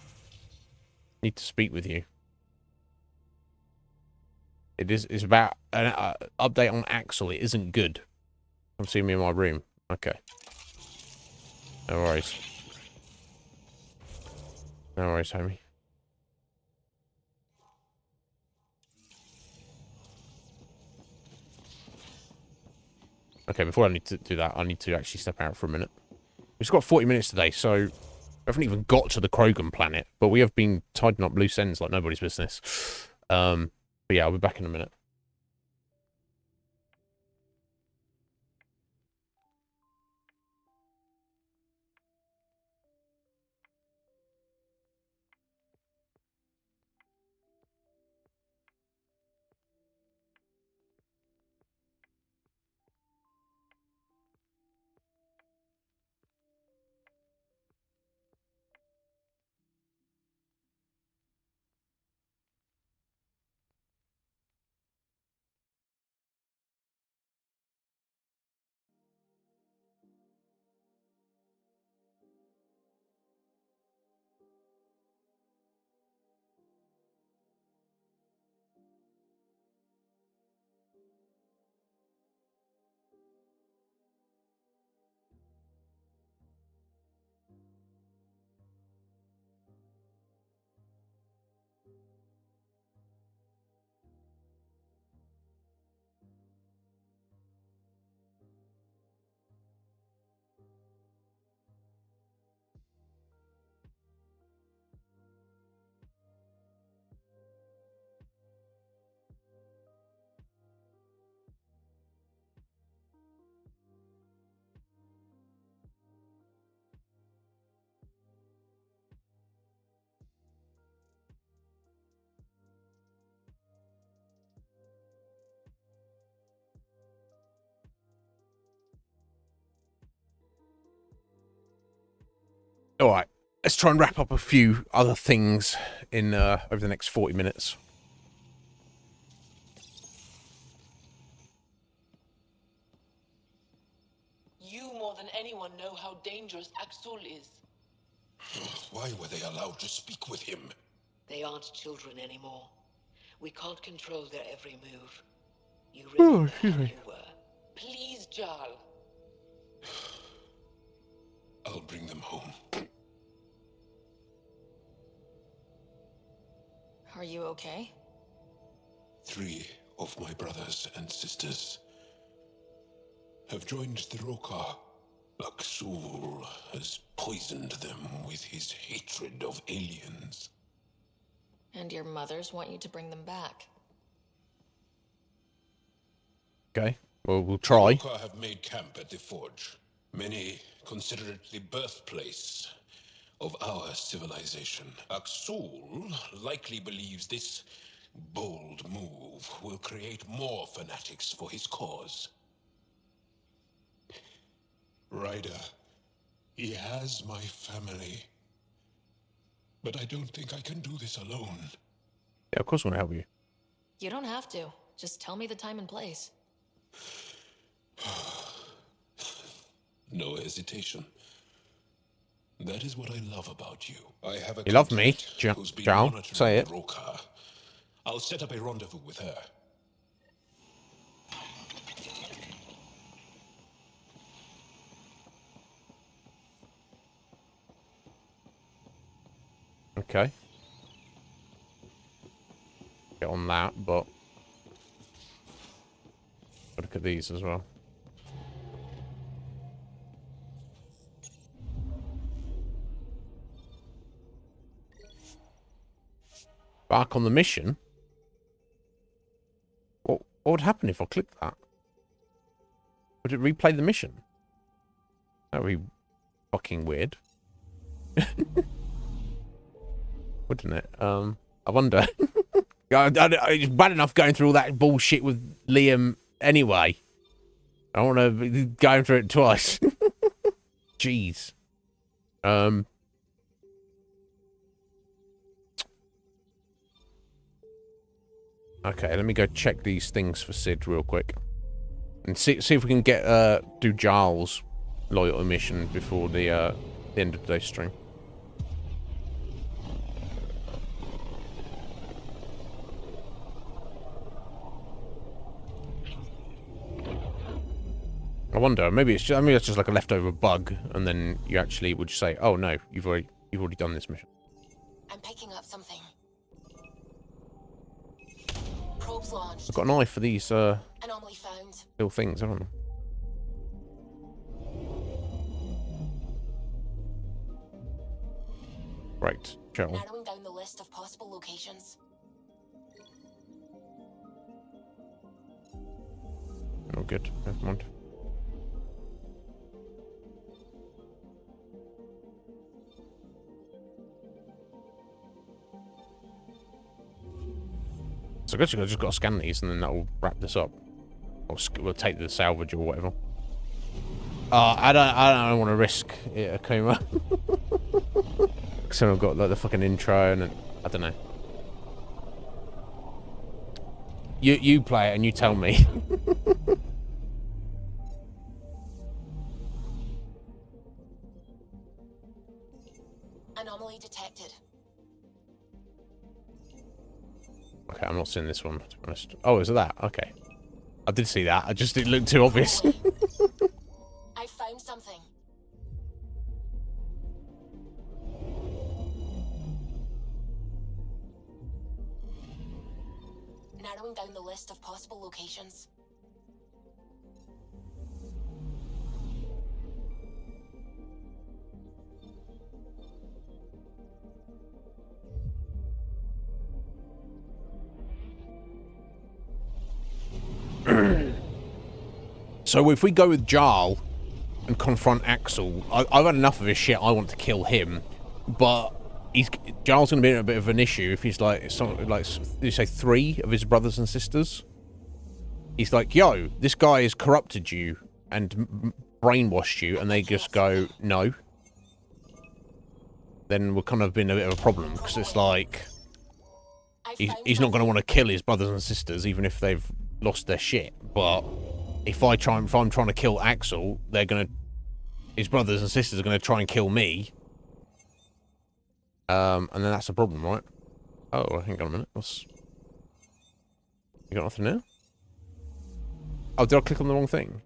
Need to speak with you. It's about an update on Axel. It isn't good. Come see me in my room. Okay. No worries. No worries, homie. Okay, before I need to do that, I need to actually step out for a minute. We've got 40 minutes today, so we haven't even got to the Krogan planet, but we have been tidying up loose ends like nobody's business. But yeah, I'll be back in a minute. All right, let's try and wrap up a few other things in over the next 40 minutes. You more than anyone know how dangerous Axul is. Why were they allowed to speak with him? They aren't children anymore. We can't control their every move. You Oh, remember excuse how me. you were. Please, Jarl. I'll bring them home. Are you okay? 3 of my brothers and sisters have joined the Rokar. Axul has poisoned them with his hatred of aliens. And your mothers want you to bring them back. Okay, well, we'll try. The Rokar have made camp at the forge. Many consider it the birthplace of our civilization. Axul likely believes this bold move will create more fanatics for his cause. Ryder, he has my family. But I don't think I can do this alone. Yeah, of course I want to help you. You don't have to. Just tell me the time and place. No hesitation. That is what I love about you. I have a You love me, contact who's been Jal. monitoring Say it. the Rokar. I'll set up a rendezvous with her. Okay. Get on that, but look at these as well. Back on the mission? What would happen if I clicked that? Would it replay the mission? That would be fucking weird. Wouldn't it? I wonder. It's bad enough going through all that bullshit with Liam anyway. I don't want to be going through it twice. Jeez. Okay, let me go check these things for Sid real quick. And see if we can get do Giles' loyalty mission before the end of today's stream. I wonder, maybe it's just like a leftover bug, and then you actually would say, "Oh no, you've already done this mission." I'm picking up something. Probes launched. I've got an eye for these Anomaly found. little things, haven't I? Right, Joel. Narrowing down the list of possible locations. Oh, good. Never mind. So I guess I've just got to scan these, and then that'll wrap this up. Or we'll take the salvage or whatever. I don't want to risk it, Akuma. So I've got like the fucking intro, and I don't know. You play it and you tell me. Anomaly detected. Okay, I'm not seeing this one, to be honest. Oh, is it that? Okay. I did see that. It looked too obvious. I found something. Narrowing down the list of possible locations. So if we go with Jarl and confront Axel, I've had enough of his shit. I want to kill him, but Jarl's going to be in a bit of an issue if he's like something like, you say 3 of his brothers and sisters. He's like, yo, this guy has corrupted you and brainwashed you, and they just go, no. then we're kind of in a bit of a problem, because it's like he's not going to want to kill his brothers and sisters even if they've lost their shit. But if I'm trying to kill Axel, his brothers and sisters are going to try and kill me. And then that's a problem, right? Oh, hang on a minute. You got nothing there? Oh, did I click on the wrong thing?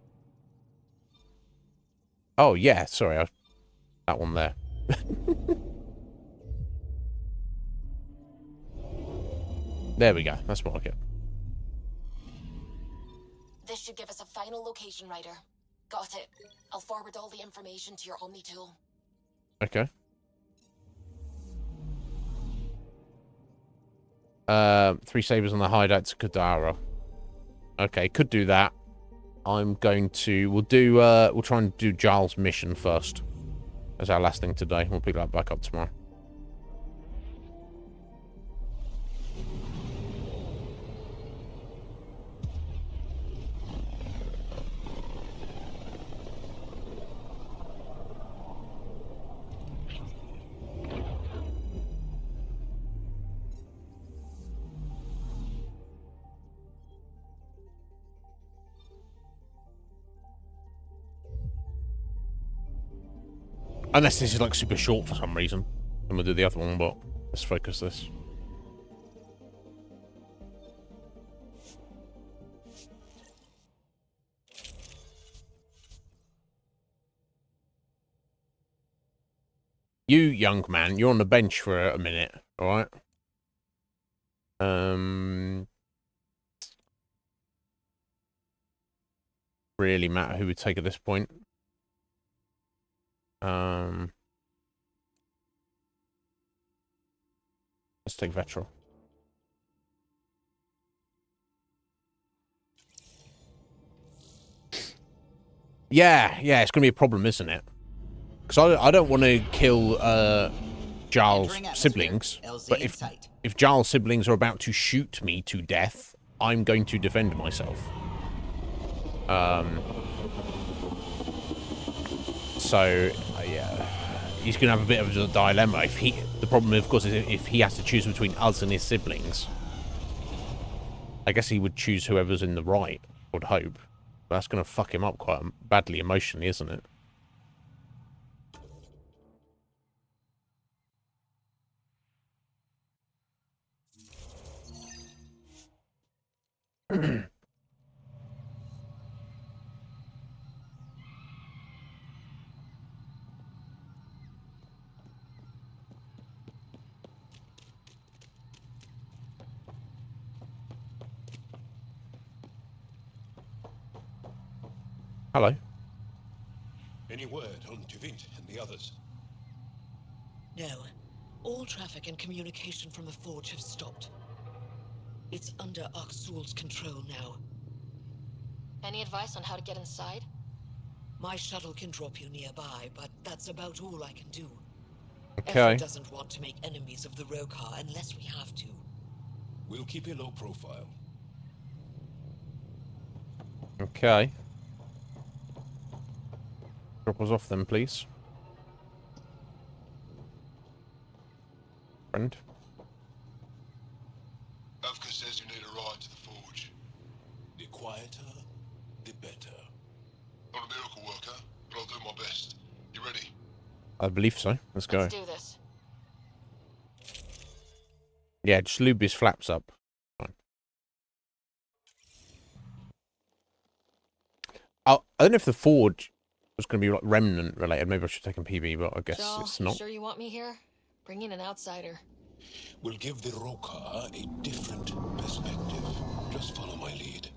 Oh, yeah, sorry. That one there. There we go. That's more like it. This should give us a final location, Ryder. Got it. I'll forward all the information to your Omni tool. Okay. 3 sabers on the hideout to Kadara. Okay, could do that. We'll try and do Giles' mission first. As our last thing today. We'll pick that back up tomorrow. Unless this is like super short for some reason. And we'll do the other one, but let's focus this. You, young man, you're on the bench for a minute, alright? Really matter who we take at this point. Let's take Vetral. Yeah, it's gonna be a problem, isn't it? Because I don't want to kill Giles' siblings, but if Giles' siblings are about to shoot me to death, I'm going to defend myself. So yeah, he's gonna have a bit of a dilemma. The problem, of course, is if he has to choose between us and his siblings. I guess he would choose whoever's in the right. I would hope. But that's gonna fuck him up quite badly emotionally, isn't it? Hello. Any word on Tuvint and the others? No. All traffic and communication from the forge have stopped. It's under Aksul's control now. Any advice on how to get inside? My shuttle can drop you nearby, but that's about all I can do. Okay. Everett doesn't want to make enemies of the Rokar unless we have to. We'll keep a low profile. Okay. Drop us off then, please. Friend. Avka says you need a ride to the forge. The quieter, the better. Not a miracle worker, but I'll do my best. You ready? I believe so. Let's go. Let's do this. Yeah, just lube his flaps up. Fine. I don't know if the forge was going to be like remnant related. Maybe I should take a PB, but I guess Joel, it's not. You sure you want me here? Bring in an outsider. We'll give the Rokar a different perspective. Just follow my lead.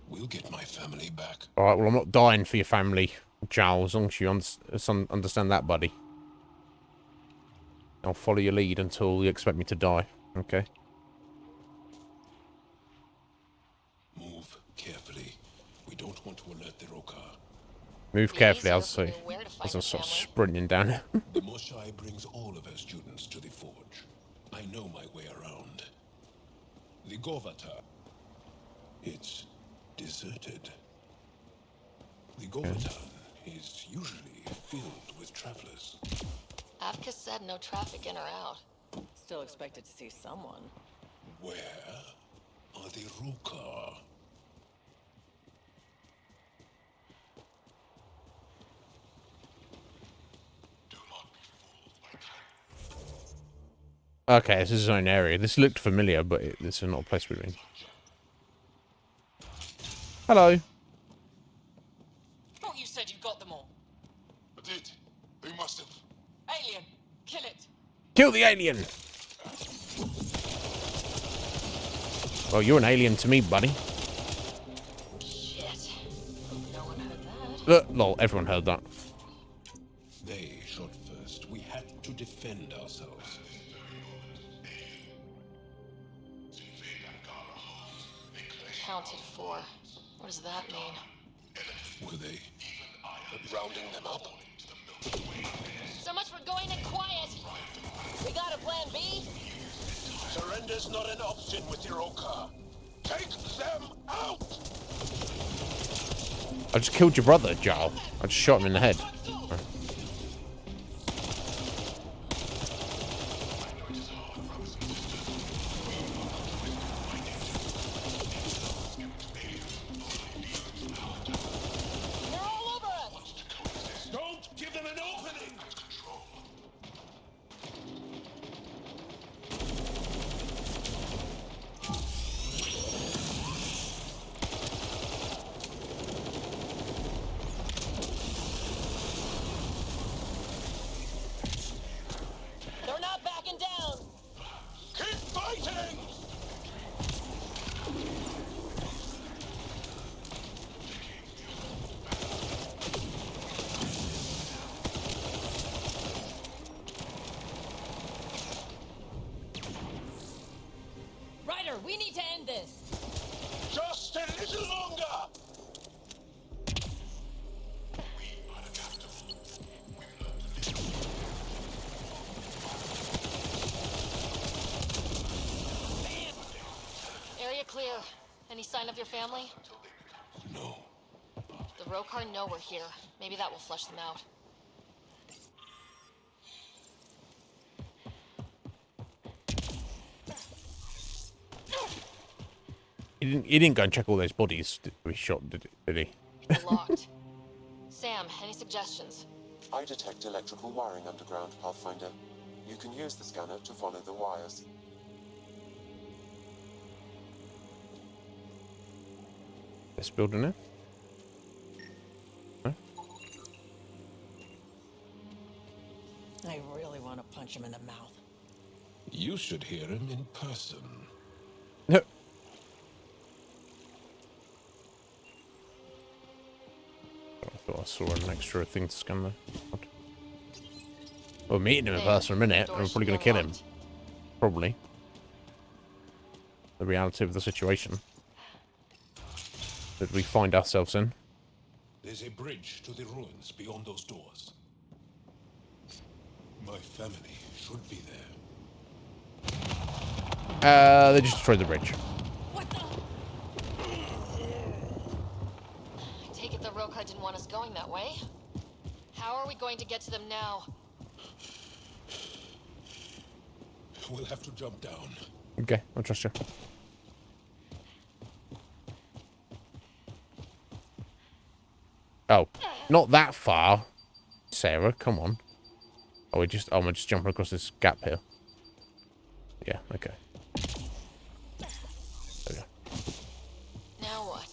We'll get my family back. Alright, well, I'm not dying for your family, Joel, as long as you understand that, buddy. I'll follow your lead until you expect me to die, okay? Move carefully. We don't want to alert the Rokar. Move carefully, I'll see. As I start sprinting down here. The Moshai brings all of her students to the forge. I know my way around. The Govatar. It's deserted. The Govatan is usually filled with travelers. Avka said no traffic in or out. Still expected to see someone. Where are the Rukar? Okay, this is his own area. This looked familiar, but this is not a place we've been. Hello. Thought you said you got them all. I did. Who must have? Alien, kill it. Kill the alien! Well, you're an alien to me, buddy. Shit. No one heard that. Lol, everyone heard that. They shot first. We had to defend ourselves. Counted 4. What does that mean? Were they rounding them up? So much for going in quiet. We got a plan B? Surrender's not an option with your Rukar. Take them out! I just killed your brother, Joel. I just shot him in the head. We need to end this. Just a little longer! Area clear. Any sign of your family? No. The Rokar know we're here. Maybe that will flush them out. He didn't go and check all those bodies that we shot, did he? Locked. Sam, any suggestions? I detect electrical wiring underground, Pathfinder. You can use the scanner to follow the wires. This building it? Huh? I really want to punch him in the mouth. You should hear him in person. No. I thought I saw an extra thing to scan there. We're meeting him in person in a minute, and we're probably going to kill him. Probably. The reality of the situation that we find ourselves in. There's a bridge to the ruins beyond those doors. My family should be there. They just destroyed the bridge. What the? I take it the Rokar didn't want us going that way. How are we going to get to them now? We'll have to jump down. Okay, I'll trust you. Oh, not that far, Sarah. Come on. Oh, we're just jumping across this gap here. Yeah. Okay. There we go. Now what?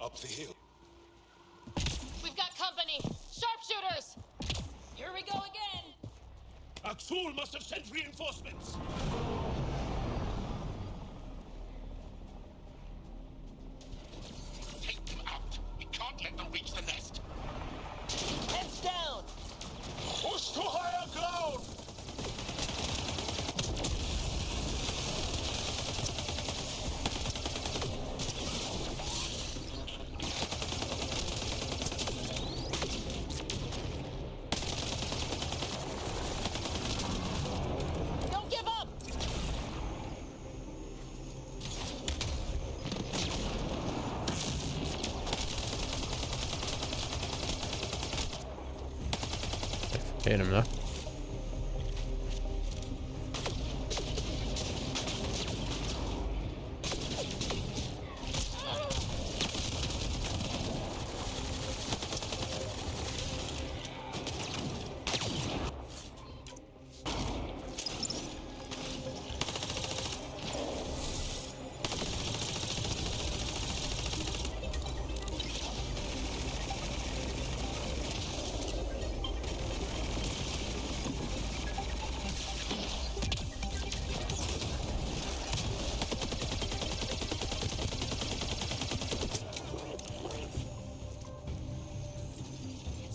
Up the hill. We've got company. Sharpshooters. Here we go again. Aksul must have sent reinforcements. Take them out. We can't let them reach the nest. Heads down. Push to higher ground. Don't give up. Hit him there.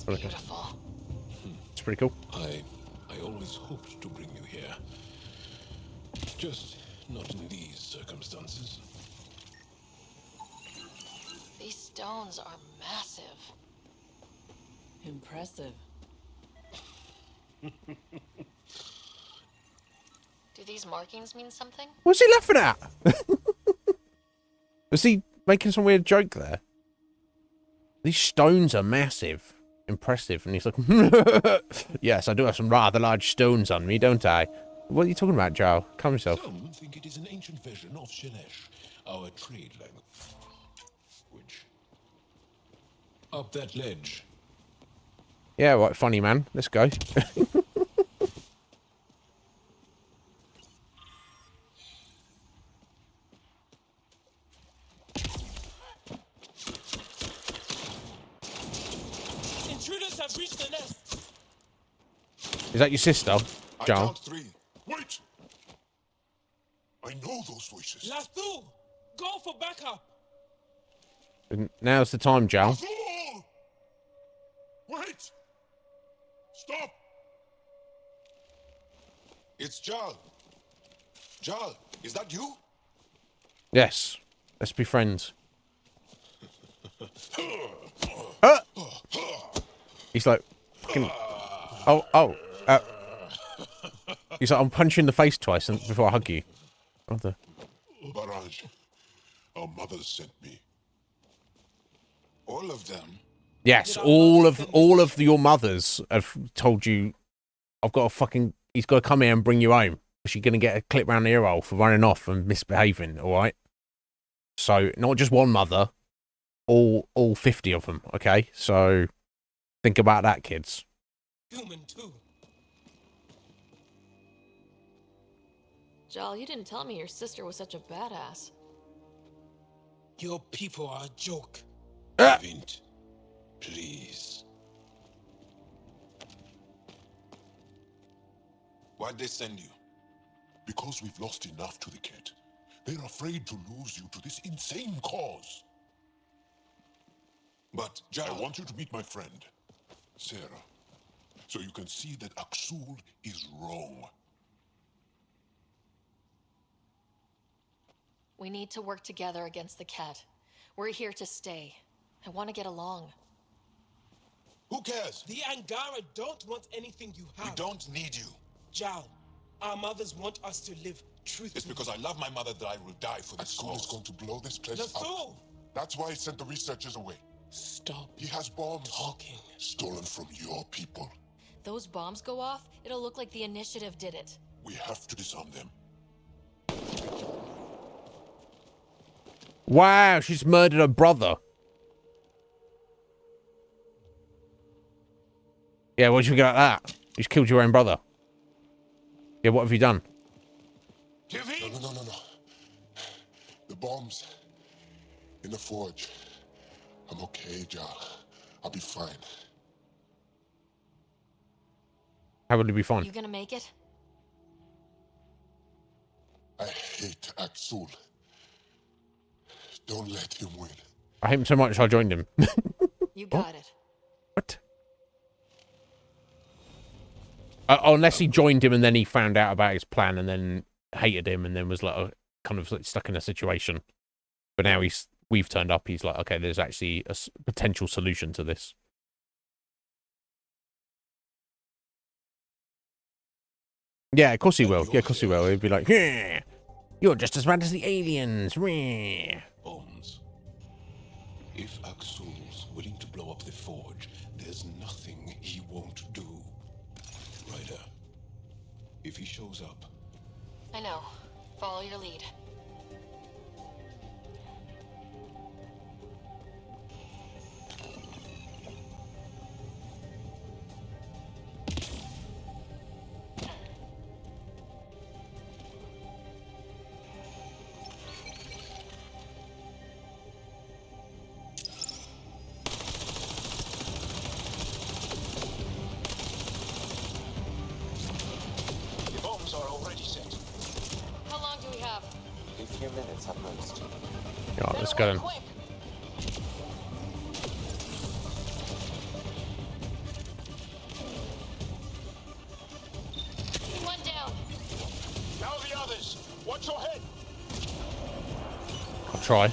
beautiful. It's pretty cool. I always hoped to bring you here. Just not in these circumstances. These stones are massive. Impressive. Do these markings mean something? What's he laughing at? Was he making some weird joke there? These stones are massive. Impressive. And he's like, yes, I do have some rather large stones on me, don't I? What are you talking about, Joe? Calm yourself. Some think it is an ancient version of Shalesh, our trade language. Up that ledge. Yeah, right, funny man. Let's go. Intruders have reached the nest. Is that your sister, I Joe? count 3. Wait! I know those voices. Lastu, go for backup. Now's the time, Joe. Azul! Wait! Stop! It's Jal. Jal, is that you? Yes. Let's be friends. He's like, fucking... He's like, I'm punching in the face twice before I hug you. What the... Barrage. Our mothers sent me. All of them. Yes, all of your mothers have told you, I've got to fucking... He's got to come here and bring you home. She's going to get a clip round the ear hole for running off and misbehaving, all right? So, not just one mother, all 50 of them, okay? So, think about that, kids. Human too. Jal, you didn't tell me your sister was such a badass. Your people are a joke. Vint, please. Why'd they send you? Because we've lost enough to the kid. They're afraid to lose you to this insane cause. But, Jal, I want you to meet my friend, Sarah, so you can see that Aksul is wrong. We need to work together against the cat. We're here to stay. I want to get along. Who cares? The Angara don't want anything you have. We don't need you. Jal, our mothers want us to live truthfully. It's because I love my mother that I will die for this cause. Is going to blow this place up. Lastu! That's why he sent the researchers away. Stop. He has bombs. Talking. Stolen from your people. Those bombs go off, it'll look like the initiative did it. We have to disarm them. Wow, she's murdered her brother. Yeah, what do you think about that? You just killed your own brother. Yeah, what have you done? No. The bombs in the forge. I'm okay, Jal. I'll be fine. How would it be fine? You gonna make it? I hate Aksul. Don't let him win. I hate him so much I joined him. You got it. What? Unless he joined him and then he found out about his plan and then hated him and then was like kind of like stuck in a situation. But now we've turned up. He's like, okay, there's actually a potential solution to this. Yeah, of course he will. Yeah, of course he will. He'd be like, yeah, you're just as bad as the aliens. Bombs. If Aksul's willing to blow up the forge, there's nothing he won't do. Ryder, if he shows up... I know. Follow your lead. The bombs are already set. How long do we have? A few minutes at most. Yeah, let's go then. ahead. I'll try.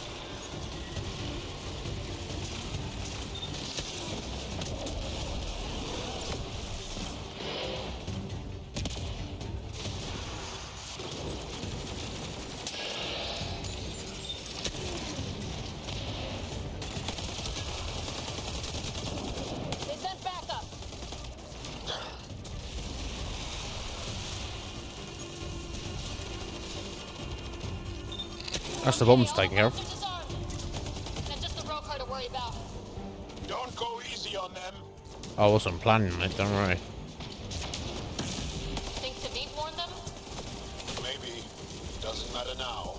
They sent backup. That's the bomb's taking care of. And just the road car to worry about. Don't go easy on them. I wasn't planning it, don't worry. Think Tavit warned them? Maybe. Doesn't matter now.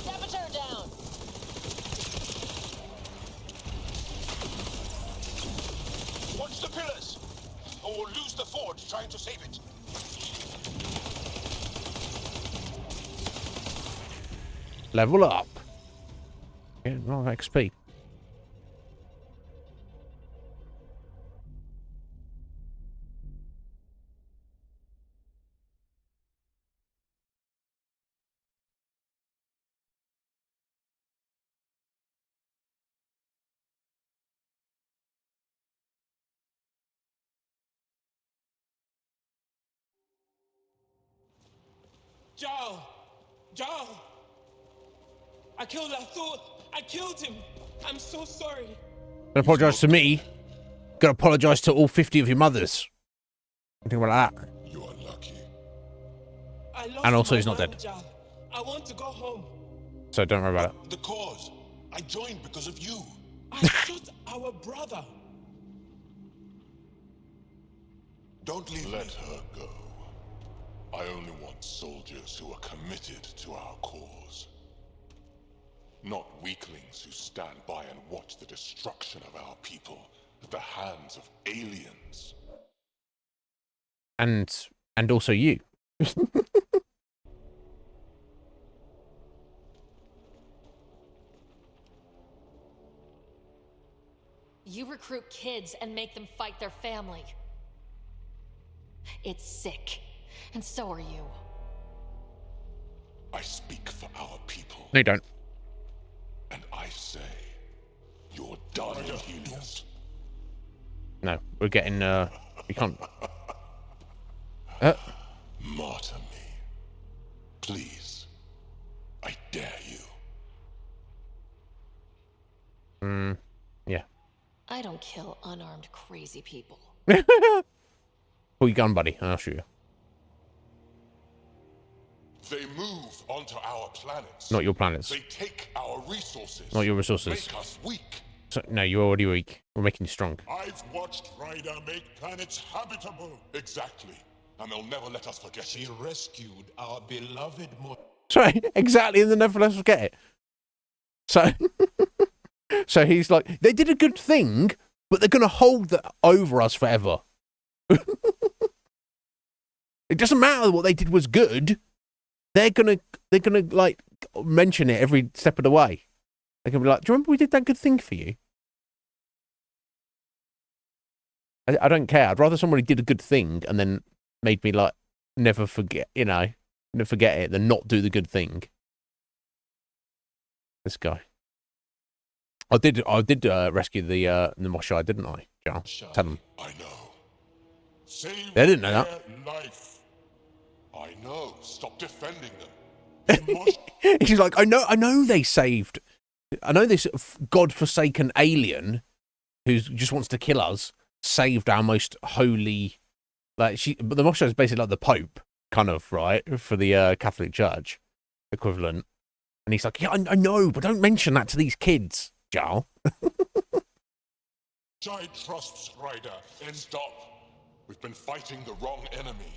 Saboteur down. Watch the pillars, or we'll lose the forge trying to save it. Level up. Get more XP. Joe! Joe! I thought I killed him. I'm so sorry. Don't apologise to me. Gotta apologise to all 50 of your mothers. Think about that. You are lucky. And also he's not dead. Joe. I want to go home. So don't worry about it. The cause. I joined because of you. I shot our brother. Don't leave Let her go. I only want soldiers who are committed to our cause. Not weaklings who stand by and watch the destruction of our people at the hands of aliens. And also you. You recruit kids and make them fight their family. It's sick. And so are you. I speak for our people. No, you don't. And I say, you're done, Helios. No, we're getting, we can't. Martyr me. Please. I dare you. Yeah. I don't kill unarmed crazy people. Pull your gun, buddy, and I'll shoot you. They move onto our planets. Not your planets. They take our resources. Not your resources. Make us weak. So, no, you're already weak. We're making you strong. I've watched Ryder make planets habitable. Exactly. And they'll never let us forget She rescued our beloved Sorry, exactly, and they'll never let us forget it. So, so he's like, they did a good thing, but they're going to hold that over us forever. It doesn't matter what they did was good. They're gonna like mention it every step of the way. They're gonna be like, "Do you remember we did that good thing for you?" I don't care. I'd rather somebody did a good thing and then made me like never forget, never forget it, than not do the good thing. This guy. I did rescue the Moshai, didn't I, Joe? Tell them. I know. Save They didn't know that. Life. I know. Stop defending them. He's like, I know they saved. I know this godforsaken alien who just wants to kill us saved our most holy. But the Moshai is basically like the Pope, kind of, right, for the Catholic Church equivalent. And he's like, yeah, I know, but don't mention that to these kids, Jarl. Giant trusts, Ryder, and stop. We've been fighting the wrong enemy.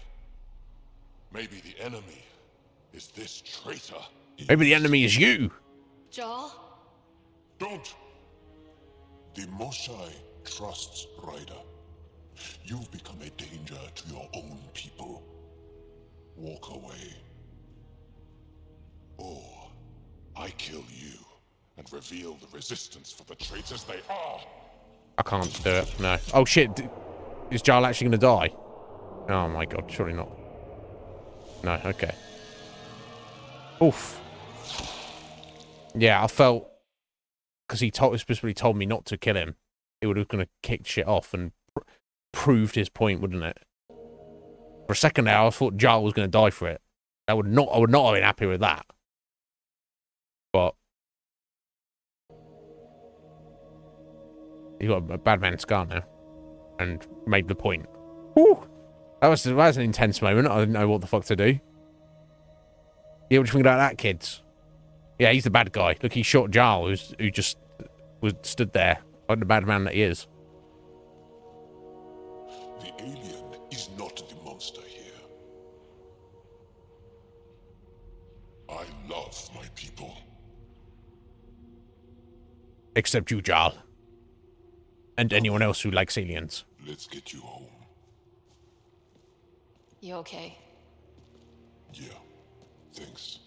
Maybe the enemy is this traitor. Maybe the enemy is you. Jarl? Don't. The Moshai trusts Ryder. You've become a danger to your own people. Walk away. Or I kill you and reveal the resistance for the traitors they are. I can't do it, no. Oh shit, is Jarl actually going to die? Oh my god, surely not. No, okay. Oof. Yeah, I felt... Because he specifically told me not to kill him. It would have kind of kicked shit off and proved his point, wouldn't it? For a second there, I thought Jarl was going to die for it. I would not have been happy with that. But... He got a bad man scar now. And made the point. Whew! That was an intense moment. I didn't know what the fuck to do. Yeah, what do you think about that, kids? Yeah, he's the bad guy. Look, he shot Jarl, who just stood there like the bad man that he is. The alien is not the monster here. I love my people. Except you, Jarl. And anyone else who likes aliens. Let's get you home. You okay? Yeah, thanks.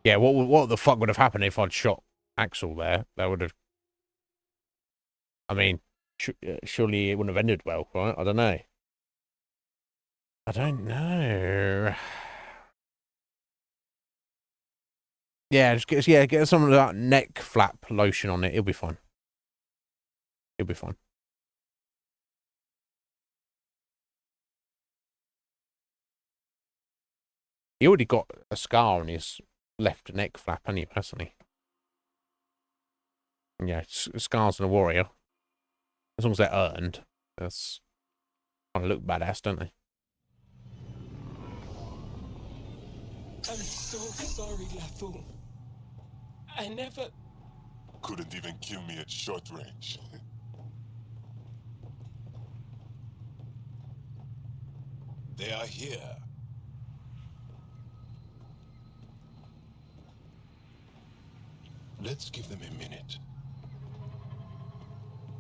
Yeah, what the fuck would have happened if I'd shot Axel there? That would have... I mean, surely it wouldn't have ended well, right? I don't know. I don't know. Yeah, just get some of that neck flap lotion on it. It'll be fine. It'll be fine. He already got a scar on his left neck flap, hasn't he? Yeah, scars on a warrior. As long as they're earned, that's kind of look badass, don't they? I'm so sorry, LaFou. I never... Couldn't even kill me at short range. They are here. Let's give them a minute.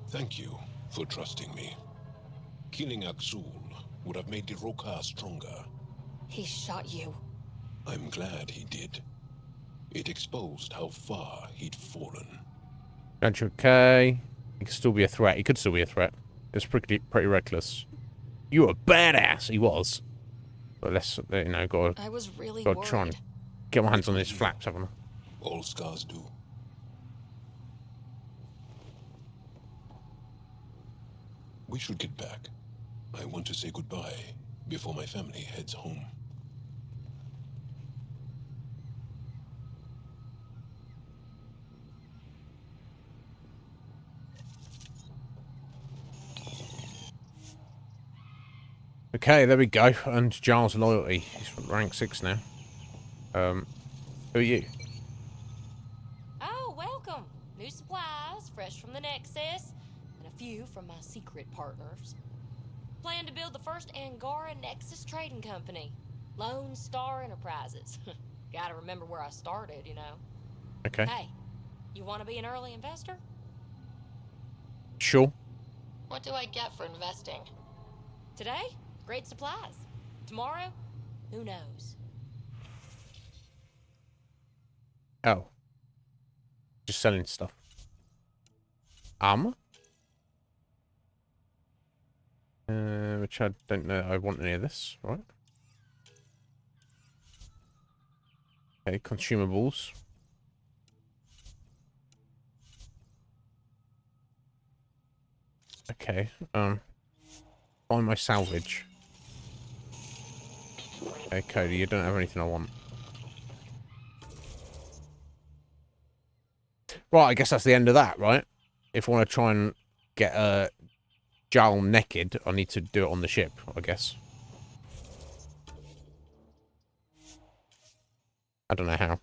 Thank you for trusting me. Killing Axul would have made the Roka stronger. He shot you. I'm glad he did. It exposed how far he'd fallen. Aren't you okay? He could still be a threat. He could still be a threat. It's pretty reckless. You were a badass. He was. But let's, I was really gotta worried. try and get my hands on his flaps, haven't I? All scars do. We should get back. I want to say goodbye before my family heads home. Okay, there we go. And Jarl's loyalty. He's rank 6 now. Who are you? Oh, welcome. New supplies, fresh from the Nexus, and a few from my secret partners. Plan to build the first Angara Nexus trading company. Lone Star Enterprises. Gotta remember where I started, you know. Okay. Hey, you want to be an early investor? Sure. What do I get for investing? Today, great supplies. Tomorrow, who knows? Oh. Just selling stuff. Armor? Which I don't know I want any of this, right? Okay, consumables. Okay, find my salvage. Okay, Cody, you don't have anything I want. Right, I guess that's the end of that, right? If I want to try and get Jarl naked, I need to do it on the ship, I guess. I don't know how.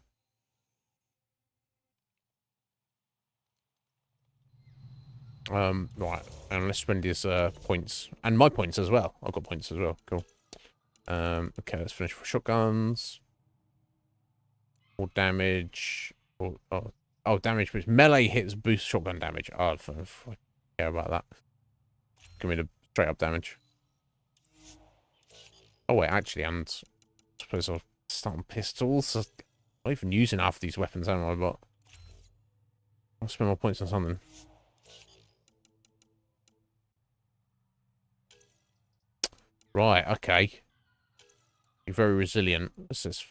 Right, and let's spend his points and my points as well. I've got points as well. Cool. Okay, let's finish for shotguns. Or damage. Oh, damage boost. Melee hits boost shotgun damage. Oh, I care about that. Give me the straight up damage. Oh wait, actually, and I suppose I'll start on pistols. I'm not even using half these weapons, am I? But I'll spend my points on something. Right, okay. You're very resilient. Let's just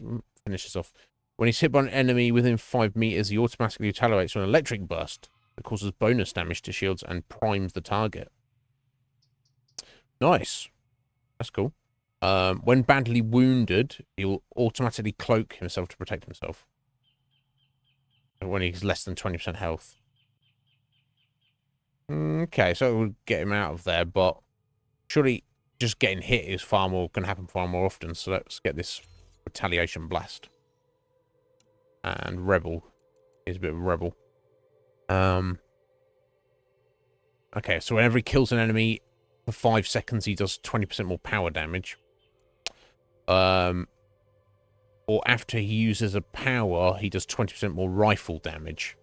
finish this off. When he's hit by an enemy within 5 meters, he automatically retaliates with an electric burst that causes bonus damage to shields and primes the target. Nice. That's cool. When badly wounded, he'll automatically cloak himself to protect himself. When he's less than 20% health. Okay, so it will get him out of there, but surely just getting hit is going to happen far more often. So let's get this retaliation blast. And rebel is a bit of a rebel. Okay, so whenever he kills an enemy for 5 seconds, he does 20% more power damage. Or after he uses a power, he does 20% more rifle damage.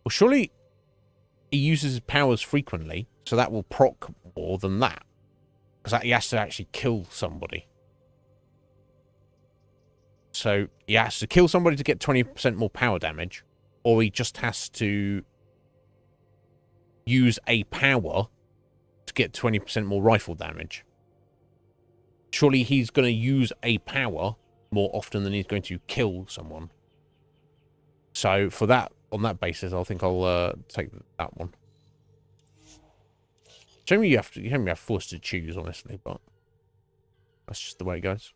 Well, surely he uses his powers frequently, so that will proc more than that. Because he has to actually kill somebody. So he has to kill somebody to get 20% more power damage, or he just has to use a power to get 20% more rifle damage. Surely he's going to use a power more often than he's going to kill someone. So for that, on that basis, I think I'll take that one. Generally, you have forced to choose, honestly, but that's just the way it goes.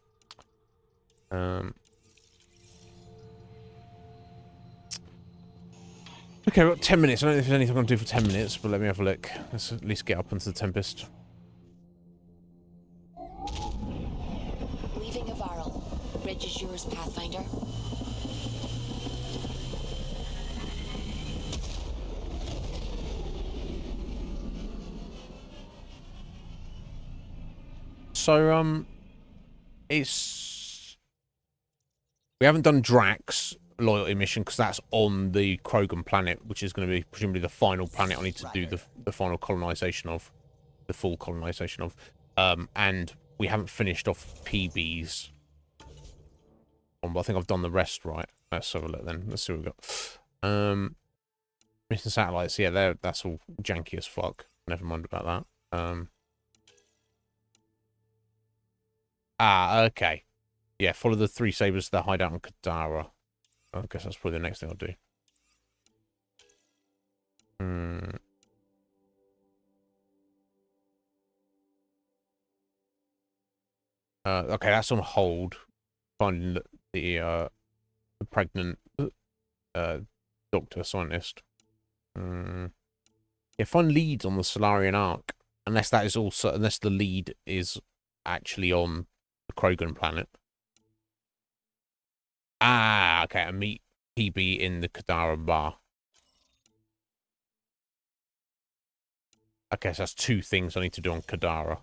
Okay, we've got 10 minutes. I don't know if there's anything I'm going to do for 10 minutes, but let me have a look. Let's at least get up into the Tempest. Leaving Avaril. Bridge is yours, Pathfinder. So, we haven't done Drax loyalty mission because that's on the Krogan planet, which is going to be presumably the final planet I need to do the final colonization of, the full colonization of. And we haven't finished off PB's. But I think I've done the rest right. Let's have a look then. Let's see what we've got. Missing satellites. Yeah, that's all janky as fuck. Never mind about that. Okay. Yeah, follow the 3 sabers to their hideout on Kadara. I guess that's probably the next thing I'll do. Okay, that's on hold. Finding the pregnant doctor scientist. Yeah, find leads on the Solarian Arc. Unless the lead is actually on the Krogan planet. Okay, and meet PB in the Kadara bar. Okay, so that's 2 things I need to do on Kadara.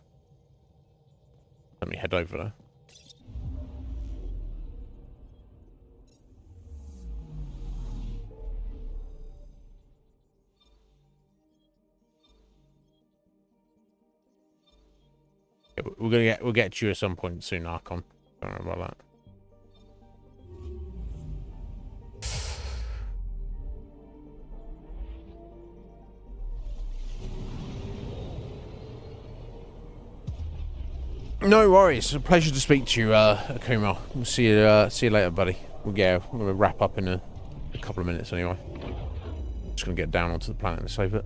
Let me head over there. Yeah, we'll get to you at some point soon, Archon. Don't worry about that. No worries. It's a pleasure to speak to you, Akuma. We'll see you later, buddy. We're going to wrap up in a couple of minutes anyway. Just going to get down onto the planet and save it.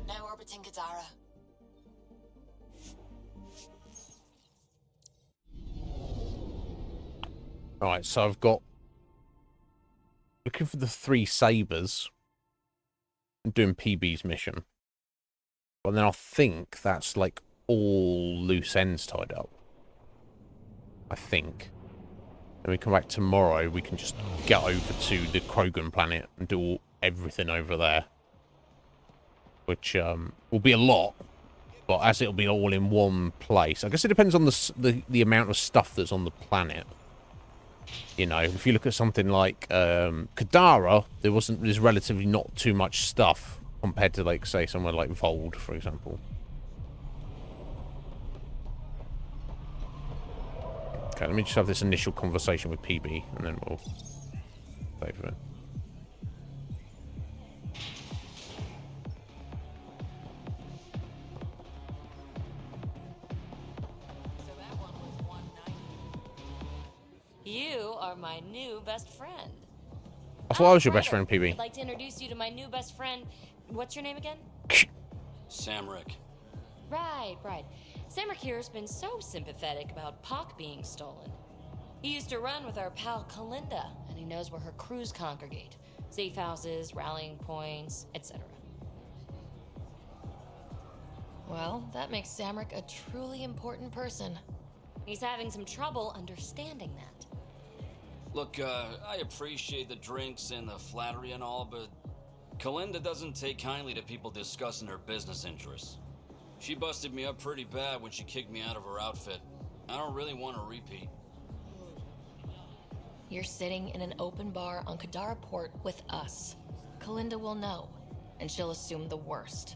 Now orbiting Kadara. Alright, so I've got... Looking for the 3 sabers. I'm doing PB's mission. But then I think that's like all loose ends tied up. I think. When we come back tomorrow, we can just get over to the Krogan planet and do everything over there. Which will be a lot, but as it'll be all in one place. I guess it depends on the amount of stuff that's on the planet. You know, if you look at something like Kadara, there's relatively not too much stuff compared to, like, say, somewhere like Vold, for example. Okay, let me just have this initial conversation with PB, and then we'll save it. You are my new best friend. I thought I was your best friend, PB. I'd like to introduce you to my new best friend. What's your name again? Samrick. Right. Samrick here has been so sympathetic about Pock being stolen. He used to run with our pal Kalinda, and he knows where her crews congregate. Safe houses, rallying points, etc. Well, that makes Samrick a truly important person. He's having some trouble understanding that. Look, I appreciate the drinks and the flattery and all, but Kalinda doesn't take kindly to people discussing her business interests. She busted me up pretty bad when she kicked me out of her outfit. I don't really want to repeat. You're sitting in an open bar on Kadara Port with us. Kalinda will know, and she'll assume the worst.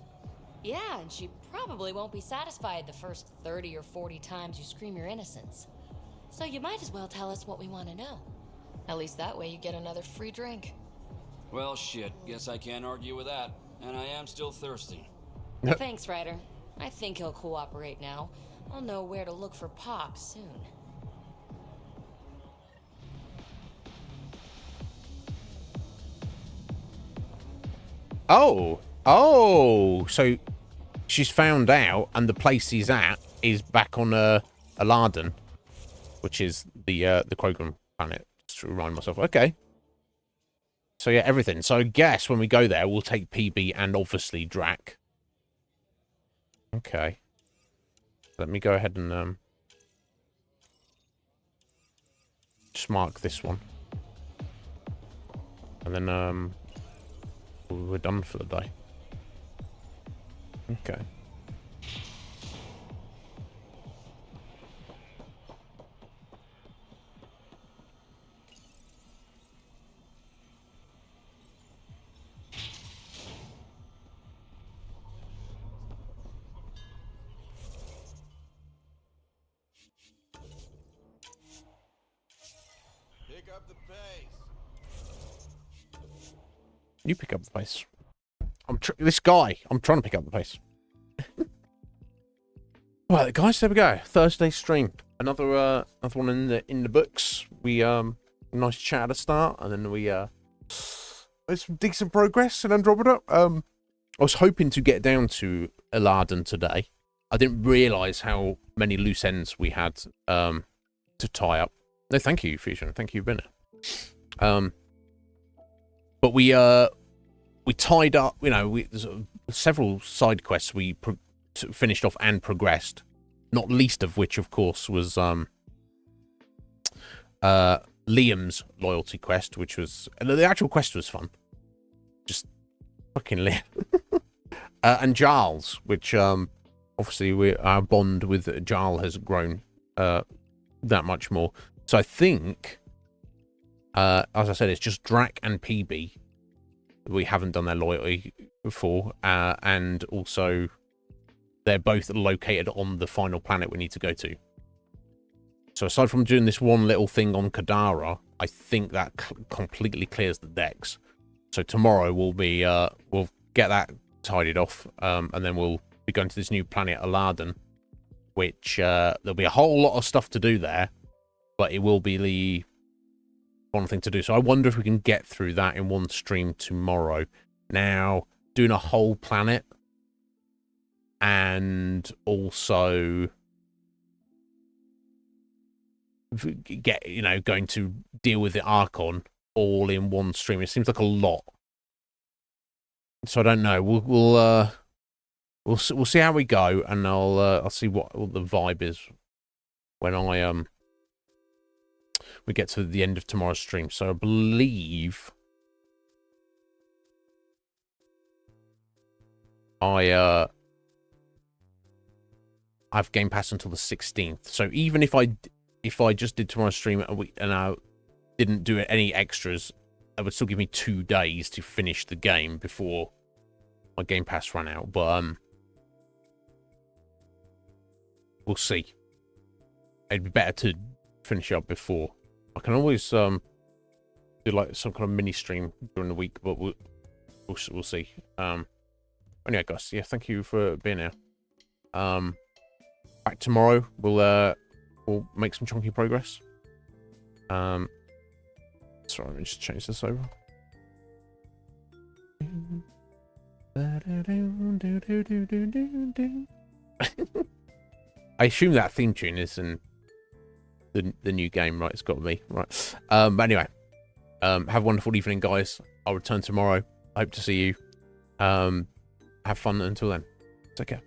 Yeah, and she probably won't be satisfied the first 30 or 40 times you scream your innocence. So you might as well tell us what we want to know. At least that way you get another free drink. Well, shit. Guess I can't argue with that. And I am still thirsty. Thanks, Ryder. I think he'll cooperate now. I'll know where to look for Pock soon. Oh, so she's found out, and the place he's at is back on Aladdin, which is the Krogan planet. Just to remind myself. Okay. So yeah, everything. So I guess when we go there, we'll take PB and obviously Drac. Okay. Let me go ahead and just mark this one, and then we're done for the day. Okay. Pick up the pace. You pick up the pace. I'm trying to pick up the pace. Right, guys, there we go. Thursday stream. Another one in the books. We nice chat at the start, and then we there's some decent progress in Andromeda. I was hoping to get down to Aladdin today. I didn't realise how many loose ends we had to tie up. No, thank you, Fusion. Thank you, Bennett. But we tied up, you know, there's several side quests we finished off and progressed, not least of which, of course, was Liam's loyalty quest, which was, the actual quest was fun. Just fucking Liam. And Giles, which obviously our bond with Giles has grown that much more. So I think, as I said, it's just Drac and PB. We haven't done their loyalty before, and also they're both located on the final planet we need to go to. So aside from doing this one little thing on Kadara, I think that completely clears the decks. So tomorrow we'll get that tidied off, and then we'll be going to this new planet Aladdin, which there'll be a whole lot of stuff to do there, but it will be the one thing to do. So I wonder if we can get through that in one stream tomorrow. Now, doing a whole planet and also going to deal with the Archon all in one stream, it seems like a lot. So I don't know. We'll see how we go, and I'll see what the vibe is when we get to the end of tomorrow's stream. So I believe I have Game Pass until the 16th. So even if I just did tomorrow's stream and didn't do any extras, it would still give me 2 days to finish the game before my Game Pass ran out. But we'll see. It'd be better to finish it up before. I can always do like some kind of mini stream during the week, but we'll see. Anyway, guys, yeah, thank you for being here. Back tomorrow, we'll make some chunky progress. Sorry, let me just change this over. I assume that theme tune is in the new game, right? It's got to be, right? But anyway, have a wonderful evening, guys. I'll return tomorrow. I hope to see you. Have fun until then. Take care.